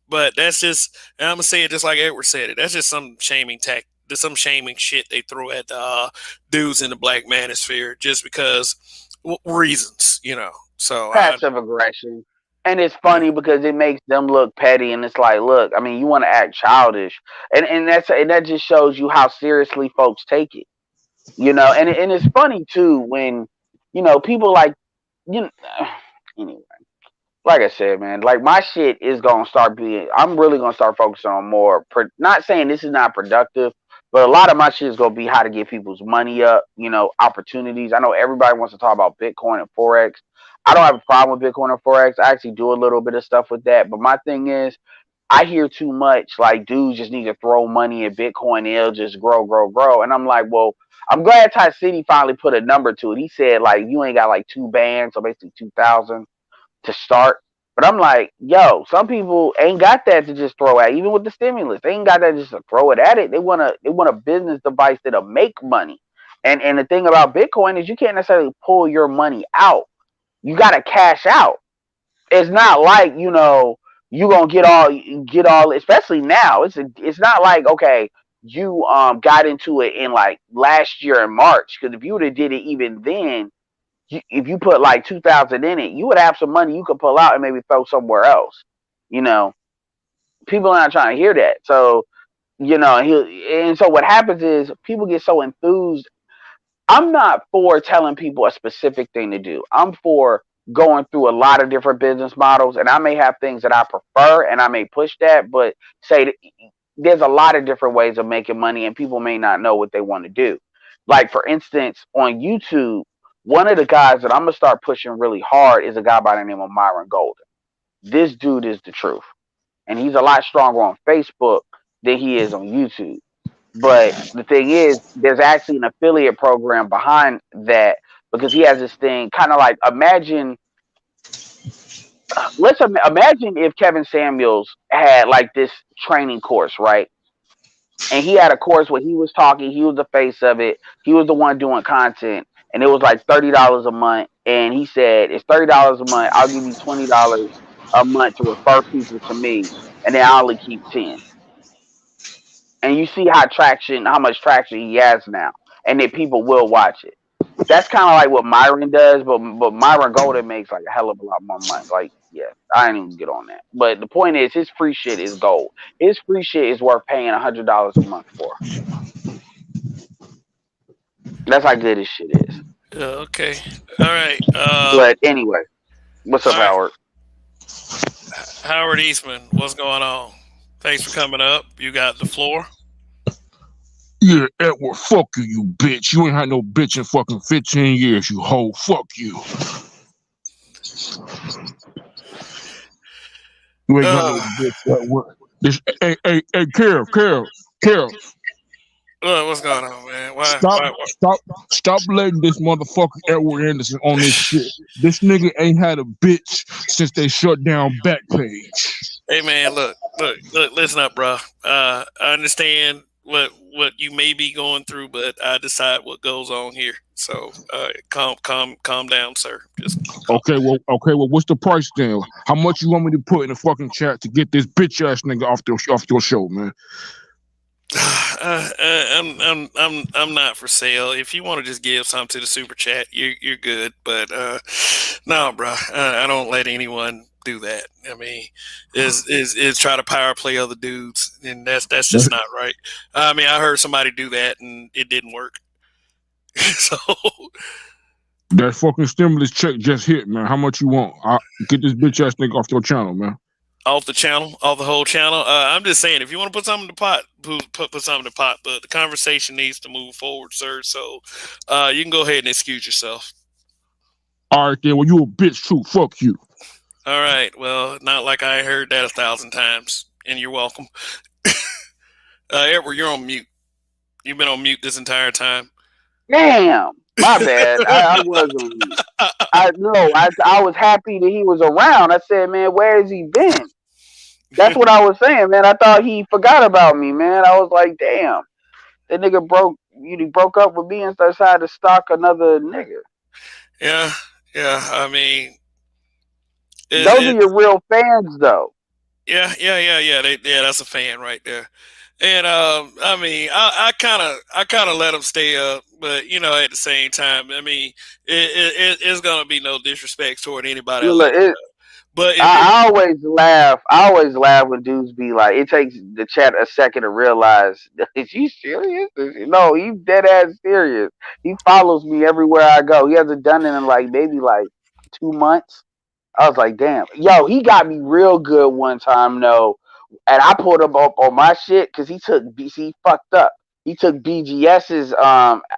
[SPEAKER 1] but that's just. And I'm gonna say it just like Edward said it. That's just some shaming tactic. There's some shaming shit they throw at the dudes in the black manosphere just because reasons, So
[SPEAKER 2] Passive aggression. And it's
[SPEAKER 1] yeah.
[SPEAKER 2] funny because it makes them look petty, and it's like, look, I mean, you want to act childish, and that just shows you how seriously folks take it, and it's funny too when people like you know, anyway, like I said, man, like my shit is gonna start being. I'm really gonna start focusing on more. Not saying this is not productive, but a lot of my shit is gonna be how to get people's money up. Opportunities. I know everybody wants to talk about Bitcoin and Forex. I don't have a problem with Bitcoin and Forex. I actually do a little bit of stuff with that. But my thing is, I hear too much like dudes just need to throw money at Bitcoin and it'll just grow, grow, grow. And I'm like, well, I'm glad Ty City finally put a number to it. He said like you ain't got like 2 bands, so basically 2,000 to start. But I'm like, yo, some people ain't got that to just throw at. Even with the stimulus, they ain't got that just to throw it at it. They want a business device that'll make money. And the thing about Bitcoin is you can't necessarily pull your money out. You gotta cash out. It's not like you gonna get all. Especially now, it's not like okay you got into it in like last year in March because if you would have did it even then if you put like 2,000 in it, you would have some money you could pull out and maybe throw somewhere else. You know, people are not trying to hear that. So, and so what happens is people get so enthused. I'm not for telling people a specific thing to do. I'm for going through a lot of different business models, and I may have things that I prefer, and I may push that, but say that there's a lot of different ways of making money, and people may not know what they want to do. Like for instance, on YouTube, one of the guys that I'm gonna start pushing really hard is a guy by the name of Myron Golden. This dude is the truth, and he's a lot stronger on Facebook than he is on YouTube. But the thing is, there's actually an affiliate program behind that because he has this thing, kind of like imagine if Kevin Samuels had like this training course, right? And he had a course where he was talking, he was the face of it, he was the one doing content, and it was like $30 a month. And he said, "It's $30 a month. I'll give you $20 a month to refer people to me, and then I'll only keep 10." And you see how much traction he has now, and that people will watch it. That's kind of like what Myron does, but Myron Golden makes like a hell of a lot more money. Like, yeah, I ain't even get on that. But the point is, his free shit is gold. His free shit is worth paying $100 a month for. That's how good his shit is.
[SPEAKER 1] Okay. All right.
[SPEAKER 2] But anyway, what's
[SPEAKER 1] All
[SPEAKER 2] up,
[SPEAKER 1] right.
[SPEAKER 2] Howard?
[SPEAKER 1] Howard Eastman, what's going on? Thanks for coming up. You got the floor.
[SPEAKER 3] Yeah, Edward, fuck you, you bitch. You ain't had no bitch in fucking 15 years, you hoe. Fuck you. You ain't got no
[SPEAKER 1] Uh,
[SPEAKER 3] bitch, Edward. Hey, Carol.
[SPEAKER 1] what's going on, man? Why?
[SPEAKER 3] Stop,
[SPEAKER 1] Why?
[SPEAKER 3] stop letting this motherfucker Edward Anderson on this shit. This nigga ain't had a bitch since they shut down Backpage.
[SPEAKER 1] Hey, man, look. Listen up, bro. I understand what you may be going through, but I decide what goes on here. So calm down, sir. Just calm.
[SPEAKER 3] Okay, well, what's the price then? How much you want me to put in the fucking chat to get this bitch ass nigga off your show, man?
[SPEAKER 1] I'm not for sale. If you want to just give some to the super chat, you're good. But no, bro, I don't let anyone do that. I mean, is try to power play other dudes, and that's just not right. I mean, I heard somebody do that, and it didn't work. So
[SPEAKER 3] That fucking stimulus check just hit, man. How much you want? Get this bitch ass nigga off your channel, man.
[SPEAKER 1] off the channel, off the whole channel. I'm just saying, if you want to put something in the pot, put something in the pot. But the conversation needs to move forward, sir. So you can go ahead and excuse yourself.
[SPEAKER 3] All right, then. Well, you a bitch too. Fuck you.
[SPEAKER 1] All right. Well, not like I heard that 1,000 times, and you're welcome. Edward, you're on mute. You've been on mute this entire time.
[SPEAKER 2] Damn, my bad. I was on mute. I was happy that he was around. I said, man, where has he been? That's what I was saying, man. I thought he forgot about me, man. I was like, damn, that nigga broke up with me and decided to stalk another nigga.
[SPEAKER 1] Yeah. I mean,
[SPEAKER 2] those are your real fans, though.
[SPEAKER 1] Yeah. That's a fan right there. And I mean, I kind of let them stay up, but at the same time, I mean, it's gonna be no disrespect toward anybody else. But
[SPEAKER 2] I always laugh. I always laugh when dudes be like, it takes the chat a second to realize, is he serious? No, he's dead ass serious. He follows me everywhere I go. He hasn't done it in maybe 2 months. I was like, damn. Yo, he got me real good one time, though. And I pulled him up on my shit because he fucked up. He took BGS's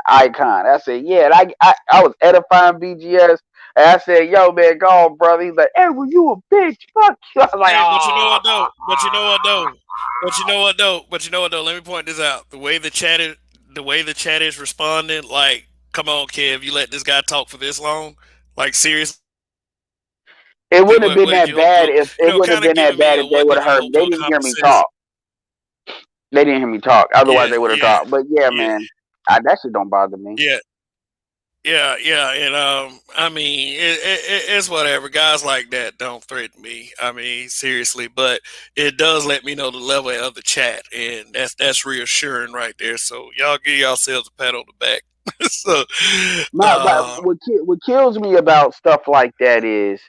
[SPEAKER 2] icon. I said, yeah. And I was edifying BGS. And I said, yo, man, go on, brother. He's like, hey, well, you a bitch. Fuck you. I was like,
[SPEAKER 1] but you know what, though? But you know what, though? Let me point this out. The way the chat is responding, like, come on, Kev, you let this guy talk for this long? Like, seriously?
[SPEAKER 2] It wouldn't have been that bad if they would have heard. They didn't hear me talk. They didn't hear me talk. Otherwise, they would have talked. But man, that shit don't bother me.
[SPEAKER 1] Yeah, and I mean, it's whatever. Guys like that don't threaten me. I mean, seriously, but it does let me know the level of the chat, and that's reassuring right there. So y'all give yourselves a pat on the back. So,
[SPEAKER 2] what kills me about stuff like that is,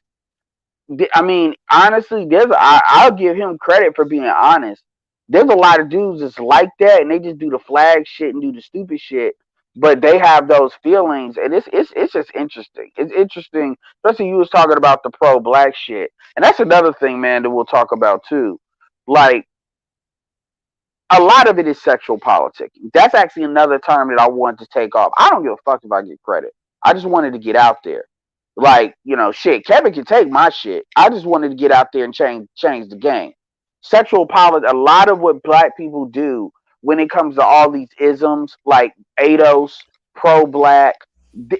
[SPEAKER 2] I mean, honestly, I'll give him credit for being honest. There's a lot of dudes that's like that, and they just do the flag shit and do the stupid shit, but they have those feelings, and it's just interesting. It's interesting, especially you was talking about the pro black shit, and that's another thing, man, that we'll talk about too. Like, a lot of it is sexual politicking. That's actually another term that I wanted to take off. I don't give a fuck if I get credit. I just wanted to get out there. Like, shit, Kevin can take my shit. I just wanted to get out there and change the game. Sexual politics, a lot of what black people do when it comes to all these isms, like ADOS, pro-black,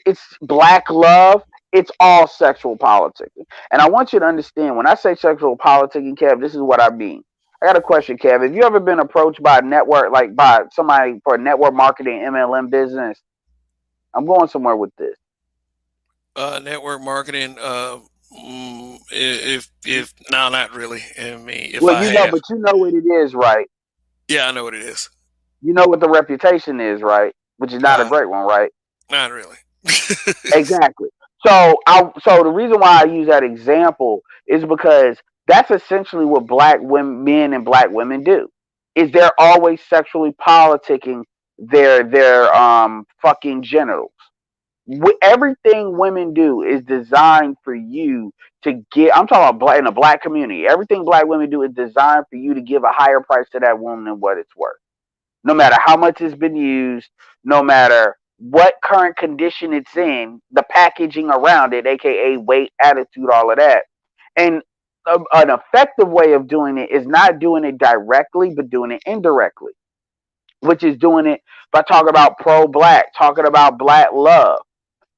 [SPEAKER 2] it's black love, it's all sexual politicking. And I want you to understand, when I say sexual politicking, Kev, this is what I mean. I got a question, Kev. Have you ever been approached by a network, like by somebody for a network marketing MLM business? I'm going somewhere with this.
[SPEAKER 1] Network marketing. If no, not really. I mean, if
[SPEAKER 2] but you know what it is, right?
[SPEAKER 1] Yeah, I know what it is.
[SPEAKER 2] You know what the reputation is, right? Which is not a great one, right?
[SPEAKER 1] Not really.
[SPEAKER 2] Exactly. So the reason why I use that example is because that's essentially what black men and black women do. Is they're always sexually politicking their fucking genitals. Everything women do is designed for you to get. I'm talking about in the black community. Everything black women do is designed for you to give a higher price to that woman than what it's worth. No matter how much it's been used, no matter what current condition it's in, the packaging around it, aka weight, attitude, all of that. And an effective way of doing it is not doing it directly, but doing it indirectly, which is doing it by talking about pro-black, talking about black love.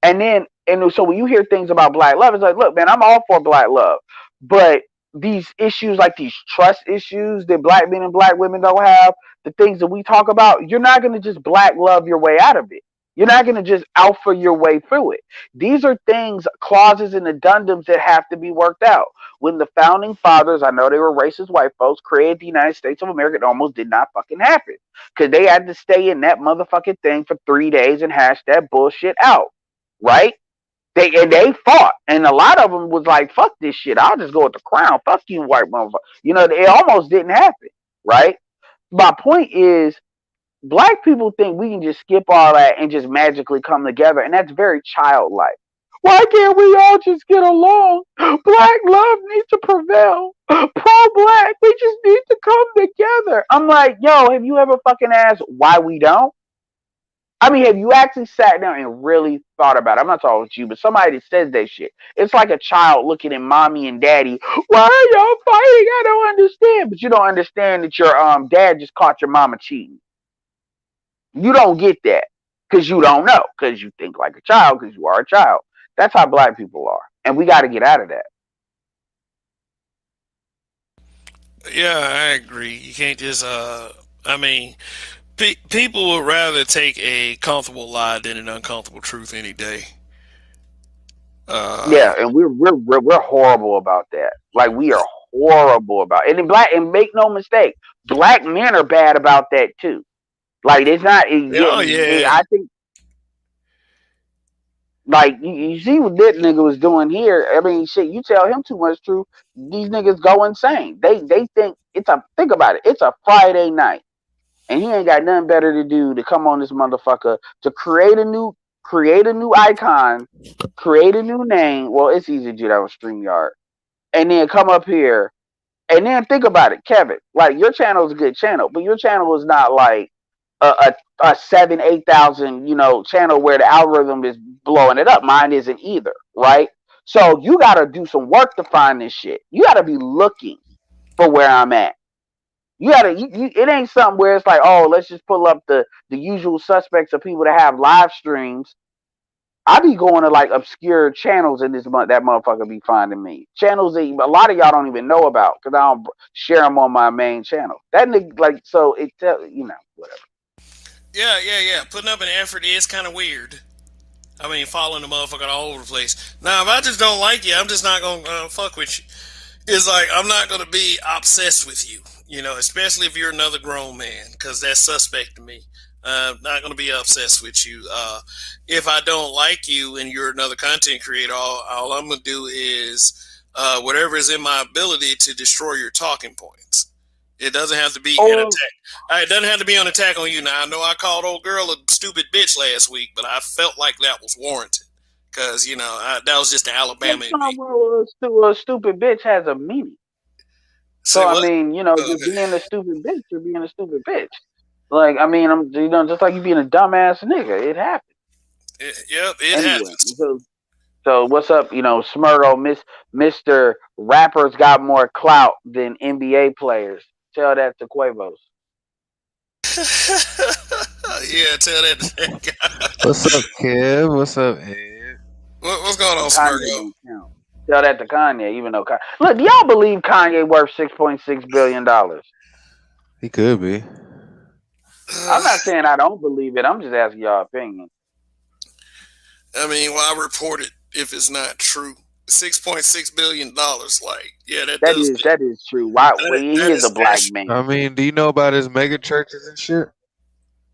[SPEAKER 2] And so when you hear things about black love, it's like, look, man, I'm all for black love. But these issues, like these trust issues that black men and black women don't have, the things that we talk about, you're not going to just black love your way out of it. You're not going to just alpha your way through it. These are things, clauses, and addendums that have to be worked out. When the founding fathers, I know they were racist white folks, created the United States of America, it almost did not fucking happen. Because they had to stay in that motherfucking thing for 3 days and hash that bullshit out. Right? They fought, and a lot of them was like, "Fuck this shit! I'll just go with the crown. Fuck you, white motherfucker." It almost didn't happen, right? My point is, black people think we can just skip all that and just magically come together, and that's very childlike. Why can't we all just get along? Black love needs to prevail. Pro-black, we just need to come together. I'm like, yo, have you ever fucking asked why we don't? I mean, have you actually sat down and really thought about it? I'm not talking to you, but somebody that says that shit. It's like a child looking at mommy and daddy. Why are y'all fighting? I don't understand. But you don't understand that your dad just caught your mama cheating. You don't get that because you don't know, because you think like a child, because you are a child. That's how black people are, and we got to get out of that.
[SPEAKER 1] Yeah, I agree. You can't just. I mean, people would rather take a comfortable lie than an uncomfortable truth any day. Uh,
[SPEAKER 2] Yeah, and we're horrible about that. Like we are horrible about it. And make no mistake, black men are bad about that too. Like it's not.
[SPEAKER 1] oh yeah,
[SPEAKER 2] I think like you see what that nigga was doing here. I mean, shit. You tell him too much truth, these niggas go insane. They think about it. It's a Friday night, and he ain't got nothing better to do to come on this motherfucker to create a new icon, create a new name. Well, it's easy to do that on StreamYard, and then come up here. And then think about it, Kevin. Like your channel is a good channel, but your channel is not like a 7,000, 8,000, channel where the algorithm is blowing it up. Mine isn't either, right? So you got to do some work to find this shit. You got to be looking for where I'm at. You got to. It ain't something where it's like, oh, let's just pull up the usual suspects of people that have live streams. I be going to like obscure channels in this month. That motherfucker be finding me channels that a lot of y'all don't even know about because I don't share them on my main channel. That nigga like so it tell whatever.
[SPEAKER 1] yeah. Putting up an effort is kind of weird. I mean, following the motherfucker all over the place. Now, if I just don't like you, I'm just not gonna fuck with you. It's like I'm not gonna be obsessed with you. Especially if you're another grown man, because that's suspect to me. Not gonna be obsessed with you. If I don't like you and you're another content creator, all I'm gonna do is whatever is in my ability to destroy your talking points. It doesn't have to be an
[SPEAKER 2] Or
[SPEAKER 1] attack. It doesn't have to be an attack on you. Now I know I called old girl a stupid bitch last week, but I felt like that was warranted because that was just the Alabama in me.
[SPEAKER 2] a stupid bitch has a meaning. So
[SPEAKER 1] Say
[SPEAKER 2] I
[SPEAKER 1] what?
[SPEAKER 2] mean,
[SPEAKER 1] Uh,
[SPEAKER 2] just being a stupid bitch, you're being a stupid bitch. Like I mean, I'm just like you being a dumbass nigga. It happens
[SPEAKER 1] yep, it
[SPEAKER 2] anyway.
[SPEAKER 1] happens.
[SPEAKER 2] So what's up? Smurgo, Mister Rappers got more clout than NBA players. Tell that to Quavos.
[SPEAKER 1] Yeah, tell that to that guy.
[SPEAKER 4] What's up, Kev? What's up, Ed?
[SPEAKER 1] What's going on,
[SPEAKER 2] Kanye
[SPEAKER 1] Smurgo?
[SPEAKER 2] don't count. Tell that to Kanye, even though look, do y'all believe Kanye worth $6.6 billion?
[SPEAKER 4] He could be.
[SPEAKER 2] I'm not saying I don't believe it. I'm just asking y'all opinion.
[SPEAKER 1] I mean, why report it if it's not true? $6.6 billion. Like, yeah, that
[SPEAKER 2] That
[SPEAKER 1] does.
[SPEAKER 2] is true. Why? Well, he
[SPEAKER 1] That
[SPEAKER 2] is a
[SPEAKER 1] is
[SPEAKER 2] black
[SPEAKER 4] I
[SPEAKER 2] man.
[SPEAKER 4] mean, do you know about his mega churches and shit?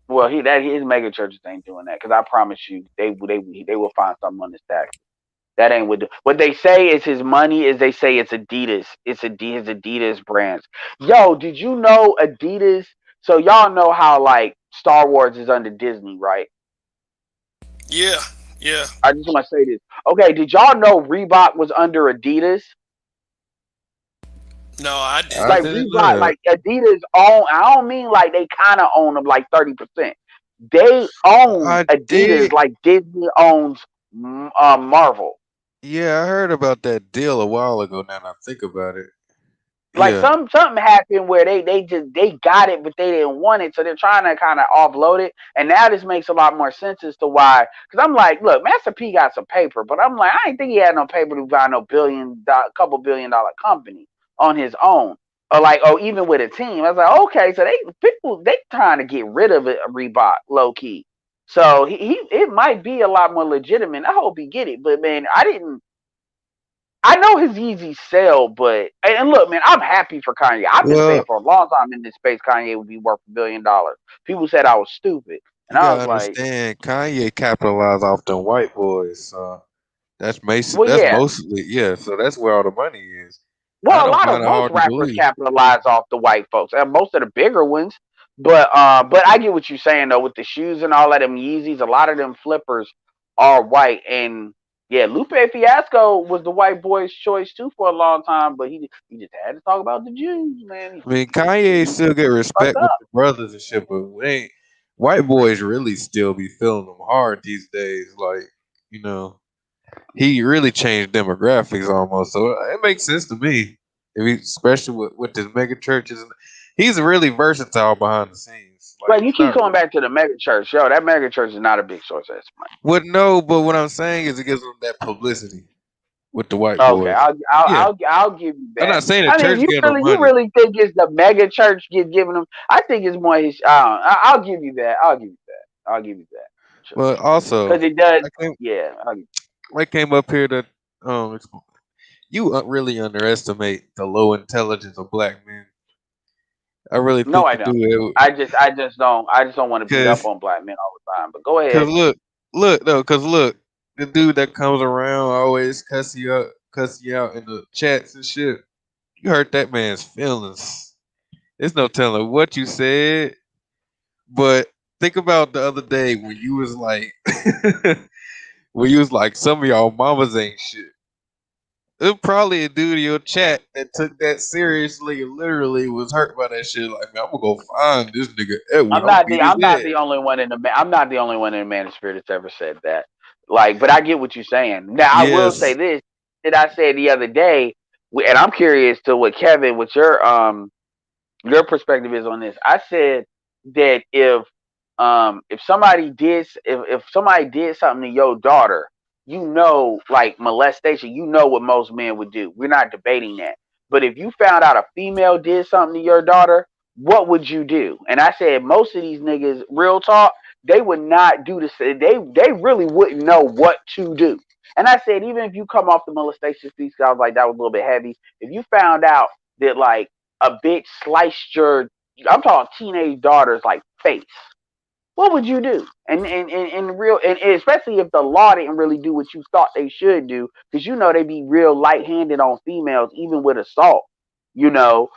[SPEAKER 2] Well, his mega churches ain't doing that because I promise you, they will find something on his tax. That ain't what they say is his money. Is they say it's Adidas. It's his Adidas brands. Yo, did you know Adidas? So y'all know how like Star Wars is under Disney, right?
[SPEAKER 1] Yeah, yeah.
[SPEAKER 2] I just want to say this. Okay, did y'all know Reebok was under Adidas?
[SPEAKER 1] No, I
[SPEAKER 4] I
[SPEAKER 1] didn't.
[SPEAKER 2] Like
[SPEAKER 4] didn't know
[SPEAKER 2] Reebok,
[SPEAKER 4] that.
[SPEAKER 2] like Adidas own. I don't mean like they kind of own them, like 30%. They own
[SPEAKER 4] I
[SPEAKER 2] Adidas
[SPEAKER 4] did.
[SPEAKER 2] like Disney owns Marvel.
[SPEAKER 4] Yeah, I heard about that deal a while ago. Now that I think about it.
[SPEAKER 2] Like
[SPEAKER 4] Yeah.
[SPEAKER 2] something happened where they got it, but they didn't want it, so they're trying to kind of offload it. And now this makes a lot more sense as to why. Because I'm like, look, Master P got some paper, but I'm like, I didn't think he had no paper to buy no couple $1 billion company on his own, or even with a team. I was like, okay, so they trying to get rid of Reebok low key. So he it might be a lot more legitimate. I hope he get it, but man, I know his Yeezys sell, but and look, man, I'm happy for Kanye. I've been saying
[SPEAKER 4] Well,
[SPEAKER 2] for a long time in this space, Kanye would be worth $1 billion. People said I was stupid, and
[SPEAKER 4] you
[SPEAKER 2] I
[SPEAKER 4] gotta
[SPEAKER 2] was like,
[SPEAKER 4] understand, Kanye capitalized off them white boys. So that's
[SPEAKER 2] well,
[SPEAKER 4] That's
[SPEAKER 2] yeah.
[SPEAKER 4] mostly yeah. So that's where all the money is. I
[SPEAKER 2] Well, a
[SPEAKER 4] don't
[SPEAKER 2] lot of
[SPEAKER 4] find it
[SPEAKER 2] most
[SPEAKER 4] hard to
[SPEAKER 2] rappers
[SPEAKER 4] believe.
[SPEAKER 2] capitalize off the white folks, and most of the bigger ones. But I get what you're saying though with the shoes and all of them Yeezys. A lot of them flippers are white, and yeah, Lupe Fiasco was the white boy's choice too for a long time. But he just had to talk about the Jews, man.
[SPEAKER 4] I mean,
[SPEAKER 2] He,
[SPEAKER 4] Kanye
[SPEAKER 2] he
[SPEAKER 4] still get
[SPEAKER 2] fucked
[SPEAKER 4] respect with
[SPEAKER 2] up.
[SPEAKER 4] the brothers and shit, but white boys really still be feeling them hard these days. Like, you know, he really changed demographics almost, so it makes sense to me. If he, especially with his mega churches, he's really versatile behind the scenes. Like,
[SPEAKER 2] But you
[SPEAKER 4] he's
[SPEAKER 2] keep
[SPEAKER 4] not.
[SPEAKER 2] going back to the mega church, yo. That mega church is not a big source of money.
[SPEAKER 4] What no, but what I'm saying is it gives him that publicity with the white
[SPEAKER 2] Okay,
[SPEAKER 4] boys. Yeah,
[SPEAKER 2] I'll give you
[SPEAKER 4] I'm
[SPEAKER 2] that.
[SPEAKER 4] not saying the
[SPEAKER 2] I mean,
[SPEAKER 4] church gave him
[SPEAKER 2] you
[SPEAKER 4] money,
[SPEAKER 2] really think it's the mega church giving them? I think it's more his. I'll give you that. I'll give you that. I'll give you that. Sure,
[SPEAKER 4] but also
[SPEAKER 2] because it does.
[SPEAKER 4] I came
[SPEAKER 2] Yeah.
[SPEAKER 4] I came up here to um you really underestimate the low intelligence of black men. I really
[SPEAKER 2] No,
[SPEAKER 4] think
[SPEAKER 2] I
[SPEAKER 4] you
[SPEAKER 2] don't.
[SPEAKER 4] do
[SPEAKER 2] I just don't want to beat up
[SPEAKER 4] because
[SPEAKER 2] on black men all the time. But go
[SPEAKER 4] cause
[SPEAKER 2] ahead.
[SPEAKER 4] look, the dude that comes around always cuss you out in the chats and shit. You hurt that man's feelings. There's no telling what you said, but think about the other day when you was like, when you was like, some of y'all mamas ain't shit. It was probably a dude in your chat that took that seriously and literally was hurt by that shit. Like, man, I'm gonna go find this nigga Edwin. I'm gonna beat his
[SPEAKER 2] I'm not
[SPEAKER 4] head.
[SPEAKER 2] the only one in the I'm not the only one in the manosphere that's ever said that. Like, but I get what you're saying. Now I will say
[SPEAKER 4] Yes,
[SPEAKER 2] this that I said the other day, and I'm curious to what Kevin, what your perspective is on this. I said that if somebody did something to your daughter, like molestation, what most men would do. We're not debating that. But if you found out a female did something to your daughter, what would you do? And I said most of these niggas, real talk, they would not do this. They really wouldn't know what to do. And I said even if you come off the molestation piece, I was like that was a little bit heavy. If you found out that like a bitch sliced I'm talking teenage daughter's like face, what would you do? And especially if the law didn't really do what you thought they should do, because they be real light handed on females, even with assault, you know.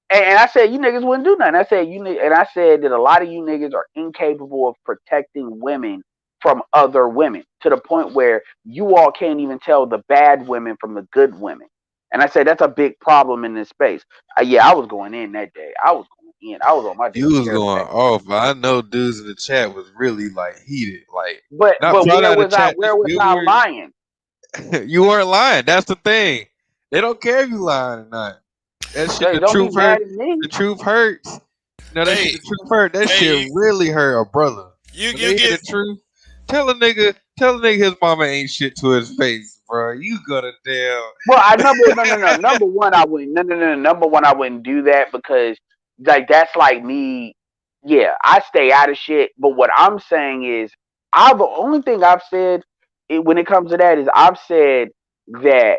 [SPEAKER 2] And I said you niggas wouldn't do nothing. I said that a lot of you niggas are incapable of protecting women from other women to the point where you all can't even tell the bad women from the good women. And I said that's a big problem in this space. Yeah, I was going in that day. I was going in. I was on my
[SPEAKER 4] you
[SPEAKER 2] David
[SPEAKER 4] was
[SPEAKER 2] Carroll
[SPEAKER 4] going
[SPEAKER 2] attack.
[SPEAKER 4] off. But I know dudes in the chat was really like heated. Like, not
[SPEAKER 2] But
[SPEAKER 4] probably
[SPEAKER 2] where
[SPEAKER 4] not the
[SPEAKER 2] was I?
[SPEAKER 4] chat.
[SPEAKER 2] Where
[SPEAKER 4] Just
[SPEAKER 2] was
[SPEAKER 4] feel
[SPEAKER 2] I
[SPEAKER 4] where
[SPEAKER 2] lying?
[SPEAKER 4] you weren't lying. That's the thing. They don't care if you lying or not. That shit,
[SPEAKER 2] Hey,
[SPEAKER 4] the
[SPEAKER 2] don't be
[SPEAKER 4] truth hurt.
[SPEAKER 2] mad at me.
[SPEAKER 4] The truth hurts. That shit,
[SPEAKER 1] Hey,
[SPEAKER 4] the truth hurt. That
[SPEAKER 1] hey,
[SPEAKER 4] shit really hurt a brother. When
[SPEAKER 1] you
[SPEAKER 4] they hear
[SPEAKER 1] get
[SPEAKER 4] the truth, tell a nigga his mama ain't shit to his face, bro. You gonna damn.
[SPEAKER 2] Well, I number no. Number one, I wouldn't. No. Number one, I wouldn't do that because like that's like me. Yeah, I stay out of shit. But what I'm saying is, the only thing I've said when it comes to that is I've said that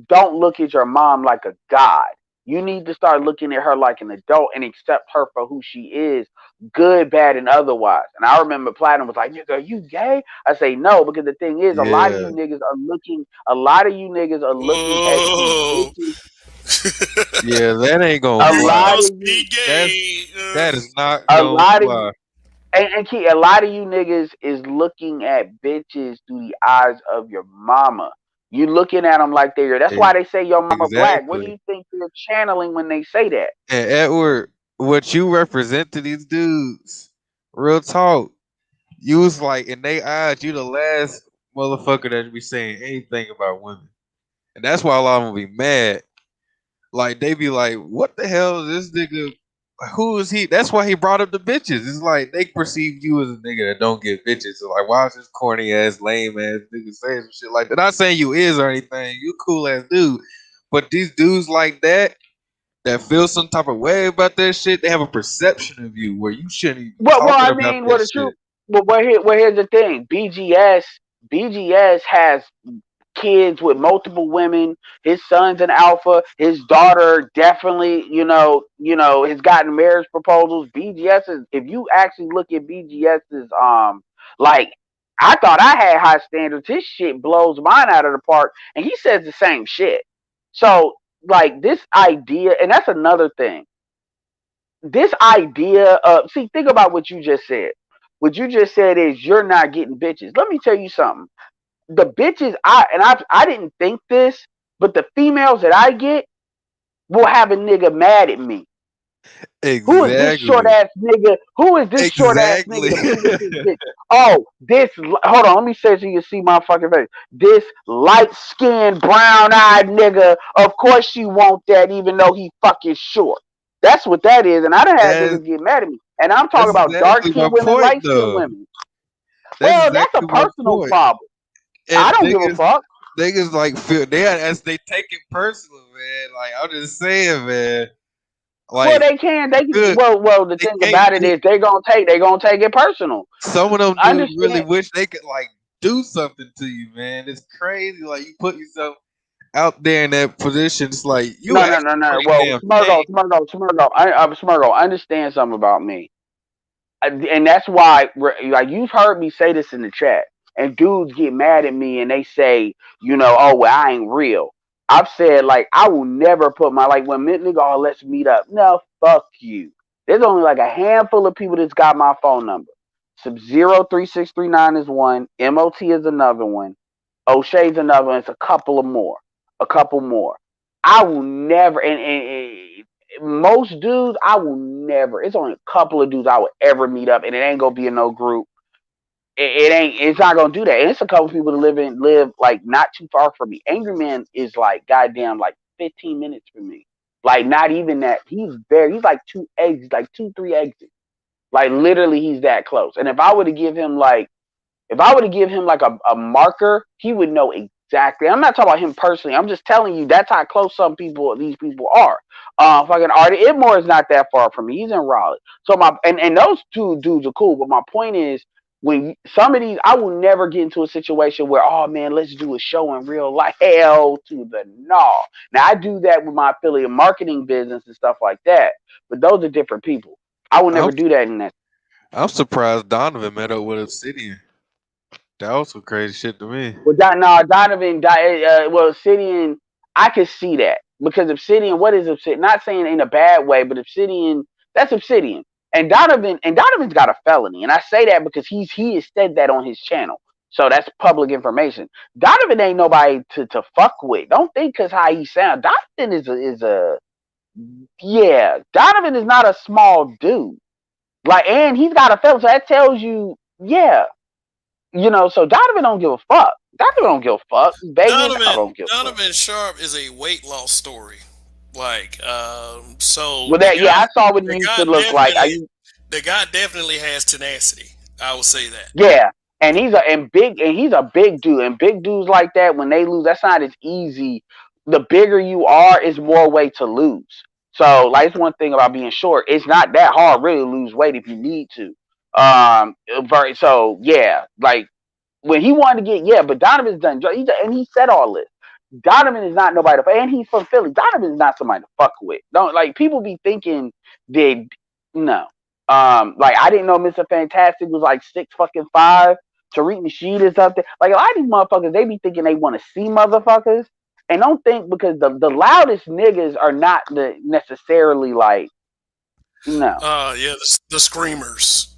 [SPEAKER 2] don't look at your mom like a god. You need to start looking at her like an adult and accept her for who she is, good, bad, and otherwise. And I remember Platinum was like, "Nigga, are you gay?" I say no because the thing is,
[SPEAKER 4] Yeah,
[SPEAKER 2] a lot of you niggas are looking at you
[SPEAKER 1] whoa.
[SPEAKER 2] bitches.
[SPEAKER 4] yeah, that ain't gonna
[SPEAKER 2] A
[SPEAKER 1] Here you
[SPEAKER 4] fly.
[SPEAKER 2] lot
[SPEAKER 1] go,
[SPEAKER 2] of you,
[SPEAKER 1] speed
[SPEAKER 4] That's
[SPEAKER 1] gay.
[SPEAKER 4] that is not
[SPEAKER 2] a
[SPEAKER 4] gonna
[SPEAKER 2] lot of you,
[SPEAKER 4] fly.
[SPEAKER 2] and Key, a lot of you niggas is looking at bitches through the eyes of your mama. You looking at them like they're. That's why they say your mama black. What do
[SPEAKER 4] Exactly.
[SPEAKER 2] you think they're channeling when they say that?
[SPEAKER 4] And Edward, what you represent to these dudes, real talk. You was like in their eyes, you the last motherfucker that be saying anything about women, and that's why a lot of them be mad. Like they be like, "What the hell is this nigga? Who is he?" That's why he brought up the bitches. It's like they perceive you as a nigga that don't get bitches. So like, why is this corny ass, lame ass nigga saying some shit like that? Not saying you is or anything. You a cool ass dude, but these dudes like that, that feel some type of way about that shit, they have a perception of you where you shouldn't even be
[SPEAKER 2] Well,
[SPEAKER 4] talking
[SPEAKER 2] I
[SPEAKER 4] about
[SPEAKER 2] mean,
[SPEAKER 4] that
[SPEAKER 2] the
[SPEAKER 4] shit.
[SPEAKER 2] truth. Well, here's the thing. BGS has kids with multiple women. His son's an alpha. His daughter definitely, has gotten marriage proposals. BGS is, if you actually look at BGS's, like, I thought I had high standards. His shit blows mine out of the park, and he says the same shit. So, like, this idea, and that's another thing. This idea of, see, think about what you just said. What you just said is you're not getting bitches. Let me tell you something. The bitches I didn't think this, but the females that I get will have a nigga mad at me. Who is this short
[SPEAKER 4] Exactly.
[SPEAKER 2] ass nigga? Who is this short ass nigga
[SPEAKER 4] Exactly.
[SPEAKER 2] to be with this bitch? Oh, hold on, let me say so you can see my fucking face. This light skinned, brown eyed nigga, of course she want that even though he fucking short. That's what that is. And I done had
[SPEAKER 4] that's
[SPEAKER 2] niggas get mad at me. And I'm talking
[SPEAKER 4] that's
[SPEAKER 2] about dark
[SPEAKER 4] exactly my
[SPEAKER 2] skinned women,
[SPEAKER 4] point
[SPEAKER 2] light skinned
[SPEAKER 4] though.
[SPEAKER 2] women.
[SPEAKER 4] That's
[SPEAKER 2] Well, that's a
[SPEAKER 4] exactly my
[SPEAKER 2] personal
[SPEAKER 4] point.
[SPEAKER 2] problem. I
[SPEAKER 4] And
[SPEAKER 2] don't give a fuck.
[SPEAKER 4] niggas like feel they as they take it personal, man. Like I'm just saying, man.
[SPEAKER 2] Well,
[SPEAKER 4] Like
[SPEAKER 2] they can. They can.
[SPEAKER 4] good,
[SPEAKER 2] Well. The
[SPEAKER 4] they
[SPEAKER 2] thing
[SPEAKER 4] can't
[SPEAKER 2] about it is, they gonna take it personal.
[SPEAKER 4] some of them dudes really
[SPEAKER 2] Understand?
[SPEAKER 4] wish they could like do something to you, man. It's crazy. Like you put yourself out there in that position. It's like you
[SPEAKER 2] No, no,
[SPEAKER 4] actually
[SPEAKER 2] no, no.
[SPEAKER 4] pretty
[SPEAKER 2] Well,
[SPEAKER 4] damn king.
[SPEAKER 2] Smurgo. Smurgo. Understand something about me. And that's why, like, you've heard me say this in the chat, and dudes get mad at me and they say, oh well, I ain't real. I've said, like, I will never put my, like, when nigga, oh, let's meet up. No, fuck you. There's only like a handful of people that's got my phone number. Sub 03639 is one. MOT is another one. O'Shea's another one. It's a couple of more. A couple more. I will never, and most dudes, I will never. It's only a couple of dudes I would ever meet up, and it ain't gonna be in no group. It ain't. It's not gonna do that. And it's a couple people that live like not too far from me. Angry Man is like goddamn like 15 minutes from me. Like not even that. He's very. He's like two eggs. Like 2-3 exits. Like literally, he's that close. And if I were to give him like a marker, he would know exactly. I'm not talking about him personally. I'm just telling you that's how close these people are. Fucking Artie Idmore is not that far from me. He's in Raleigh. So and those two dudes are cool. But my point is, when some of these, I will never get into a situation where, oh man, let's do a show in real life. Hell to the no. Now I do that with my affiliate marketing business and stuff like that. But those are different people. I will
[SPEAKER 4] I'm
[SPEAKER 2] never do that in that.
[SPEAKER 4] I'm surprised Donovan met up with Obsidian. That was some crazy shit to me.
[SPEAKER 2] Well, Donovan, well, Obsidian, I could see that because Obsidian, what is Obsidian? Not saying in a bad way, but Obsidian, that's Obsidian, and Donovan's got a felony, and I say that because he has said that on his channel, so that's public information. Donovan ain't nobody to fuck with. Don't think because how he sound. Donovan is a yeah. Donovan is not a small dude. Like, and he's got a felony, so that tells you, yeah. So Donovan don't give a fuck. Donovan don't give a fuck. Begging, I don't give a fuck.
[SPEAKER 1] Donovan Sharp is a weight loss story. Like, so
[SPEAKER 2] Well, I saw what he
[SPEAKER 1] the
[SPEAKER 2] used
[SPEAKER 1] guy
[SPEAKER 2] to look like.
[SPEAKER 1] definitely, the guy definitely has tenacity. I will say that.
[SPEAKER 2] Yeah, and he's a big dude, and big dudes like that when they lose, that's not as easy. The bigger you are, is more weight to lose. So, like, it's one thing about being short. It's not that hard really to lose weight if you need to. So yeah, like when he wanted to get, yeah, but Donovan's done. And he said all this. Donovan is not nobody to fuck, and he's from Philly. Donovan is not somebody to fuck with. Don't, like, people be thinking that, no. Like, I didn't know Mr. Fantastic was like 6'5". Tariq Nasheed is up there. Like, a lot of these motherfuckers, they be thinking they want to see motherfuckers, and don't think, because the loudest niggas are not the necessarily like, no.
[SPEAKER 1] Yeah, the screamers.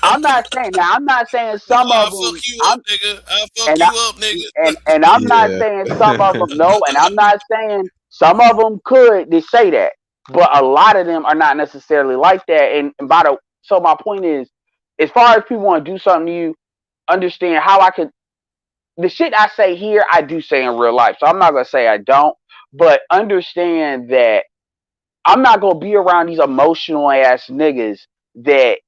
[SPEAKER 2] I'm not saying
[SPEAKER 1] Oh,
[SPEAKER 2] some
[SPEAKER 1] I
[SPEAKER 2] of
[SPEAKER 1] fuck
[SPEAKER 2] them.
[SPEAKER 1] you up, nigga. I fuck
[SPEAKER 2] And
[SPEAKER 1] you up, nigga.
[SPEAKER 2] and I'm not
[SPEAKER 4] Yeah.
[SPEAKER 2] saying some of them no, and I'm not saying some of them could they say that, but a lot of them are not necessarily like that. And so my point is, as far as people want to do something to you, understand how I could, the shit I say here I do say in real life. So I'm not gonna say I don't, but understand that I'm not gonna be around these emotional ass niggas that,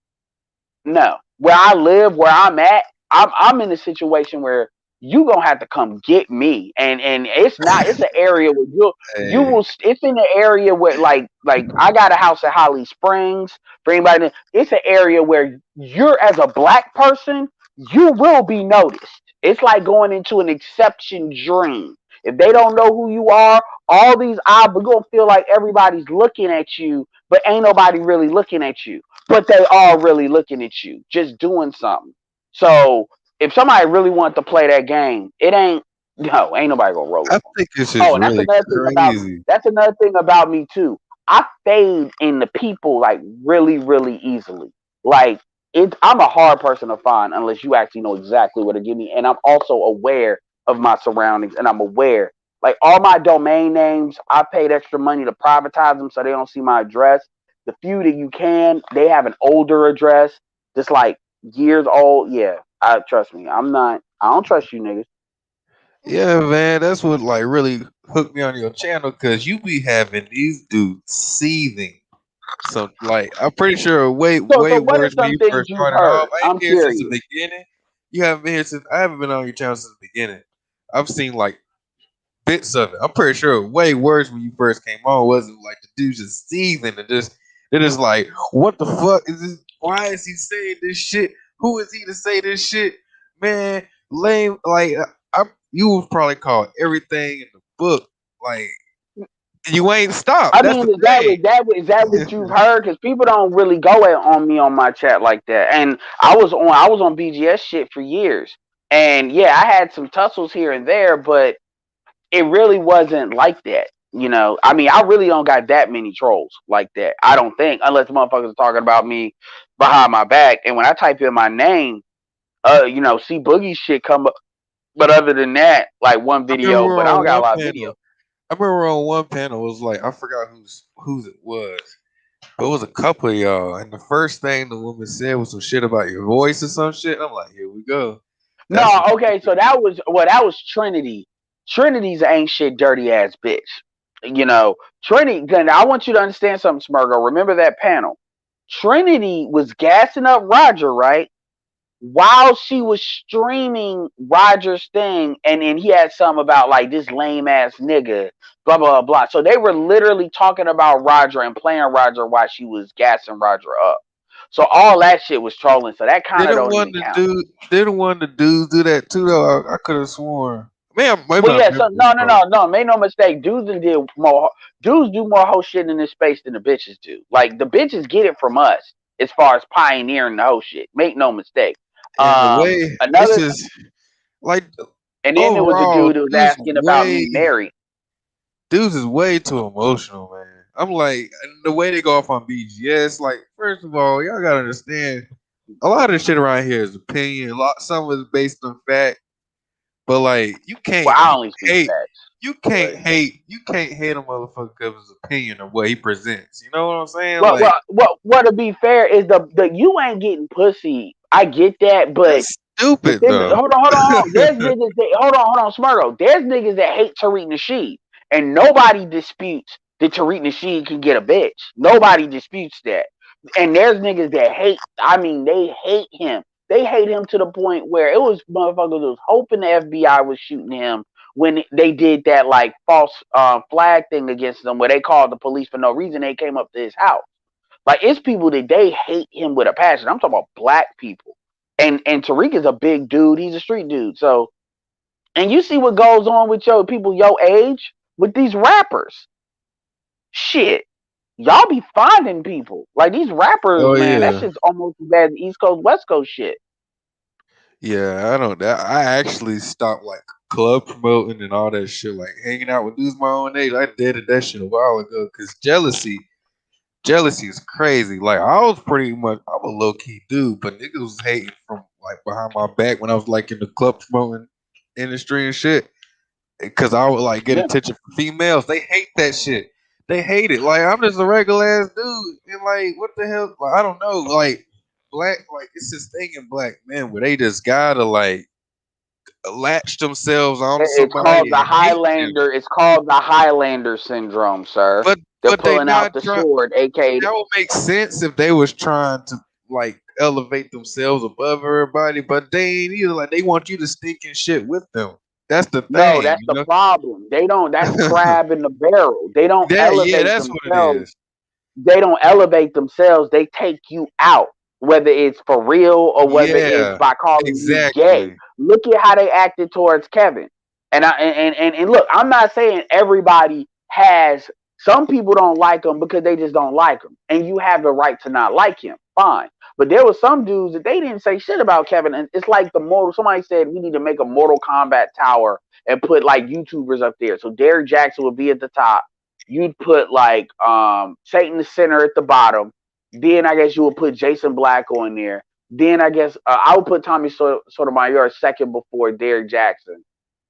[SPEAKER 2] no. Where I live, where I'm at, I'm in a situation where you gonna have to come get me. And it's not. It's an area where you
[SPEAKER 4] Hey,
[SPEAKER 2] will. It's in the area where like I got a house at Holly Springs. For anybody, it's an area where you're as a black person, you will be noticed. It's like going into an exception dream. If they don't know who you are, all these eyes, we're gonna feel like everybody's looking at you, but ain't nobody really looking at you. But they are really looking at you, just doing something. So if somebody really wanted to play that game, it ain't no, ain't nobody gonna roll
[SPEAKER 4] I
[SPEAKER 2] up on me.
[SPEAKER 4] think it's
[SPEAKER 2] Oh,
[SPEAKER 4] just
[SPEAKER 2] and
[SPEAKER 4] really crazy.
[SPEAKER 2] that's another thing about me too. I fade in the people like really, really easily. Like I'm a hard person to find unless you actually know exactly what to give me. And I'm also aware of my surroundings and I'm aware. Like all my domain names, I paid extra money to privatize them so they don't see my address. The few that you can, they have an older address, just like years old. Yeah, I trust me. I don't trust you niggas.
[SPEAKER 4] Yeah, man, that's what like really hooked me on your channel because you be having these dudes seething. So like, I'm pretty sure
[SPEAKER 2] So
[SPEAKER 4] way
[SPEAKER 2] what are
[SPEAKER 4] worse when
[SPEAKER 2] some
[SPEAKER 4] you
[SPEAKER 2] things
[SPEAKER 4] first
[SPEAKER 2] you've
[SPEAKER 4] started off.
[SPEAKER 2] heard?
[SPEAKER 4] I ain't
[SPEAKER 2] I'm
[SPEAKER 4] been here since the
[SPEAKER 2] curious.
[SPEAKER 4] beginning. You haven't been here since I haven't been on your channel since the beginning. I've seen like bits of it. I'm pretty sure way worse when you first came on. Wasn't like the dude just seething and just it is like, what the fuck is this? Why is he saying this shit? Who is he to say this shit? Man, lame. Like you was probably called everything in the book. Like you ain't stopped.
[SPEAKER 2] I
[SPEAKER 4] That's the
[SPEAKER 2] mean,
[SPEAKER 4] thing.
[SPEAKER 2] is that what you've heard? Because people don't really go on me on my chat like that. And I was on BGS shit for years. And yeah, I had some tussles here and there, but it really wasn't like that. You know, I mean, I really don't got that many trolls like that. I don't think, unless motherfuckers are talking about me behind my back. And when I type in my name, see Boogie shit come up. But other than that, like one
[SPEAKER 4] I
[SPEAKER 2] video,
[SPEAKER 4] remember
[SPEAKER 2] but I
[SPEAKER 4] on
[SPEAKER 2] don't got a
[SPEAKER 4] one
[SPEAKER 2] lot of video.
[SPEAKER 4] panel. I remember on one panel it was like I forgot whose it was. But it was a couple of y'all, and the first thing the woman said was some shit about your voice or some shit. I'm like, here we go. That's
[SPEAKER 2] No,
[SPEAKER 4] what.
[SPEAKER 2] okay, so that was Trinity. Trinity's an ain't shit dirty ass bitch. You know, Trinity. I want you to understand something, Smurgo. Remember that panel. Trinity was gassing up Roger, right? While she was streaming Roger's thing, and then he had something about like this lame ass nigga, blah blah blah. So they were literally talking about Roger and playing Roger while she was gassing Roger up. So all that shit was trolling. So that kind of
[SPEAKER 4] Didn't
[SPEAKER 2] don't
[SPEAKER 4] one
[SPEAKER 2] even
[SPEAKER 4] the
[SPEAKER 2] count.
[SPEAKER 4] dude? Didn't one the dudes do that too? Though I could have sworn. Man, maybe
[SPEAKER 2] Well,
[SPEAKER 4] I
[SPEAKER 2] yeah.
[SPEAKER 4] remember
[SPEAKER 2] So
[SPEAKER 4] this part.
[SPEAKER 2] no. Make no mistake. Dudes do more whole shit in this space than the bitches do. Like the bitches get it from us as far as pioneering the whole shit. Make no mistake.
[SPEAKER 4] And the way it's
[SPEAKER 2] Another,
[SPEAKER 4] just like
[SPEAKER 2] and then there was a
[SPEAKER 4] overall,
[SPEAKER 2] dude who was asking about me married.
[SPEAKER 4] dudes is way too emotional, man. I'm like and the way they go off on BGS. Like first of all, y'all gotta understand a lot of the shit around here is opinion. Some of it's based on fact. But like
[SPEAKER 2] Well, I only speak
[SPEAKER 4] hate
[SPEAKER 2] facts, but
[SPEAKER 4] you can't hate a motherfucker because of his opinion or what he presents. You know what I'm saying?
[SPEAKER 2] well,
[SPEAKER 4] Like
[SPEAKER 2] to be fair is the you ain't getting pussy. I get that, but
[SPEAKER 4] that's
[SPEAKER 2] the
[SPEAKER 4] stupid
[SPEAKER 2] thing,
[SPEAKER 4] though.
[SPEAKER 2] hold on. There's niggas that hold on, Smurgo. There's niggas that hate Tariq Nasheed, and nobody disputes that Tariq Nasheed can get a bitch. Nobody disputes that. And there's niggas that hate. I mean, they hate him. They hate him to the point where it was motherfuckers was hoping the FBI was shooting him when they did that like false flag thing against them, where they called the police for no reason. They came up to his house. Like it's people that they hate him with a passion. I'm talking about black people. And Tariq is a big dude. He's a street dude. So and you see what goes on with your people your age with these rappers. Shit. Y'all be finding people. Like these rappers,
[SPEAKER 4] Oh
[SPEAKER 2] man, that
[SPEAKER 4] yeah.
[SPEAKER 2] shit's almost as bad as East Coast, West Coast shit.
[SPEAKER 4] Yeah, I don't that I actually stopped like club promoting and all that shit, like hanging out with dudes my own age. I did that shit a while ago because jealousy is crazy. Like I was pretty much I'm a low key dude, but niggas was hating from like behind my back when I was like in the club promoting industry and shit. Because I would like get
[SPEAKER 2] Yeah.
[SPEAKER 4] attention from females. They hate that shit. They hate it. Like I'm just a regular ass dude, and like what the hell? Like I don't know. Like black, like it's this thing in black men where they just gotta like latch themselves onto
[SPEAKER 2] It's called
[SPEAKER 4] somebody
[SPEAKER 2] the
[SPEAKER 4] and hate them.
[SPEAKER 2] Highlander. It's called the Highlander syndrome, sir.
[SPEAKER 4] But
[SPEAKER 2] They're
[SPEAKER 4] they
[SPEAKER 2] pulling out
[SPEAKER 4] not
[SPEAKER 2] the
[SPEAKER 4] trying.
[SPEAKER 2] sword, aka
[SPEAKER 4] That would make sense if they was trying to like elevate themselves above everybody, but they ain't either. Like they want you to stink and shit with them. That's the
[SPEAKER 2] No,
[SPEAKER 4] thing,
[SPEAKER 2] that's
[SPEAKER 4] you
[SPEAKER 2] the
[SPEAKER 4] know.
[SPEAKER 2] problem. They don't. That's crab in the barrel. They don't
[SPEAKER 4] Yeah,
[SPEAKER 2] elevate
[SPEAKER 4] that's what it
[SPEAKER 2] themselves.
[SPEAKER 4] is.
[SPEAKER 2] They don't elevate themselves. They take you out, whether it's for real or whether it's
[SPEAKER 4] Yeah,
[SPEAKER 2] by calling you gay.
[SPEAKER 4] exactly.
[SPEAKER 2] Look at how they acted towards Kevin. And look, I'm not saying everybody has. Some people don't like him because they just don't like him, and you have the right to not like him. Fine, but there was some dudes that they didn't say shit about Kevin, and it's like the Mortal. Somebody said we need to make a Mortal Kombat tower and put like YouTubers up there, so Derek Jackson would be at the top. You'd put like Satan the Sinner at the bottom. Then I guess you would put Jason Black on there. Then I guess I would put Tommy Sotomayor second before Derek Jackson.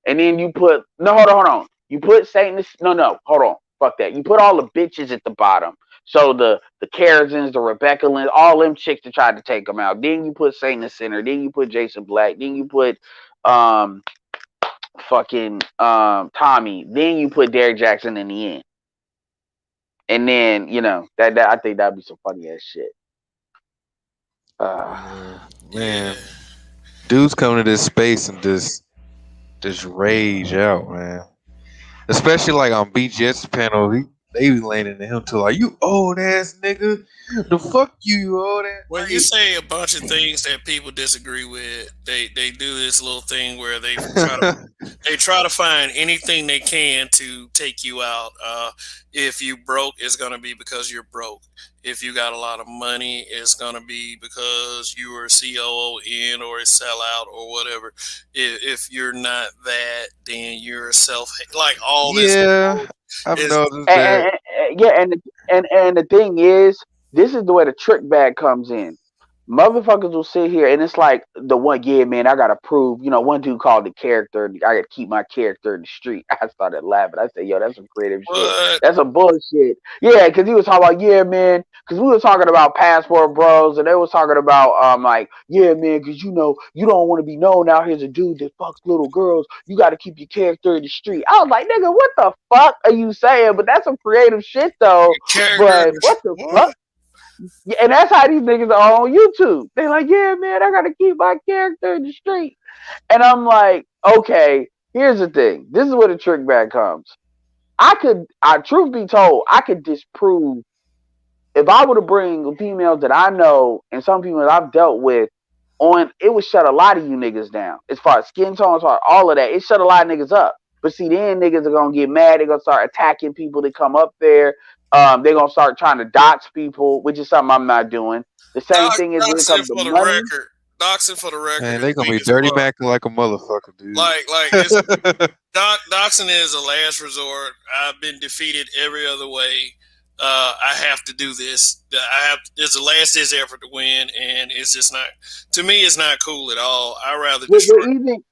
[SPEAKER 2] And then you put no, hold on. You put Satan. No, hold on. Fuck that. You put all the bitches at the bottom. So the Karazins, the Rebecca Lynn, all them chicks that tried to take them out. Then you put Satan the Sinner. Then you put Jason Black. Then you put um fucking Tommy. Then you put Derek Jackson in the end. And then that I think that'd be some funny ass shit. Uh,
[SPEAKER 4] Yeah,
[SPEAKER 1] Yeah.
[SPEAKER 4] man. Dudes come to this space and just rage out, man. Especially like on BGS panel, they be laying into him too. Like you old ass nigga, the fuck you old ass.
[SPEAKER 1] When you say a bunch of things that people disagree with, they do this little thing where
[SPEAKER 4] Like,
[SPEAKER 1] they try to find anything they can to take you out. If you broke, it's gonna be because you're broke. If you got a lot of money, it's gonna be because you were a COO in or a sellout or whatever. If you're not that, then you're a self like all this.
[SPEAKER 4] yeah, I've
[SPEAKER 1] Is
[SPEAKER 4] noticed
[SPEAKER 2] and,
[SPEAKER 4] that.
[SPEAKER 2] yeah, and the thing is, this is the way the trick bag comes in. Motherfuckers will sit here and it's like the one, yeah, man, I gotta prove. One dude called the character. I gotta keep my character in the street. I started laughing. I said, yo, that's some creative shit.
[SPEAKER 1] what?
[SPEAKER 2] That's some bullshit. Yeah, because he was talking about, yeah, man, because we were talking about Passport Bros, and they was talking about like, yeah, man, because you don't want to be known out here as a dude that fucks little girls. You got to keep your character in the street. I was like, nigga, what the fuck are you saying? But that's some creative shit though.
[SPEAKER 1] Character?
[SPEAKER 2] But what the fuck?
[SPEAKER 1] What?
[SPEAKER 2] Yeah, and that's how these niggas are on YouTube. They like, yeah, man, I gotta keep my character in the street. And I'm like, okay, here's the thing. This is where the trick back comes. Truth be told, I could disprove if I were to bring females that I know and some people that I've dealt with on, it would shut a lot of you niggas down. As far as skin tone, as far as all of that, it shut a lot of niggas up. But see, then niggas are gonna get mad. They're gonna start attacking people that come up there. They're gonna start trying to dox people, which is something I'm not doing. The same thing is when it
[SPEAKER 1] Doxing
[SPEAKER 2] comes to
[SPEAKER 1] for the
[SPEAKER 2] money.
[SPEAKER 1] record. Doxing for the record
[SPEAKER 4] Man,
[SPEAKER 1] is
[SPEAKER 4] they gonna
[SPEAKER 1] weak
[SPEAKER 4] be
[SPEAKER 1] as
[SPEAKER 4] dirty
[SPEAKER 1] fuck.
[SPEAKER 4] macking like a motherfucker, dude.
[SPEAKER 1] Like it's doxing is a last resort. I've been defeated every other way. I have to do this. It's a last ditch effort to win, and it's just not. To me, it's not cool at all. I rather destroy.
[SPEAKER 2] Even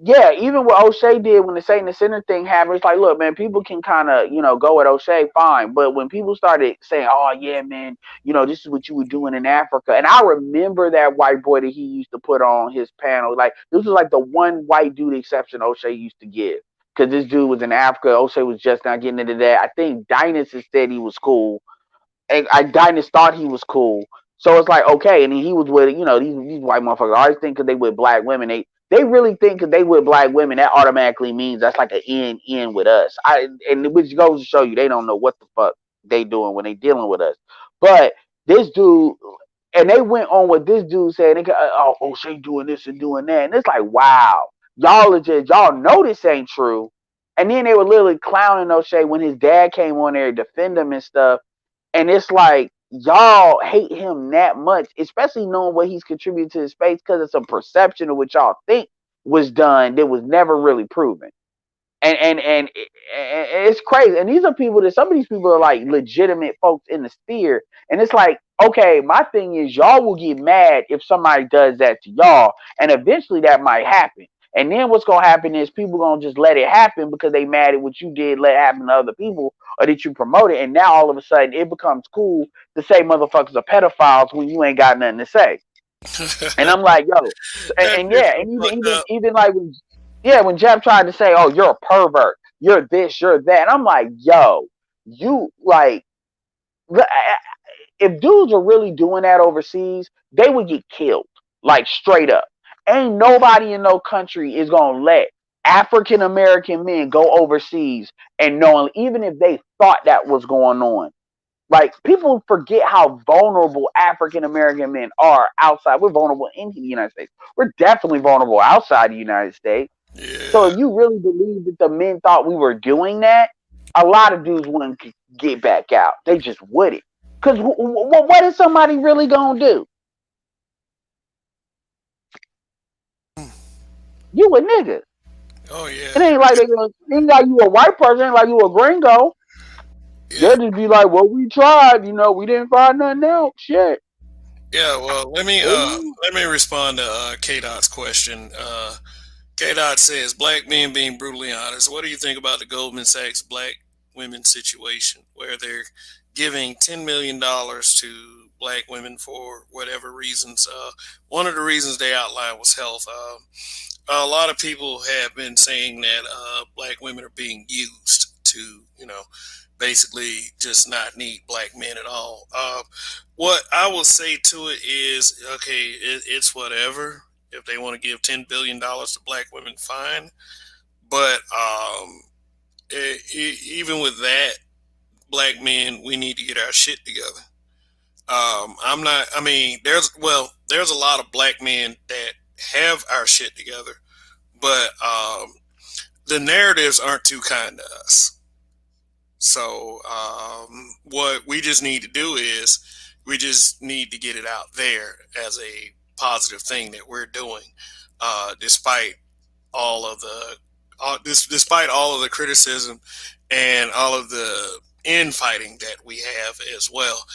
[SPEAKER 2] even what O'Shea did when the Satan the Sinner thing happened, it's like, look, man, people can kind of, go at O'Shea, fine. But when people started saying, oh, yeah, man, this is what you were doing in Africa. And I remember that white boy that he used to put on his panel. Like, this was like the one white dude exception O'Shea used to give. Because this dude was in Africa. O'Shea was just not getting into that. I think Dynas said he was cool. And Dynas thought he was cool. So it's like, okay, and he was with, these white motherfuckers always think because they with black women, they really think because they with black women, that automatically means that's like an in with us. And which goes to show you they don't know what the fuck they doing when they dealing with us. But this dude, and they went on what this dude said, they got, oh, she doing this and doing that. And it's like, wow, y'all know this ain't true. And then they were literally clowning O'Shea when his dad came on there to defend him and stuff. And it's like, y'all hate him that much, especially knowing what he's contributed to the space, because it's a perception of what y'all think was done that was never really proven. And it's crazy. And these are people that some of these people are like legitimate folks in the sphere. And it's like, okay, my thing is y'all will get mad if somebody does that to y'all, and eventually that might happen. And then what's gonna happen is people gonna just let it happen because they mad at what you did, let it happen to other people, or that you promoted. And now all of a sudden it becomes cool to say motherfuckers are pedophiles when you ain't got nothing to say. And I'm like, yo,
[SPEAKER 1] That
[SPEAKER 2] and
[SPEAKER 1] shit's
[SPEAKER 2] yeah,
[SPEAKER 1] so
[SPEAKER 2] and
[SPEAKER 1] fucked up.
[SPEAKER 2] even like when Jeff tried to say, oh, you're a pervert, you're this, you're that, and I'm like, yo, you like, if dudes are really doing that overseas, they would get killed, like straight up. Ain't nobody in no country is gonna let African American men go overseas and knowing, even if they thought that was going on. Like, people forget how vulnerable African American men are outside. We're vulnerable in the United States. We're definitely vulnerable outside the United States. So
[SPEAKER 1] Yeah.
[SPEAKER 2] if you really believe that the men thought we were doing that, a lot of dudes wouldn't get back out. They just wouldn't. Because what is somebody really going to do? You a nigga.
[SPEAKER 1] Oh
[SPEAKER 2] It
[SPEAKER 1] yeah.
[SPEAKER 2] ain't like it ain't like you a white person, it ain't like you a gringo.
[SPEAKER 1] Yeah.
[SPEAKER 2] They'll just be like, well, we tried, we didn't find nothing else. Shit.
[SPEAKER 1] Yeah. Well, let me respond to K Dot's question. K Dot says black men being brutally honest. What do you think about the Goldman Sachs black women situation where they're giving $10 million to black women for whatever reasons? One of the reasons they outlined was health. A lot of people have been saying that black women are being used to, basically just not need black men at all. What I will say to it is, okay, it's whatever. If they want to give $10 billion to black women, fine. But even with that, black men, we need to get our shit together. I'm not. I mean, there's a lot of black men that have our shit together, but the narratives aren't too kind to us. So what we just need to do is we just need to get it out there as a positive thing that we're doing, despite all of the despite all of the criticism and all of the infighting that we have as well.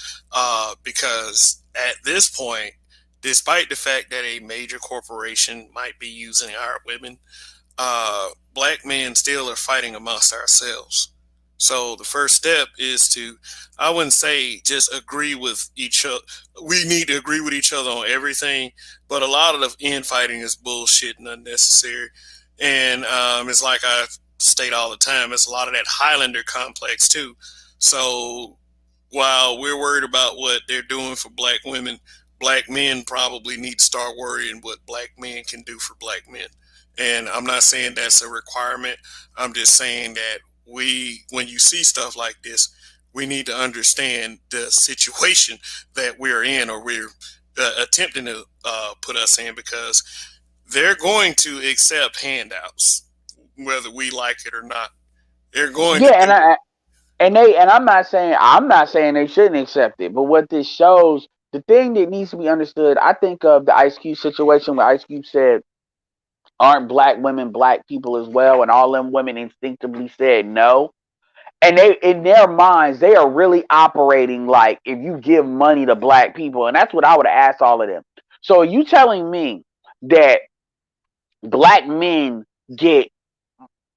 [SPEAKER 1] Because at this point, despite the fact that a major corporation might be using our women, black men still are fighting amongst ourselves. So the first step is to, I wouldn't say just agree with each other. We need to agree with each other on everything, but a lot of the infighting is bullshit and unnecessary. And it's like I state all the time, it's a lot of that Highlander complex too. So while we're worried about what they're doing for black women, black men probably need to start worrying what black men can do for black men. And I'm not saying that's a requirement. I'm just saying that when you see stuff like this, we need to understand the situation that we're in, or we're attempting to put us in, because they're going to accept handouts, whether we like it or not. They're going to
[SPEAKER 2] Yeah, and
[SPEAKER 1] do it.
[SPEAKER 2] I'm not saying they shouldn't accept it, but what this shows, the thing that needs to be understood, I think of the Ice Cube situation where Ice Cube said, aren't black women black people as well? And all them women instinctively said no. And they, in their minds, they are really operating like, if you give money to black people, and that's what I would have asked all of them. So are you telling me that black men get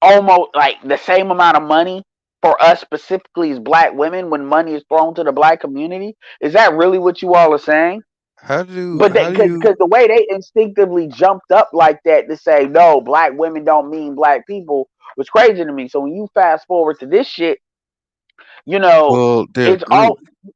[SPEAKER 2] almost like the same amount of money for us specifically as black women when money is thrown to the black community? Is that really what you all are saying? But
[SPEAKER 4] how do you
[SPEAKER 2] because the way they instinctively jumped up like that to say no, black women don't mean black people was crazy to me. So when you fast forward to this shit, you know,
[SPEAKER 4] well their
[SPEAKER 2] it's all,
[SPEAKER 4] group.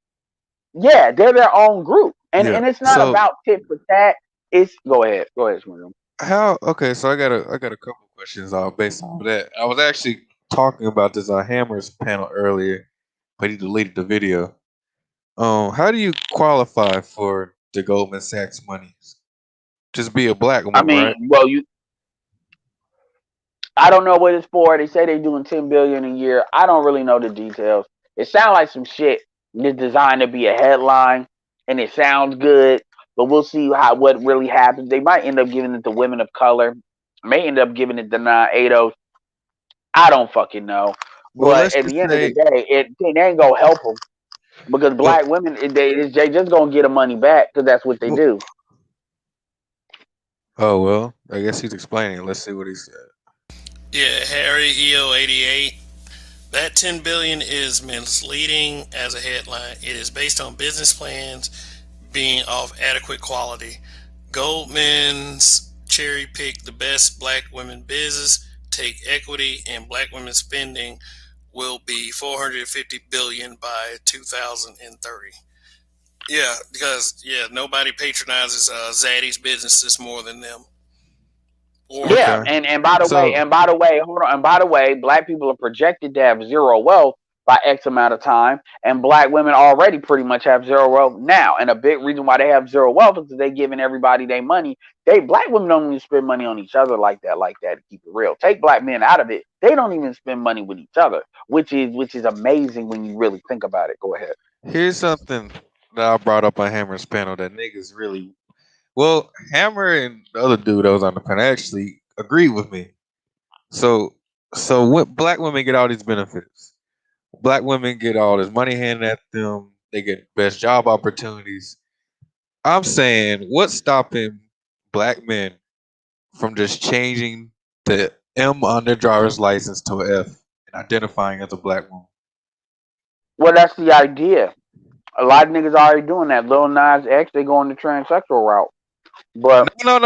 [SPEAKER 2] yeah, they're their own group, and
[SPEAKER 4] Yeah.
[SPEAKER 2] it's not
[SPEAKER 4] So
[SPEAKER 2] about tit for tat. It's go ahead, Swindle.
[SPEAKER 4] how okay, so I got a couple questions based on that. I was actually talking about this on Hammer's panel earlier, but he deleted the video. How do you qualify for the Goldman Sachs money? Just be a black
[SPEAKER 2] I
[SPEAKER 4] woman,
[SPEAKER 2] mean,
[SPEAKER 4] right?
[SPEAKER 2] well, I don't know what it's for. They say they're doing 10 billion a year. I don't really know the details. It sounds like some shit that's designed to be a headline, and it sounds good. But we'll see what really happens. They might end up giving it to women of color. May end up giving it to non-ADOS. I don't fucking know.
[SPEAKER 4] Well,
[SPEAKER 2] But
[SPEAKER 4] let's
[SPEAKER 2] at
[SPEAKER 4] just
[SPEAKER 2] the end of the
[SPEAKER 4] say,
[SPEAKER 2] day, it ain't gonna help them because
[SPEAKER 4] well,
[SPEAKER 2] black women, they just gonna get the money back because that's what they
[SPEAKER 4] well,
[SPEAKER 2] do.
[SPEAKER 4] oh well, I guess he's explaining. Let's see what he said.
[SPEAKER 1] Yeah, Harry EO88. That 10 billion is misleading as a headline. It is based on business plans being of adequate quality. Goldman's cherry pick the best black women business, take equity, and black women spending will be 450 billion by 2030. Yeah, because nobody patronizes Zaddy's businesses more than them. Or
[SPEAKER 2] Yeah,
[SPEAKER 4] Okay.
[SPEAKER 2] and by the way,
[SPEAKER 4] So
[SPEAKER 2] hold on, and by the way, black people are projected to have zero wealth by X amount of time, and black women already pretty much have zero wealth now. And a big reason why they have zero wealth is because they giving everybody their money. They black women don't even spend money on each other like that. To keep it real, take black men out of it, they don't even spend money with each other, which is amazing when you really think about it. Go ahead.
[SPEAKER 4] here's something that I brought up on Hammer's panel that niggas really well, Hammer and the other dude that was on the panel actually agreed with me. So when black women get all these benefits, black women get all this money handed at them, they get best job opportunities. I'm saying what's stopping black men from just changing the M on their driver's license to a F and identifying as a black woman?
[SPEAKER 2] Well, that's the idea. A lot of niggas already doing that. Lil Nas X, they going the transsexual route, but
[SPEAKER 4] No.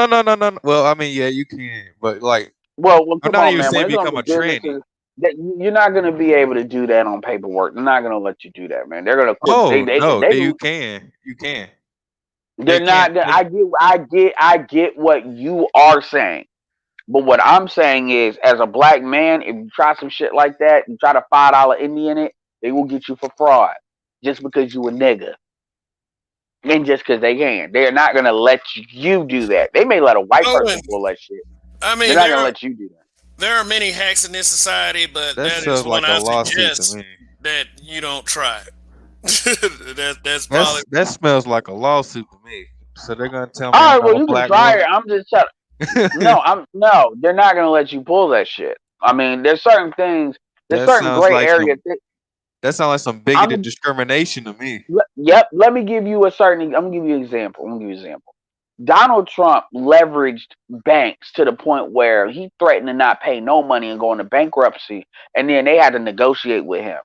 [SPEAKER 4] Well, I mean, yeah, you can, but like,
[SPEAKER 2] well,
[SPEAKER 4] I'm
[SPEAKER 2] come
[SPEAKER 4] not
[SPEAKER 2] on,
[SPEAKER 4] even
[SPEAKER 2] man. When
[SPEAKER 4] saying
[SPEAKER 2] it comes
[SPEAKER 4] become
[SPEAKER 2] to
[SPEAKER 4] a tranny.
[SPEAKER 2] businesses, that you're not gonna be able to do that on paperwork. They're not gonna let you do that, man. They're gonna quit.
[SPEAKER 4] Oh no,
[SPEAKER 2] They
[SPEAKER 4] you
[SPEAKER 2] can.
[SPEAKER 4] can, you can. They
[SPEAKER 2] They're
[SPEAKER 4] can't.
[SPEAKER 2] not. I get what you are saying, but what I'm saying is, as a black man, if you try some shit like that, you try to $5 Indian it, they will get you for fraud, just because you a nigga, and just because they can. They're not gonna let you do that. They may let a white
[SPEAKER 1] oh, and
[SPEAKER 2] person pull that shit.
[SPEAKER 1] I
[SPEAKER 2] They're
[SPEAKER 1] mean
[SPEAKER 2] not gonna let you do that.
[SPEAKER 1] there are many hacks in this society, but
[SPEAKER 4] That
[SPEAKER 1] that is
[SPEAKER 4] sounds
[SPEAKER 1] one
[SPEAKER 4] like a
[SPEAKER 1] I
[SPEAKER 4] lawsuit to
[SPEAKER 1] suggest
[SPEAKER 4] me.
[SPEAKER 1] that you don't try. That's probably
[SPEAKER 4] That smells like a lawsuit to me. So they're gonna tell me
[SPEAKER 2] All
[SPEAKER 4] I'm
[SPEAKER 2] right,
[SPEAKER 4] not
[SPEAKER 2] well,
[SPEAKER 4] a
[SPEAKER 2] you can
[SPEAKER 4] black
[SPEAKER 2] try it.
[SPEAKER 4] woman.
[SPEAKER 2] I'm just telling. No, they're not gonna let you pull that shit. I mean, there's certain things, there's
[SPEAKER 4] that
[SPEAKER 2] certain
[SPEAKER 4] sounds
[SPEAKER 2] gray
[SPEAKER 4] like
[SPEAKER 2] areas.
[SPEAKER 4] some. That sounds like some bigoted
[SPEAKER 2] I'm
[SPEAKER 4] discrimination to me.
[SPEAKER 2] Yep. Let me give you a certain. I'm gonna give you an example. I'm gonna give you an example. Donald Trump leveraged banks to the point where he threatened to not pay no money and go into bankruptcy, and then they had to negotiate with him.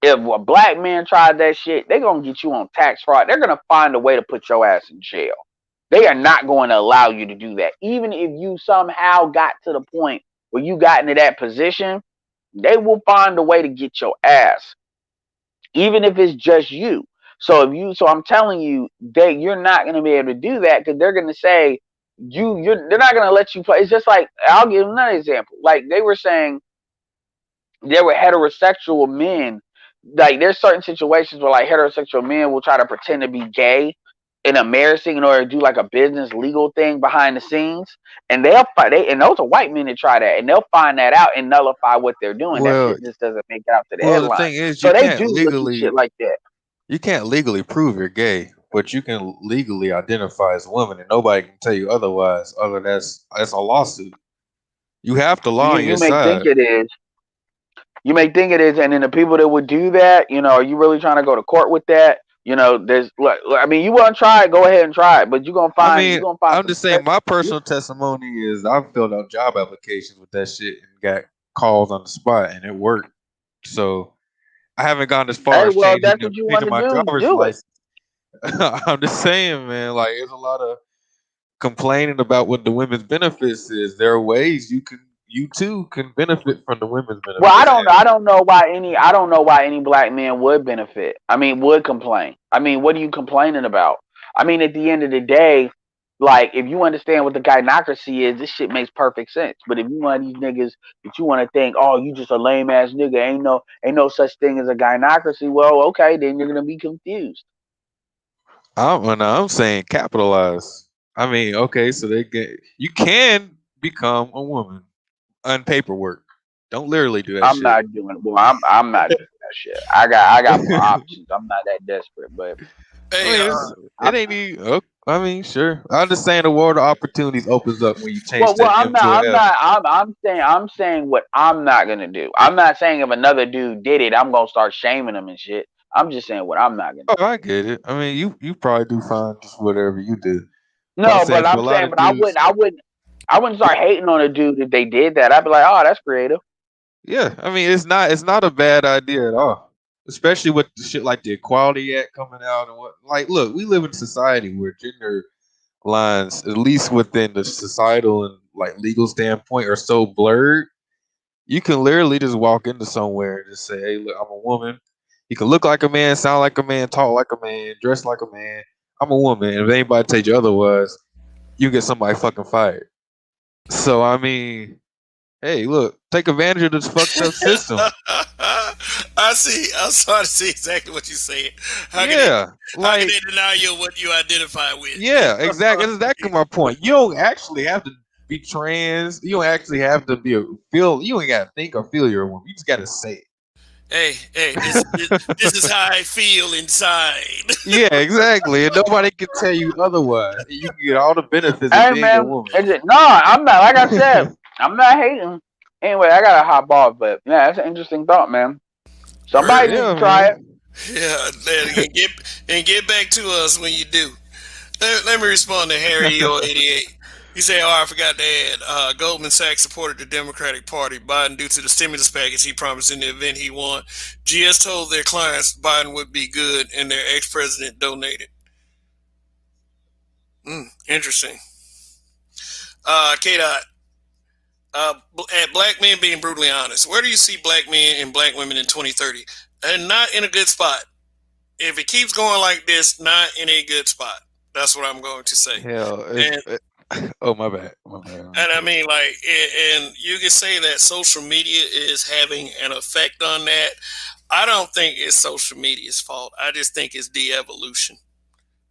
[SPEAKER 2] If a black man tried that shit, they're gonna get you on tax fraud. They're gonna find a way to put your ass in jail. They are not going to allow you to do that. Even if you somehow got to the point where you got into that position, they will find a way to get your ass, even if it's just you. So I'm telling you that you're not going to be able to do that because they're going to say they're not going to let you play. It's just like, I'll give another example. Like they were saying, there were heterosexual men. Like there's certain situations where like heterosexual men will try to pretend to be gay in a marriage thing in order to do like a business legal thing behind the scenes, and they'll find and those are white men that try that, and they'll find that out and nullify what they're doing. That
[SPEAKER 4] Well,
[SPEAKER 2] shit just doesn't make it out to the
[SPEAKER 4] well, the
[SPEAKER 2] headline.
[SPEAKER 4] thing is,
[SPEAKER 2] So they do look at shit like that.
[SPEAKER 4] you can't legally prove you're gay, but you can legally identify as a woman, and nobody can tell you otherwise. Other that's a lawsuit. You have the law
[SPEAKER 2] You
[SPEAKER 4] on your
[SPEAKER 2] you may think
[SPEAKER 4] side.
[SPEAKER 2] it is. You may think it is, and then the people that would do that, are you really trying to go to court with that? There's look, I mean, you want to try it, go ahead and try it, but
[SPEAKER 4] I mean,
[SPEAKER 2] you're gonna find
[SPEAKER 4] I'm
[SPEAKER 2] some.
[SPEAKER 4] just saying my personal testimony is I've filled out job applications with that shit and got calls on the spot, and it worked. So I haven't gone as far
[SPEAKER 2] Hey,
[SPEAKER 4] as
[SPEAKER 2] well, if that's what you want
[SPEAKER 4] changing
[SPEAKER 2] to
[SPEAKER 4] my
[SPEAKER 2] do,
[SPEAKER 4] driver's
[SPEAKER 2] do it.
[SPEAKER 4] license. I'm just saying, man. Like, there's a lot of complaining about what the women's benefits is. There are ways you too can benefit from the women's
[SPEAKER 2] Well, I
[SPEAKER 4] benefits.
[SPEAKER 2] don't, I don't know why any black man would benefit. I mean, would complain. I mean, what are you complaining about? I mean, at the end of the day, like if you understand what the gynocracy is, this shit makes perfect sense. But if you one of these niggas that you want to think, oh, you just a lame ass nigga, ain't no such thing as a gynocracy. Well, okay, then you're gonna be confused.
[SPEAKER 4] I'm saying capitalize. I mean, okay, so you can become a woman on paperwork. Don't literally do that
[SPEAKER 2] I'm
[SPEAKER 4] shit.
[SPEAKER 2] not doing well. I'm not doing that shit. I got more options. I'm not that desperate, but
[SPEAKER 4] I
[SPEAKER 1] hey,
[SPEAKER 4] mean,
[SPEAKER 2] I,
[SPEAKER 4] it ain't even. I mean, sure. I understand the world of opportunities opens up when you change
[SPEAKER 2] well,
[SPEAKER 4] that
[SPEAKER 2] I'm
[SPEAKER 4] M
[SPEAKER 2] not.
[SPEAKER 4] to
[SPEAKER 2] I'm
[SPEAKER 4] an F.
[SPEAKER 2] not. I'm saying what I'm not gonna do. I'm not saying if another dude did it, I'm gonna start shaming him and shit. I'm just saying what I'm not gonna
[SPEAKER 4] Oh,
[SPEAKER 2] do.
[SPEAKER 4] I get it. I mean, you probably do fine just whatever you do. But I'm
[SPEAKER 2] No,
[SPEAKER 4] saying
[SPEAKER 2] but
[SPEAKER 4] for a
[SPEAKER 2] I'm
[SPEAKER 4] lot
[SPEAKER 2] saying,
[SPEAKER 4] of
[SPEAKER 2] but I
[SPEAKER 4] dudes,
[SPEAKER 2] wouldn't. I wouldn't start hating on a dude if they did that. I'd be like, oh, that's creative.
[SPEAKER 4] yeah. I mean, it's not a bad idea at all. Especially with the shit like the Equality Act coming out and what. Like, look, we live in a society where gender lines, at least within the societal and like legal standpoint, are so blurred. You can literally just walk into somewhere and just say, "Hey, look, I'm a woman. You can look like a man, sound like a man, talk like a man, dress like a man. I'm a woman, and if anybody tells you otherwise, you get somebody fucking fired. So I mean, hey, look, take advantage of this fucked up system.
[SPEAKER 1] I see. I'm starting to see exactly what you're saying. How can they?
[SPEAKER 4] Yeah,
[SPEAKER 1] How can
[SPEAKER 4] like
[SPEAKER 1] they deny you what you identify with?
[SPEAKER 4] yeah, exactly. That's exactly my point. You don't actually have to be trans. You don't actually have to be a feel. You ain't got to think or feel you're a woman. You just got to say
[SPEAKER 1] Hey, this is
[SPEAKER 4] it.
[SPEAKER 1] how I feel inside.
[SPEAKER 4] Yeah, exactly. And nobody can tell you otherwise. You can get all the benefits of
[SPEAKER 2] Hey
[SPEAKER 4] being a
[SPEAKER 2] man,
[SPEAKER 4] woman.
[SPEAKER 2] is it? No, I'm not. Like I said, I'm not hating. Anyway, I got a hot ball, but yeah, that's an interesting thought, man. Somebody
[SPEAKER 1] Word.
[SPEAKER 2] needs
[SPEAKER 4] Yeah,
[SPEAKER 2] to try it.
[SPEAKER 4] man.
[SPEAKER 1] Yeah, and get back to us when you do. Let me respond to Harry EO88. He said, "Oh, I forgot to add. Goldman Sachs supported the Democratic Party Biden due to the stimulus package he promised in the event he won. GS told their clients Biden would be good, and their ex-president donated." Interesting. K. Dot. At black men being brutally honest, where do you see black men and black women in 2030? And not in a good spot. If it keeps going like this, not in a good spot. That's what I'm going to say.
[SPEAKER 4] Hell, if
[SPEAKER 1] And
[SPEAKER 4] oh my bad, my bad.
[SPEAKER 1] and I mean, like, and you can say that social media is having an effect on that. I don't think it's social media's fault. I just think it's de-evolution.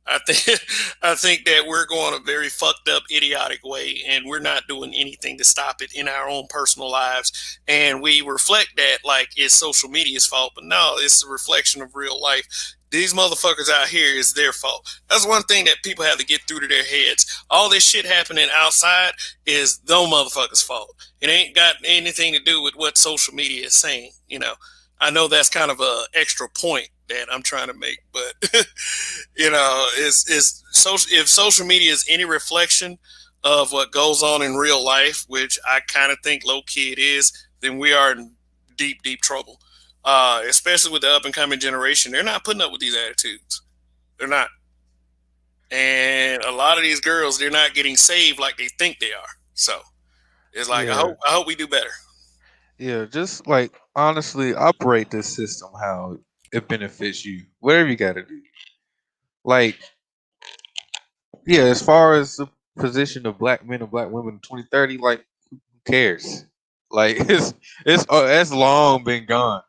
[SPEAKER 1] I think I think that we're going a very fucked up, idiotic way, and we're not doing anything to stop it in our own personal lives. And we reflect that like it's social media's fault, but no, it's a reflection of real life. These motherfuckers out here is their fault. That's one thing that people have to get through to their heads. All this shit happening outside is those motherfuckers' fault. It ain't got anything to do with what social media is saying. I know that's kind of a extra point that I'm trying to make, but it's social. If social media is any reflection of what goes on in real life, which I kind of think low key it is, then we are in deep, deep trouble. Especially with the up and coming generation, they're not putting up with these attitudes. They're not, and a lot of these girls, they're not getting saved like they think they are. So it's like I
[SPEAKER 4] Yeah,
[SPEAKER 1] hope I hope we do better.
[SPEAKER 4] yeah. Just like honestly, operate this system how it benefits you. Whatever you got to do. Like yeah, as far as the position of black men and black women in 2030, like who cares? Like it's long been gone.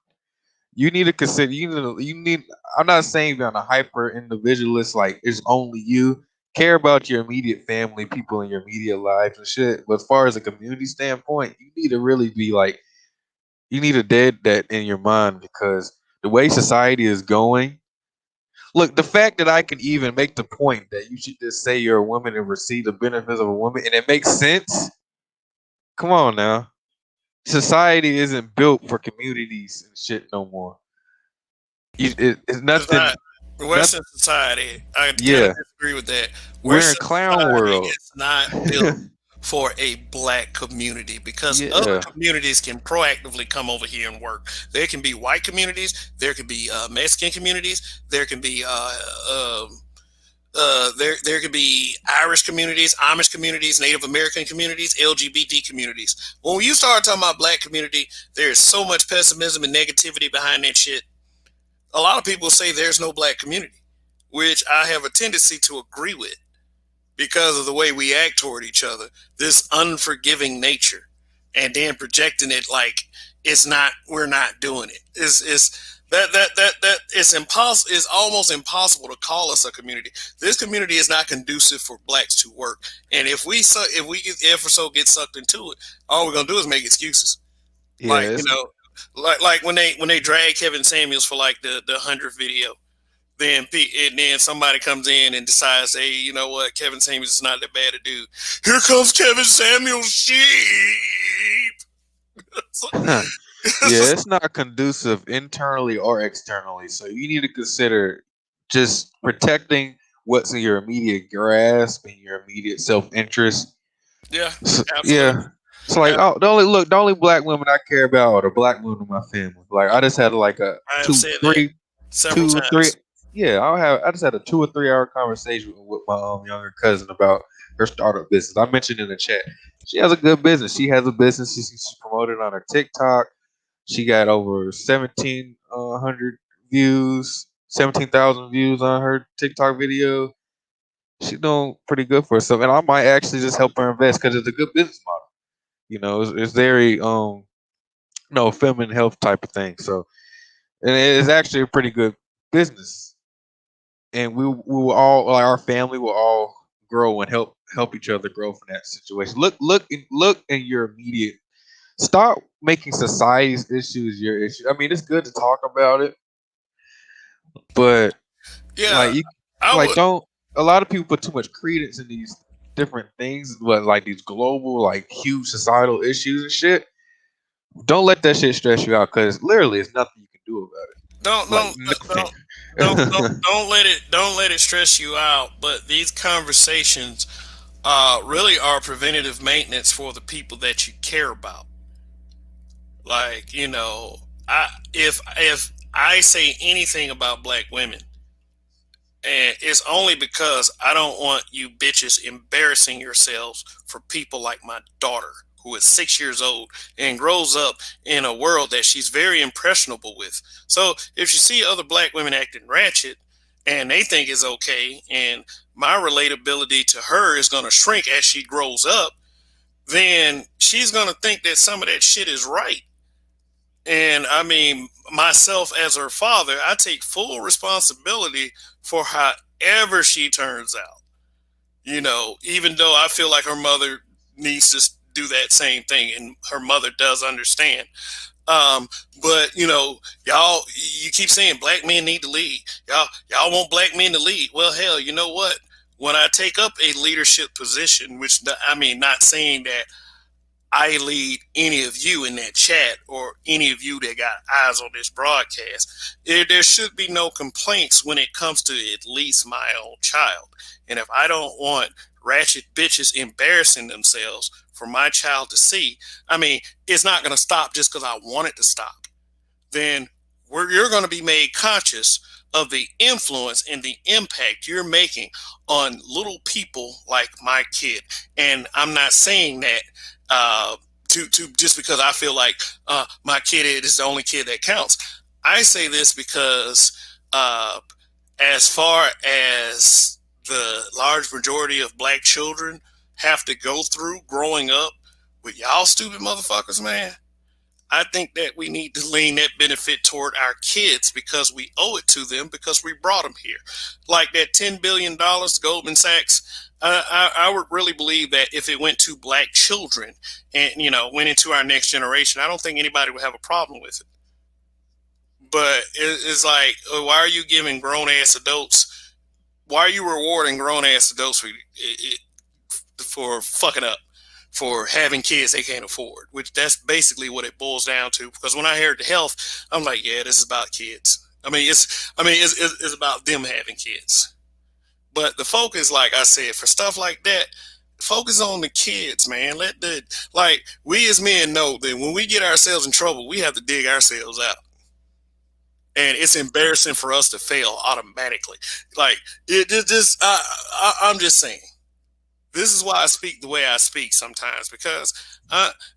[SPEAKER 4] You need to consider. You need. I'm not saying you're on a hyper individualist. Like it's only you. Care about your immediate family, people in your immediate lives and shit. But as far as a community standpoint, you need to really be like you need to dead that in your mind because the way society is going. Look, the fact that I can even make the point that you should just say you're a woman and receive the benefits of a woman, and it makes sense. Come on now, society isn't built for communities and shit no more. It's
[SPEAKER 1] It's not
[SPEAKER 4] nothing. Nothing.
[SPEAKER 1] Western society. I kind of
[SPEAKER 4] Yeah,
[SPEAKER 1] disagree with that.
[SPEAKER 4] we're in
[SPEAKER 1] Western
[SPEAKER 4] clown
[SPEAKER 1] society
[SPEAKER 4] world.
[SPEAKER 1] is not built for a black community because other
[SPEAKER 4] Yeah.
[SPEAKER 1] communities can proactively come over here and work. There can be white communities, there can be Mexican communities, there can be there can be Irish communities, Amish communities, Native American communities, LGBT communities. When you start talking about black community, there is so much pessimism and negativity behind that shit. A lot of people say there's no black community, which I have a tendency to agree with because of the way we act toward each other, this unforgiving nature, and then projecting it like it's not, we're not doing it. It's that it's impossible. It's almost impossible to call us a community. This community is not conducive for blacks to work, and if we ever so get sucked into it, all we're gonna do is make excuses.
[SPEAKER 4] Yeah.
[SPEAKER 1] Like like when they drag Kevin Samuels for like the 100th video, then somebody comes in and decides, hey, you know what, Kevin Samuels is not that bad a dude. Here comes Kevin Samuels sheep.
[SPEAKER 4] yeah, it's not conducive internally or externally. So you need to consider just protecting what's in your immediate grasp and your immediate self interest.
[SPEAKER 1] Yeah, absolutely.
[SPEAKER 4] Yeah. It's like oh the only black women I care about are the black women in my family. Like I just had like a
[SPEAKER 1] I have
[SPEAKER 4] two,
[SPEAKER 1] said that
[SPEAKER 4] three,
[SPEAKER 1] several
[SPEAKER 4] 2 or 3.
[SPEAKER 1] times.
[SPEAKER 4] Yeah, I just had a 2 or 3 hour conversation with my younger cousin about her startup business. I mentioned in the chat. She has a good business. She has a business. She's promoted on her TikTok. She got over 1,700 views, 17,000 views on her TikTok video. She's doing pretty good for herself, and I might actually just help her invest because it's a good business model. It's very no feminine health type of thing. So, and it's actually a pretty good business, and we will all like our family will all grow and help each other grow from that situation. Look in your immediate. Stop making society's issues your issue. I mean, it's good to talk about it, but
[SPEAKER 1] Yeah,
[SPEAKER 4] like you
[SPEAKER 1] I
[SPEAKER 4] like
[SPEAKER 1] would.
[SPEAKER 4] don't a lot of people put too much credence in these different things, but like these global like huge societal issues and shit. Don't let that shit stress you out because literally it's nothing you can do about it.
[SPEAKER 1] Don't
[SPEAKER 4] Like
[SPEAKER 1] don't
[SPEAKER 4] nothing.
[SPEAKER 1] don't don't let it stress you out. But these conversations really are preventative maintenance for the people that you care about. Like, if I say anything about black women, and it's only because I don't want you bitches embarrassing yourselves for people like my daughter, who is 6 years old and grows up in a world that she's very impressionable with. So if you see other black women acting ratchet and they think it's okay, and my relatability to her is going to shrink as she grows up, then she's going to think that some of that shit is right. And I mean, myself as her father, I take full responsibility for however she turns out. Even though I feel like her mother needs to do that same thing, and her mother does understand. Um, but y'all, you keep saying black men need to lead. Y'all want black men to lead. Well, hell, you know what? When I take up a leadership position, which I mean, not saying that I lead any of you in that chat or any of you that got eyes on this broadcast. There should be no complaints when it comes to at least my own child. And if I don't want ratchet bitches embarrassing themselves for my child to see, I mean, it's not going to stop just because I want it to stop. Then you're going to be made conscious of the influence and the impact you're making on little people like my kid. And I'm not saying that to just because I feel like my kid is the only kid that counts. I say this because uh, as far as the large majority of black children have to go through growing up with y'all stupid motherfuckers, man, I think that we need to lean that benefit toward our kids because we owe it to them because we brought them here. Like that $10 billion Goldman Sachs, I would really believe that if it went to black children and went into our next generation, I don't think anybody would have a problem with it. But it's like, why are you giving grown ass adults? Why are you rewarding grown ass adults for fucking up, for having kids they can't afford? Which that's basically what it boils down to. Because when I heard the health, I'm like, yeah, this is about kids. It's about them having kids. But the focus, like I said, for stuff like that, focus on the kids, man. We as men know that when we get ourselves in trouble, we have to dig ourselves out. And it's embarrassing for us to fail automatically. Like it just, I'm just saying. This is why I speak the way I speak sometimes because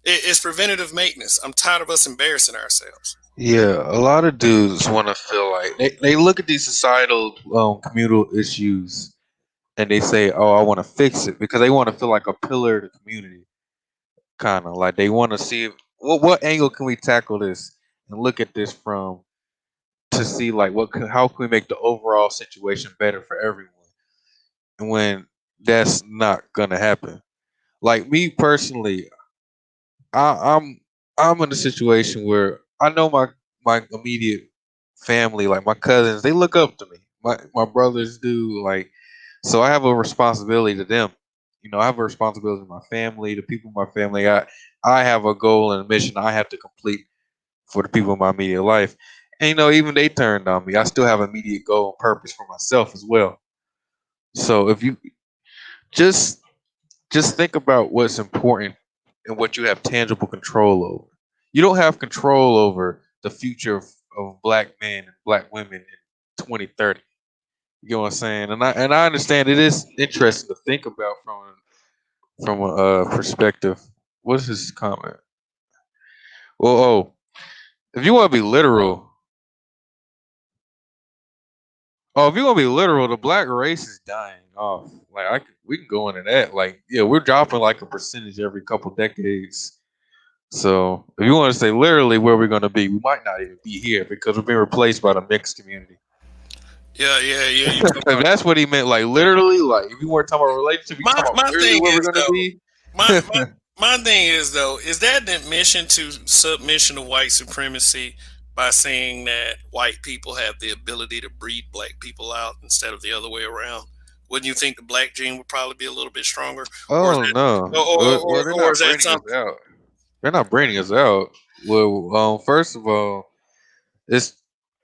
[SPEAKER 1] it's preventative maintenance. I'm tired of us embarrassing ourselves.
[SPEAKER 4] Yeah, a lot of dudes want to feel like they look at these societal communal issues and they say, "Oh, I want to fix it," because they want to feel like a pillar of the community. Kind of like they want to see what angle can we tackle this and look at this from to see like how can we make the overall situation better for everyone. And when that's not gonna happen, like me personally, I'm I'm in a situation where I know my immediate family, like my cousins, they look up to me. My brothers do, like, so I have a responsibility to them. I have a responsibility to my family, the people in my family. I have a goal and a mission I have to complete for the people in my immediate life. And even they turned on me. I still have immediate goal and purpose for myself as well. So if you just just think about what's important and what you have tangible control over. You don't have control over the future of black men and black women in 2030. You know what I'm saying? And I understand it is interesting to think about from a perspective. What's his comment? Well, if you want to be literal, Oh, if you're gonna be literal, the black race is dying off. Like we can go into that. Like, yeah, we're dropping like a percentage every couple decades. So if you want to say literally where we're gonna be, we might not even be here because we're being replaced by the mixed community.
[SPEAKER 1] Yeah, yeah, yeah. You talking
[SPEAKER 4] If
[SPEAKER 1] about
[SPEAKER 4] that's what he meant, like literally, like if you weren't talking about relationship, you
[SPEAKER 1] my
[SPEAKER 4] talking about
[SPEAKER 1] my
[SPEAKER 4] literally
[SPEAKER 1] thing
[SPEAKER 4] where we're
[SPEAKER 1] is
[SPEAKER 4] gonna
[SPEAKER 1] though.
[SPEAKER 4] be.
[SPEAKER 1] My thing is though, is that an admission to submission of white supremacy by saying that white people have the ability to breed black people out instead of the other way around? Wouldn't you think the black gene would probably be a little bit stronger, or is
[SPEAKER 4] Oh
[SPEAKER 1] that,
[SPEAKER 4] no. Well, they're
[SPEAKER 1] or
[SPEAKER 4] not
[SPEAKER 1] is that
[SPEAKER 4] branding us
[SPEAKER 1] something?
[SPEAKER 4] out. They're not branding us out. Well, first of all, it's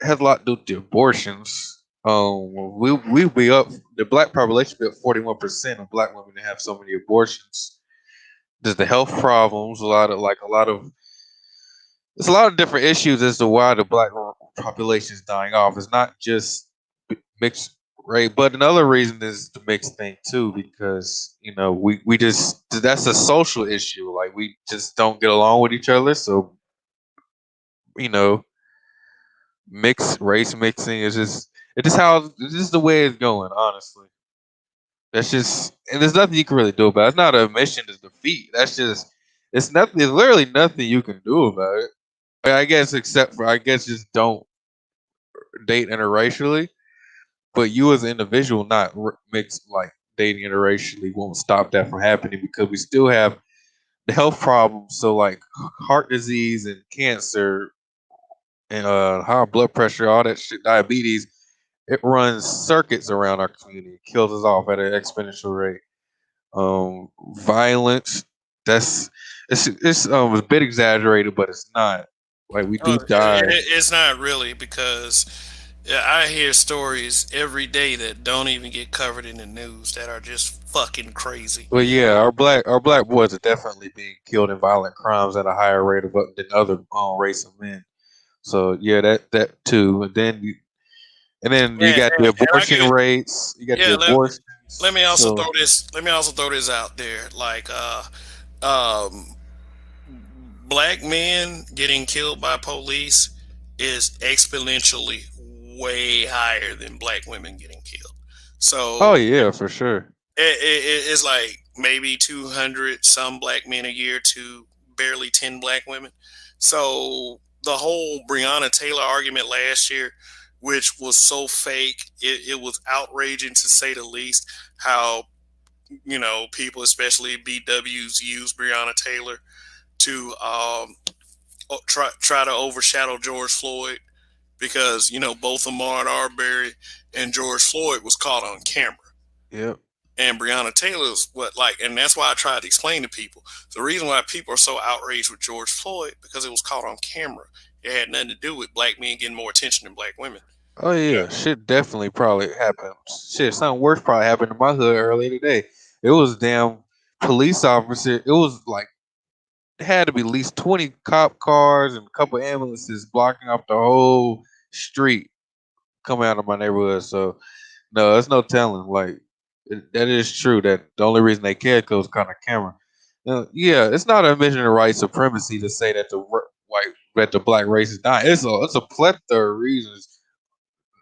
[SPEAKER 4] has a lot to do with the abortions. We'll be up. The black population be up 41% of black women that have so many abortions. There's the health problems. There's a lot of different issues as to why the black population is dying off. It's not just mixed race, but another reason is the mixed thing too, because we just that's a social issue. Like we just don't get along with each other. So you know, mixed race mixing is just it's just the way it's going. Honestly, that's just and there's nothing you can really do about it. It's not a mission to defeat. That's just it's nothing. There's literally nothing you can do about it. I guess except for I guess just don't date interracially. But you as an individual not mixed like dating interracially won't stop that from happening because we still have the health problems. So like heart disease and cancer and high blood pressure, all that shit, diabetes, it runs circuits around our community, kills us off at an exponential rate. Violence, that's it's a bit exaggerated, but it's not. Like we do die.
[SPEAKER 1] It's not really because yeah, I hear stories every day that don't even get covered in the news that are just fucking crazy.
[SPEAKER 4] Well, yeah, our black boys are definitely being killed in violent crimes at a higher rate of than other race of men. So yeah, that too, and then you
[SPEAKER 1] And,
[SPEAKER 4] got the
[SPEAKER 1] and I
[SPEAKER 4] abortion
[SPEAKER 1] could
[SPEAKER 4] rates. You got the
[SPEAKER 1] yeah.
[SPEAKER 4] abortions.
[SPEAKER 1] Let me also
[SPEAKER 4] So
[SPEAKER 1] throw this. Let me also throw this out there. Like um, black men getting killed by police is exponentially way higher than black women getting killed.
[SPEAKER 4] oh
[SPEAKER 1] So
[SPEAKER 4] yeah, for sure.
[SPEAKER 1] it's like maybe 200 some black men a year to barely 10 black women. So the whole Breonna Taylor argument last year, which was so fake, it was outraging to say the least. How people, especially BWs, use Breonna Taylor to try to overshadow George Floyd because both Ahmaud Arbery and George Floyd was caught on camera.
[SPEAKER 4] Yep.
[SPEAKER 1] And Breonna Taylor's and that's why I tried to explain to people the reason why people are so outraged with George Floyd because it was caught on camera. It had nothing to do with black men getting more attention than black women.
[SPEAKER 4] Oh yeah, shit definitely probably happened. Shit, something worse probably happened in my hood earlier today. It was damn police officer. It was like it had to be at least 20 cop cars and a couple ambulances blocking off the whole street coming out of my neighborhood. So no, there's no telling. Like that is true. That the only reason they cared because kind of camera. Yeah, it's not a mission of white supremacy to say that the black race is dying. It's a plethora of reasons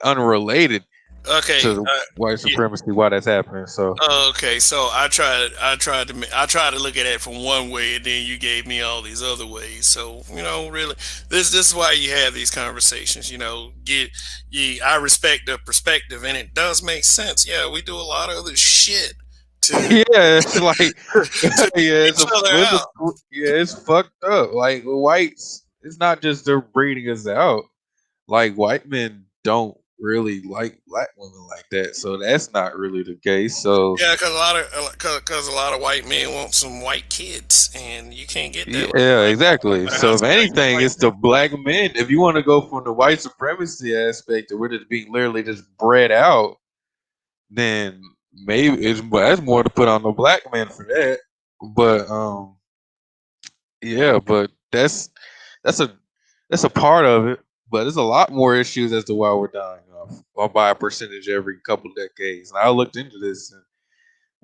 [SPEAKER 4] unrelated
[SPEAKER 1] Okay,
[SPEAKER 4] to white supremacy why that's happening. So
[SPEAKER 1] okay, so I tried to look at it from one way, and then you gave me all these other ways. So really, this is why you have these conversations. I respect the perspective, and it does make sense. Yeah, we do a lot of other shit to
[SPEAKER 4] yeah, it's like
[SPEAKER 1] to
[SPEAKER 4] yeah,
[SPEAKER 1] each other out.
[SPEAKER 4] it's fucked up. Like whites, it's not just they're breeding us out. Like white men don't really like black women like that, so that's not really the case. So
[SPEAKER 1] Yeah, because a lot of white men want some white kids, and you can't get that
[SPEAKER 4] yeah, exactly. So if
[SPEAKER 1] outside of getting
[SPEAKER 4] anything,
[SPEAKER 1] white
[SPEAKER 4] it's the black men. If you want to go from the white supremacy aspect, of we're just being literally just bred out, then maybe that's more to put on the black man for that. But yeah, but that's a that's a part of it. But there's a lot more issues as to why we're dying off, or by a percentage every couple decades. And I looked into this,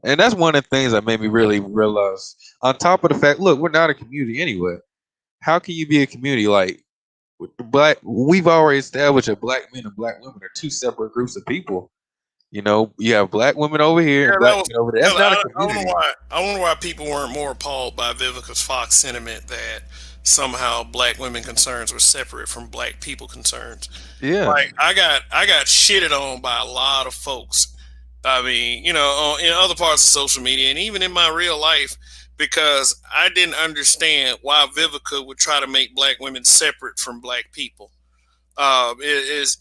[SPEAKER 4] and that's one of the things that made me really realize. On top of the fact, look, we're not a community anyway. How can you be a community? Like We've already established that black men and black women are two separate groups of people. You know, you have black women over here
[SPEAKER 1] Yeah,
[SPEAKER 4] and
[SPEAKER 1] that
[SPEAKER 4] black
[SPEAKER 1] was.
[SPEAKER 4] men over there.
[SPEAKER 1] Yeah,
[SPEAKER 4] That's not a
[SPEAKER 1] I wonder
[SPEAKER 4] community.
[SPEAKER 1] why. I wonder why people weren't more appalled by Vivica's Fox sentiment that somehow black women concerns were separate from black people concerns.
[SPEAKER 4] Yeah.
[SPEAKER 1] Like I got shitted on by a lot of folks. I mean, in other parts of social media and even in my real life, because I didn't understand why Vivica would try to make black women separate from black people. Is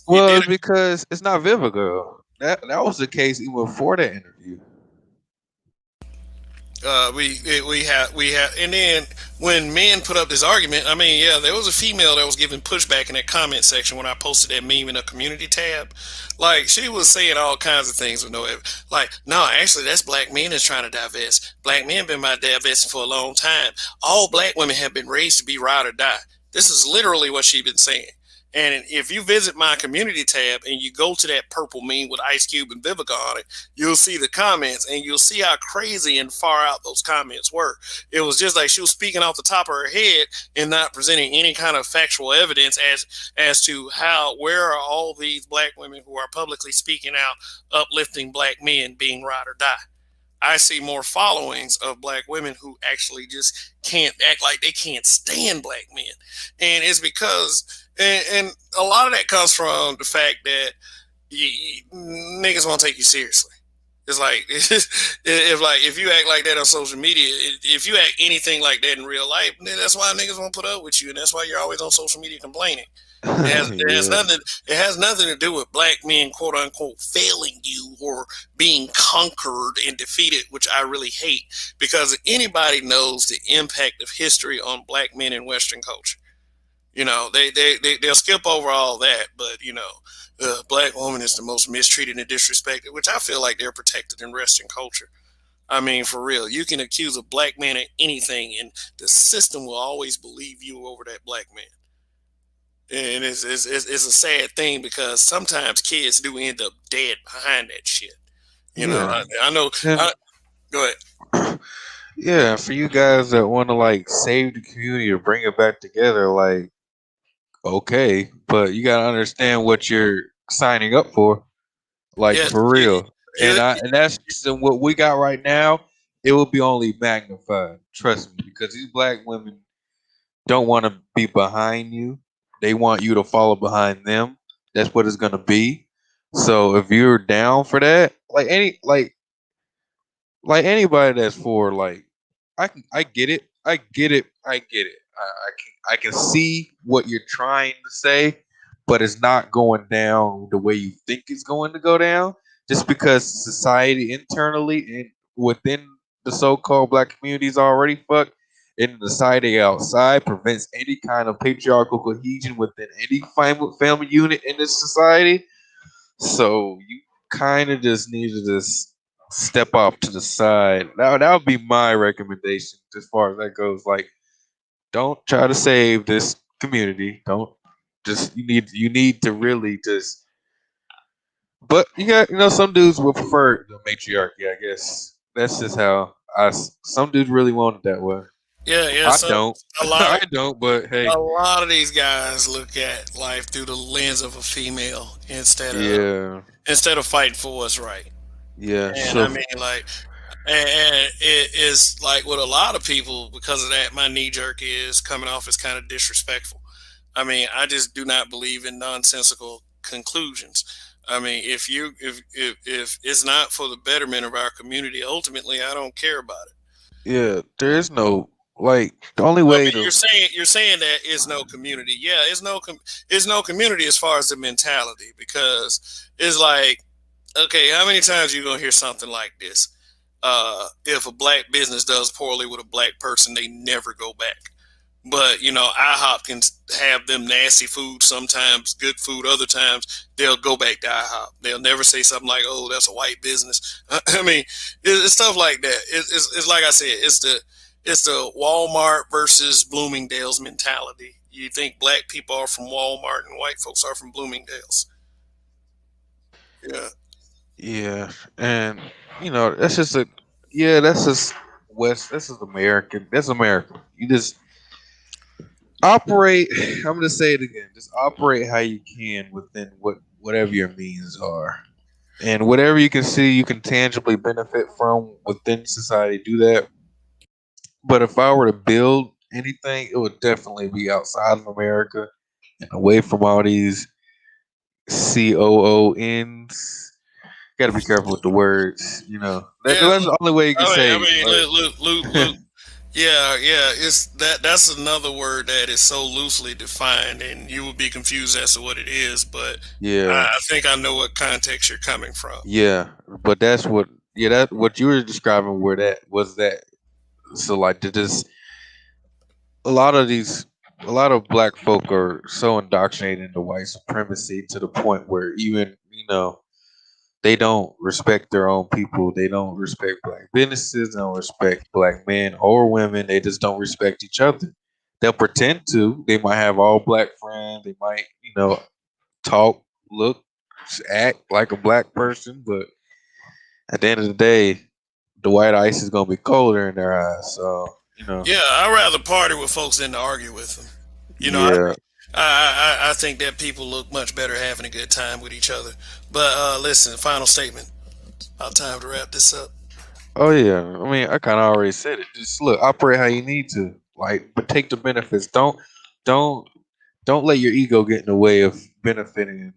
[SPEAKER 1] you
[SPEAKER 4] Well,
[SPEAKER 1] did
[SPEAKER 4] it's because it's not Vivica. That was the case even before that interview.
[SPEAKER 1] we have and then when men put up this argument, I mean, yeah, there was a female that was giving pushback in that comment section when I posted that meme in a community tab. Like, she was saying all kinds of things with like, no, actually that's black men that's trying to divest. Black men been by divesting for a long time. All black women have been raised to be ride or die. This is literally what she's been saying. And if you visit my community tab and you go to that purple meme with Ice Cube and Vivica on it, you'll see the comments and you'll see how crazy and far out those comments were. It was just like she was speaking off the top of her head and not presenting any kind of factual evidence as to where are all these black women who are publicly speaking out, uplifting black men being ride or die. I see more followings of black women who actually just can't act like they can't stand black men. And it's because, and a lot of that comes from the fact that niggas won't take you seriously. It's like if you act like that on social media, if you act anything like that in real life, then that's why niggas won't put up with you, and that's why you're always on social media complaining.
[SPEAKER 4] Yeah.
[SPEAKER 1] It has nothing to do with black men, quote unquote, failing you or being conquered and defeated, which I really hate, because anybody knows the impact of history on black men in Western culture. They'll skip over all that, but black woman is the most mistreated and disrespected, which I feel like they're protected in Western culture. I mean, for real, you can accuse a black man of anything, and the system will always believe you over that black man. And it's a sad thing because sometimes kids do end up dead behind that shit.
[SPEAKER 4] Yeah.
[SPEAKER 1] I know.
[SPEAKER 4] And
[SPEAKER 1] Go ahead.
[SPEAKER 4] yeah, for you guys that want to like save the community or bring it back together, like okay, but you gotta understand what you're signing up for, like
[SPEAKER 1] Yeah,
[SPEAKER 4] for real.
[SPEAKER 1] you,
[SPEAKER 4] And that's so what we got right now. It will be only magnified. Trust me, because these black women don't want to be behind you. They want you to follow behind them. That's what it's gonna be. So if you're down for that, like anybody that's for like I get it. I can see what you're trying to say, but it's not going down the way you think it's going to go down. Just because society internally and within the so-called black community is already fucked, and the society outside prevents any kind of patriarchal cohesion within any family unit in this society. So you kind of just need to just step off to the side. That would be my recommendation as far as that goes. Like, don't try to save this community. Don't just you need to really just. But you got some dudes will prefer the matriarchy. I guess that's just how some dudes really want it that way.
[SPEAKER 1] yeah, yeah.
[SPEAKER 4] I
[SPEAKER 1] So
[SPEAKER 4] don't.
[SPEAKER 1] a lot
[SPEAKER 4] I
[SPEAKER 1] of
[SPEAKER 4] don't. But hey,
[SPEAKER 1] a lot of these guys look at life through the lens of a female
[SPEAKER 4] yeah,
[SPEAKER 1] instead of fighting for what's right.
[SPEAKER 4] yeah.
[SPEAKER 1] And I mean, like, and it is like with a lot of people because of that. My knee jerk is coming off as kind of disrespectful. I mean, I just do not believe in nonsensical conclusions. I mean, if it's not for the betterment of our community, ultimately, I don't care about it.
[SPEAKER 4] Yeah, there is no like the only
[SPEAKER 1] I
[SPEAKER 4] way
[SPEAKER 1] mean,
[SPEAKER 4] to
[SPEAKER 1] you're saying that is no community. Yeah, it's no community as far as the mentality, because it's like, okay, how many times are you gonna hear something like this? If a black business does poorly with a black person, they never go back. But IHOP can have them nasty food sometimes, good food other times. They'll go back to IHOP. They'll never say something like, "Oh, that's a white business." I mean, it's stuff like that. It's like I said, it's the Walmart versus Bloomingdale's mentality. You think black people are from Walmart and white folks are from Bloomingdale's? Yeah,
[SPEAKER 4] yeah, and that's just a yeah, that's just West. This is American. That's American. You just operate. I'm gonna say it again. Just operate how you can within whatever your means are, and whatever you can see you can tangibly benefit from within society. Do that. But if I were to build anything, it would definitely be outside of America and away from all these COONs. Got to be careful with the words. You know,
[SPEAKER 1] Yeah,
[SPEAKER 4] that's the only way you can
[SPEAKER 1] I
[SPEAKER 4] say it.
[SPEAKER 1] mean,
[SPEAKER 4] Like,
[SPEAKER 1] Luke. Yeah, yeah. It's That's another word that is so loosely defined, and you would be confused as to what it is. But
[SPEAKER 4] yeah,
[SPEAKER 1] I think I know what context you're coming from.
[SPEAKER 4] yeah. But that's what. Yeah, that what you were describing. Where that was that. So like, this a lot of these. A lot of black folk are so indoctrinated into white supremacy to the point where even they don't respect their own people. They don't respect black businesses. They don't respect black men or women. They just don't respect each other. They'll pretend to. They might have all black friends. They might, talk, look, act like a black person. But at the end of the day, the white ice is gonna be colder in their eyes. So,
[SPEAKER 1] Yeah, I'd rather party with folks than to argue with them. You know,
[SPEAKER 4] yeah.
[SPEAKER 1] I think that people look much better having a good time with each other. But listen, final statement. About time to wrap this up.
[SPEAKER 4] Oh yeah. I mean, I kind of already said it. Just look, operate how you need to. Like, but take the benefits. Don't don't let your ego get in the way of benefiting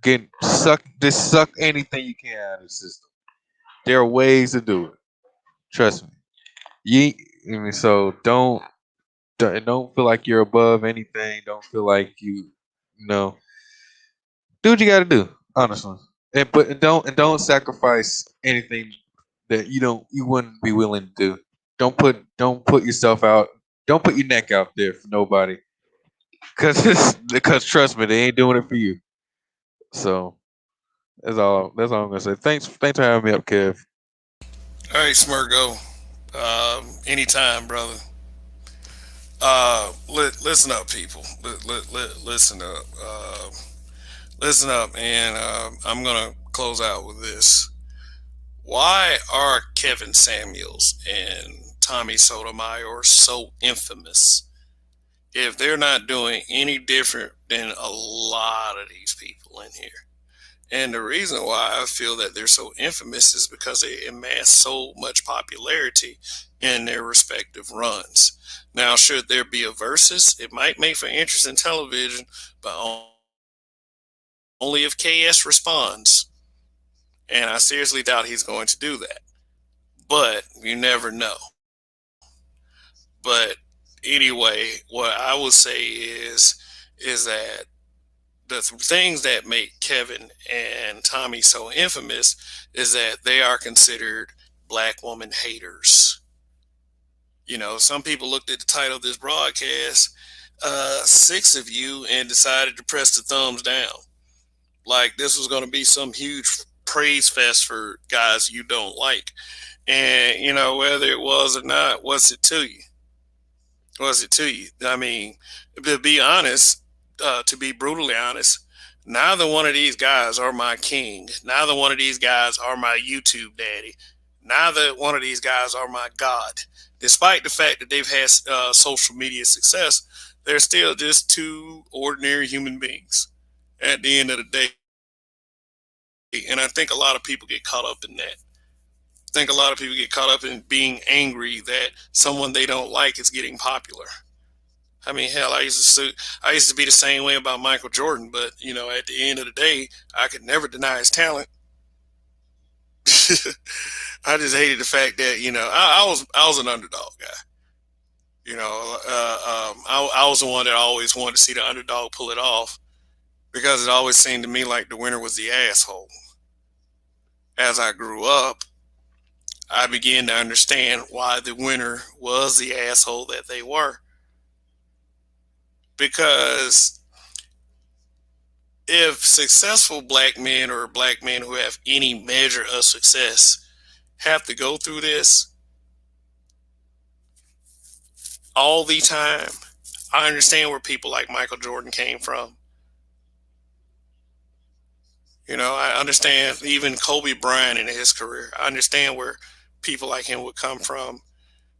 [SPEAKER 4] and suck anything you can out of the system. There are ways to do it. Trust me. You I mean, so don't feel like you're above anything. Don't feel like you know do what you got to do. Honestly, and don't sacrifice anything that you wouldn't be willing to do. Don't put yourself out. Don't put your neck out there for nobody. Because trust me, they ain't doing it for you. So that's all I'm gonna say. Thanks for having me up, Kev.
[SPEAKER 1] All right, Smurgo. Anytime, brother. Listen up, people. Listen up. Listen up, and I'm gonna close out with this. Why are Kevin Samuels and Tommy Sotomayor so infamous if they're not doing any different than a lot of these people in here? And the reason why I feel that they're so infamous is because they amass so much popularity in their respective runs. Now, should there be a versus, it might make for interesting television, but only if KS responds. And I seriously doubt he's going to do that. But you never know. But anyway, what I would say is that the things that make Kevin and Tommy so infamous is that they are considered black woman haters. You know, some people looked at the title of this broadcast, six of you, and decided to press the thumbs down. Like this was going to be some huge praise fest for guys you don't like. And, you know, whether it was or not, what's it to you? Was it to you? I mean, to be honest, to be brutally honest, neither one of these guys are my king. Neither one of these guys are my YouTube daddy. Neither one of these guys are my god. Despite the fact that they've had social media success, they're still just two ordinary human beings at the end of the day. And I think a lot of people get caught up in that. I think a lot of people get caught up in being angry that someone they don't like is getting popular. I mean, hell, I used to be the same way about Michael Jordan, but you know, at the end of the day, I could never deny his talent. I just hated the fact that I was an underdog guy. You know, I was the one that always wanted to see the underdog pull it off because it always seemed to me like the winner was the asshole. As I grew up, I began to understand why the winner was the asshole that they were. Because if successful black men or black men who have any measure of success have to go through this all the time, I understand where people like Michael Jordan came from. You know, I understand even Kobe Bryant in his career. I understand where people like him would come from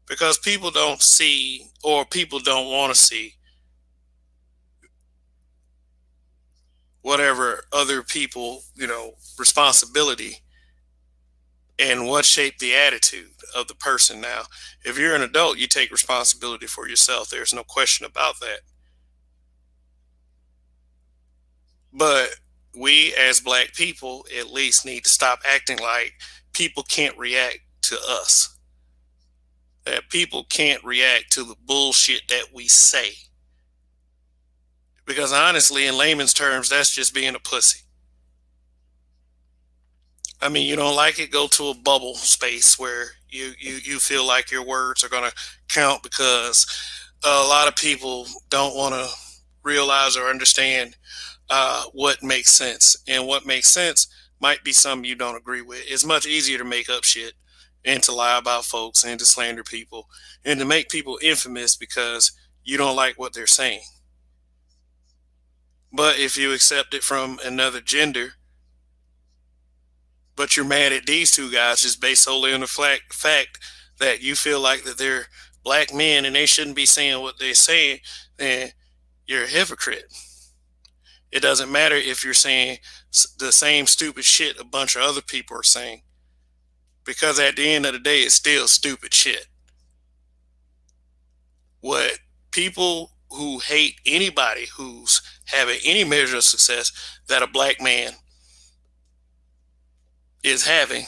[SPEAKER 1] because people don't see or people don't want to see whatever other people, responsibility, and what shaped the attitude of the person. Now, if you're an adult, you take responsibility for yourself. There's no question about that. But we as black people at least need to stop acting like people can't react to us. That people can't react to the bullshit that we say. Because honestly, in layman's terms, that's just being a pussy. I mean, you don't like it, go to a bubble space where you feel like your words are going to count, because a lot of people don't want to realize or understand what makes sense. And what makes sense might be something you don't agree with. It's much easier to make up shit and to lie about folks and to slander people and to make people infamous because you don't like what they're saying. But if you accept it from another gender, but you're mad at these two guys just based solely on the fact that you feel like that they're black men and they shouldn't be saying what they're saying, then you're a hypocrite. It doesn't matter if you're saying the same stupid shit a bunch of other people are saying, because at the end of the day, it's still stupid shit. What people who hate anybody who's having any measure of success that a black man is having,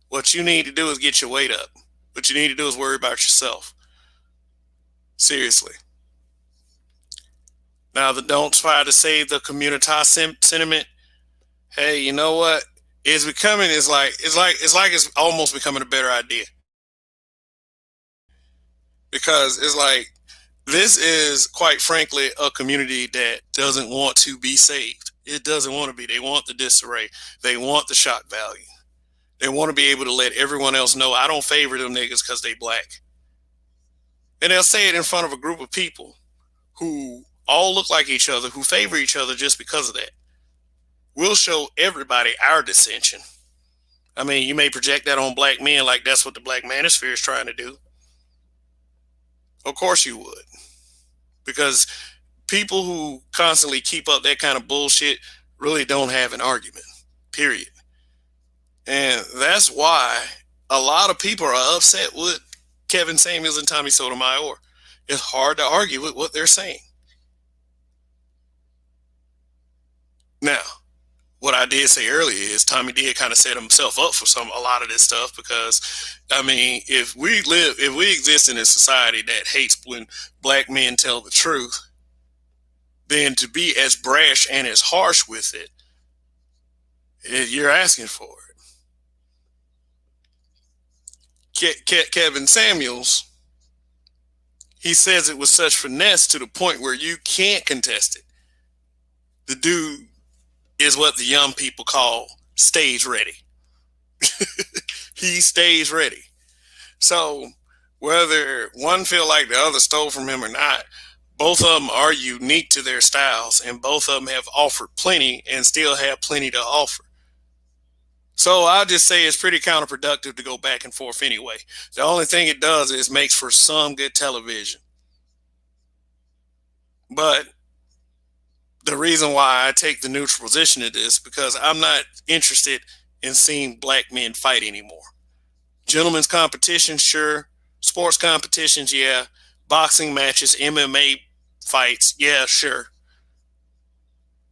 [SPEAKER 1] what you need to do is get your weight up. What you need to do is worry about yourself. Seriously. Now, don't try to save the community sentiment. Hey, you know what? It's almost becoming a better idea. Because it's like, this is quite frankly a community that doesn't want to be saved. It doesn't want to be. They want the disarray. They want the shock value. They want to be able to let everyone else know, I don't favor them niggas because they black. And they'll say it in front of a group of people who all look like each other, who favor each other just because of that. We'll show everybody our dissension. I mean, you may project that on black men like that's what the black manosphere is trying to do. Of course you would. Because people who constantly keep up that kind of bullshit really don't have an argument, period. And that's why a lot of people are upset with Kevin Samuels and Tommy Sotomayor. It's hard to argue with what they're saying. Now, what I did say earlier is Tommy did kind of set himself up for a lot of this stuff, because I mean, if we exist in a society that hates when black men tell the truth, then to be as brash and as harsh with it, you're asking for it. Kevin Samuels, he says it with such finesse to the point where you can't contest it. The dude is what the young people call stage ready. He stays ready. So whether one feel like the other stole from him or not, both of them are unique to their styles, and both of them have offered plenty and still have plenty to offer. So I'll just say it's pretty counterproductive to go back and forth anyway. The only thing it does is makes for some good television. But the reason why I take the neutral position to this, because I'm not interested in seeing black men fight anymore. Gentlemen's competition, sure. Sports competitions, yeah. Boxing matches, MMA fights, yeah, sure.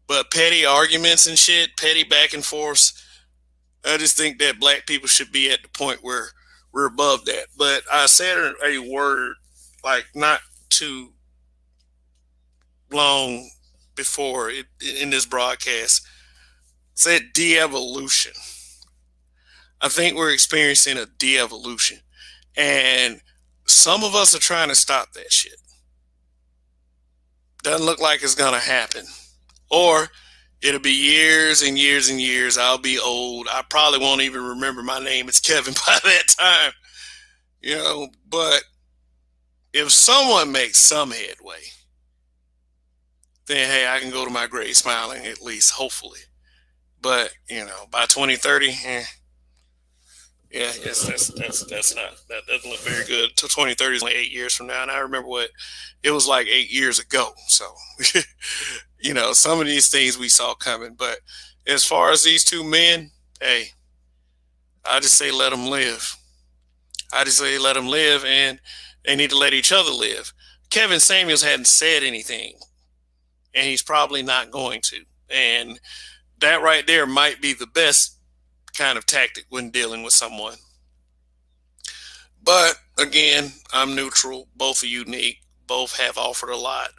[SPEAKER 1] But petty arguments and shit, petty back and forth, I just think that black people should be at the point where we're above that. But I said a word like not too long before in this broadcast. It said de-evolution. I think we're experiencing a de-evolution. And some of us are trying to stop that shit. Doesn't look like it's going to happen. Or it'll be years and years and years. I'll be old. I probably won't even remember my name as Kevin by that time. But if someone makes some headway, then hey, I can go to my grave smiling, at least, hopefully. But, by 2030, Yeah, yes, that's not that doesn't look very good. To 2030 is only 8 years from now, and I remember what it was like 8 years ago. So, some of these things we saw coming. But as far as these two men, hey, I just say let them live. I just say let them live, and they need to let each other live. Kevin Samuels hadn't said anything, and he's probably not going to. And that right there might be the best kind of tactic when dealing with someone. But again, I'm neutral. Both are unique. Both have offered a lot.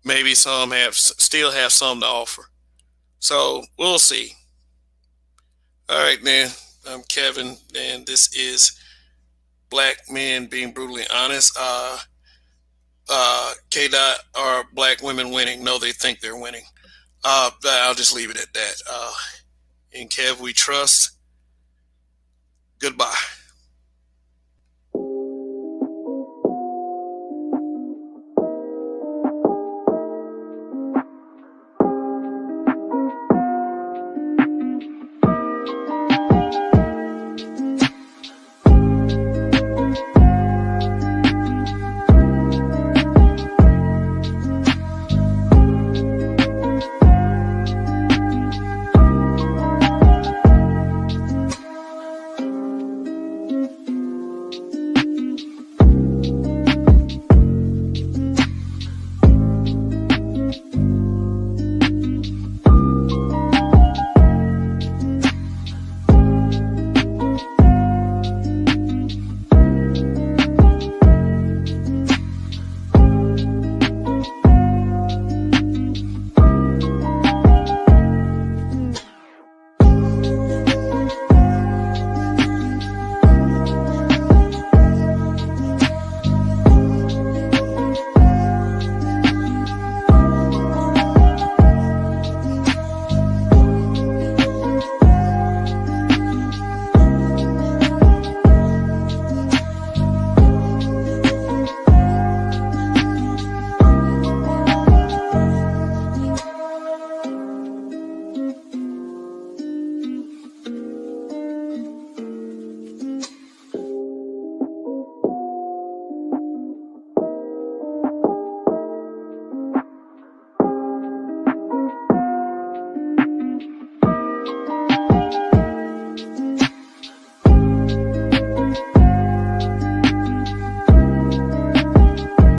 [SPEAKER 1] Maybe some have still have some to offer. So we'll see. All right, man. I'm Kevin, and this is Black Men Being Brutally Honest. K. Dot are black women winning? No, they think they're winning. I'll just leave it at that. In Kev, we trust. Goodbye.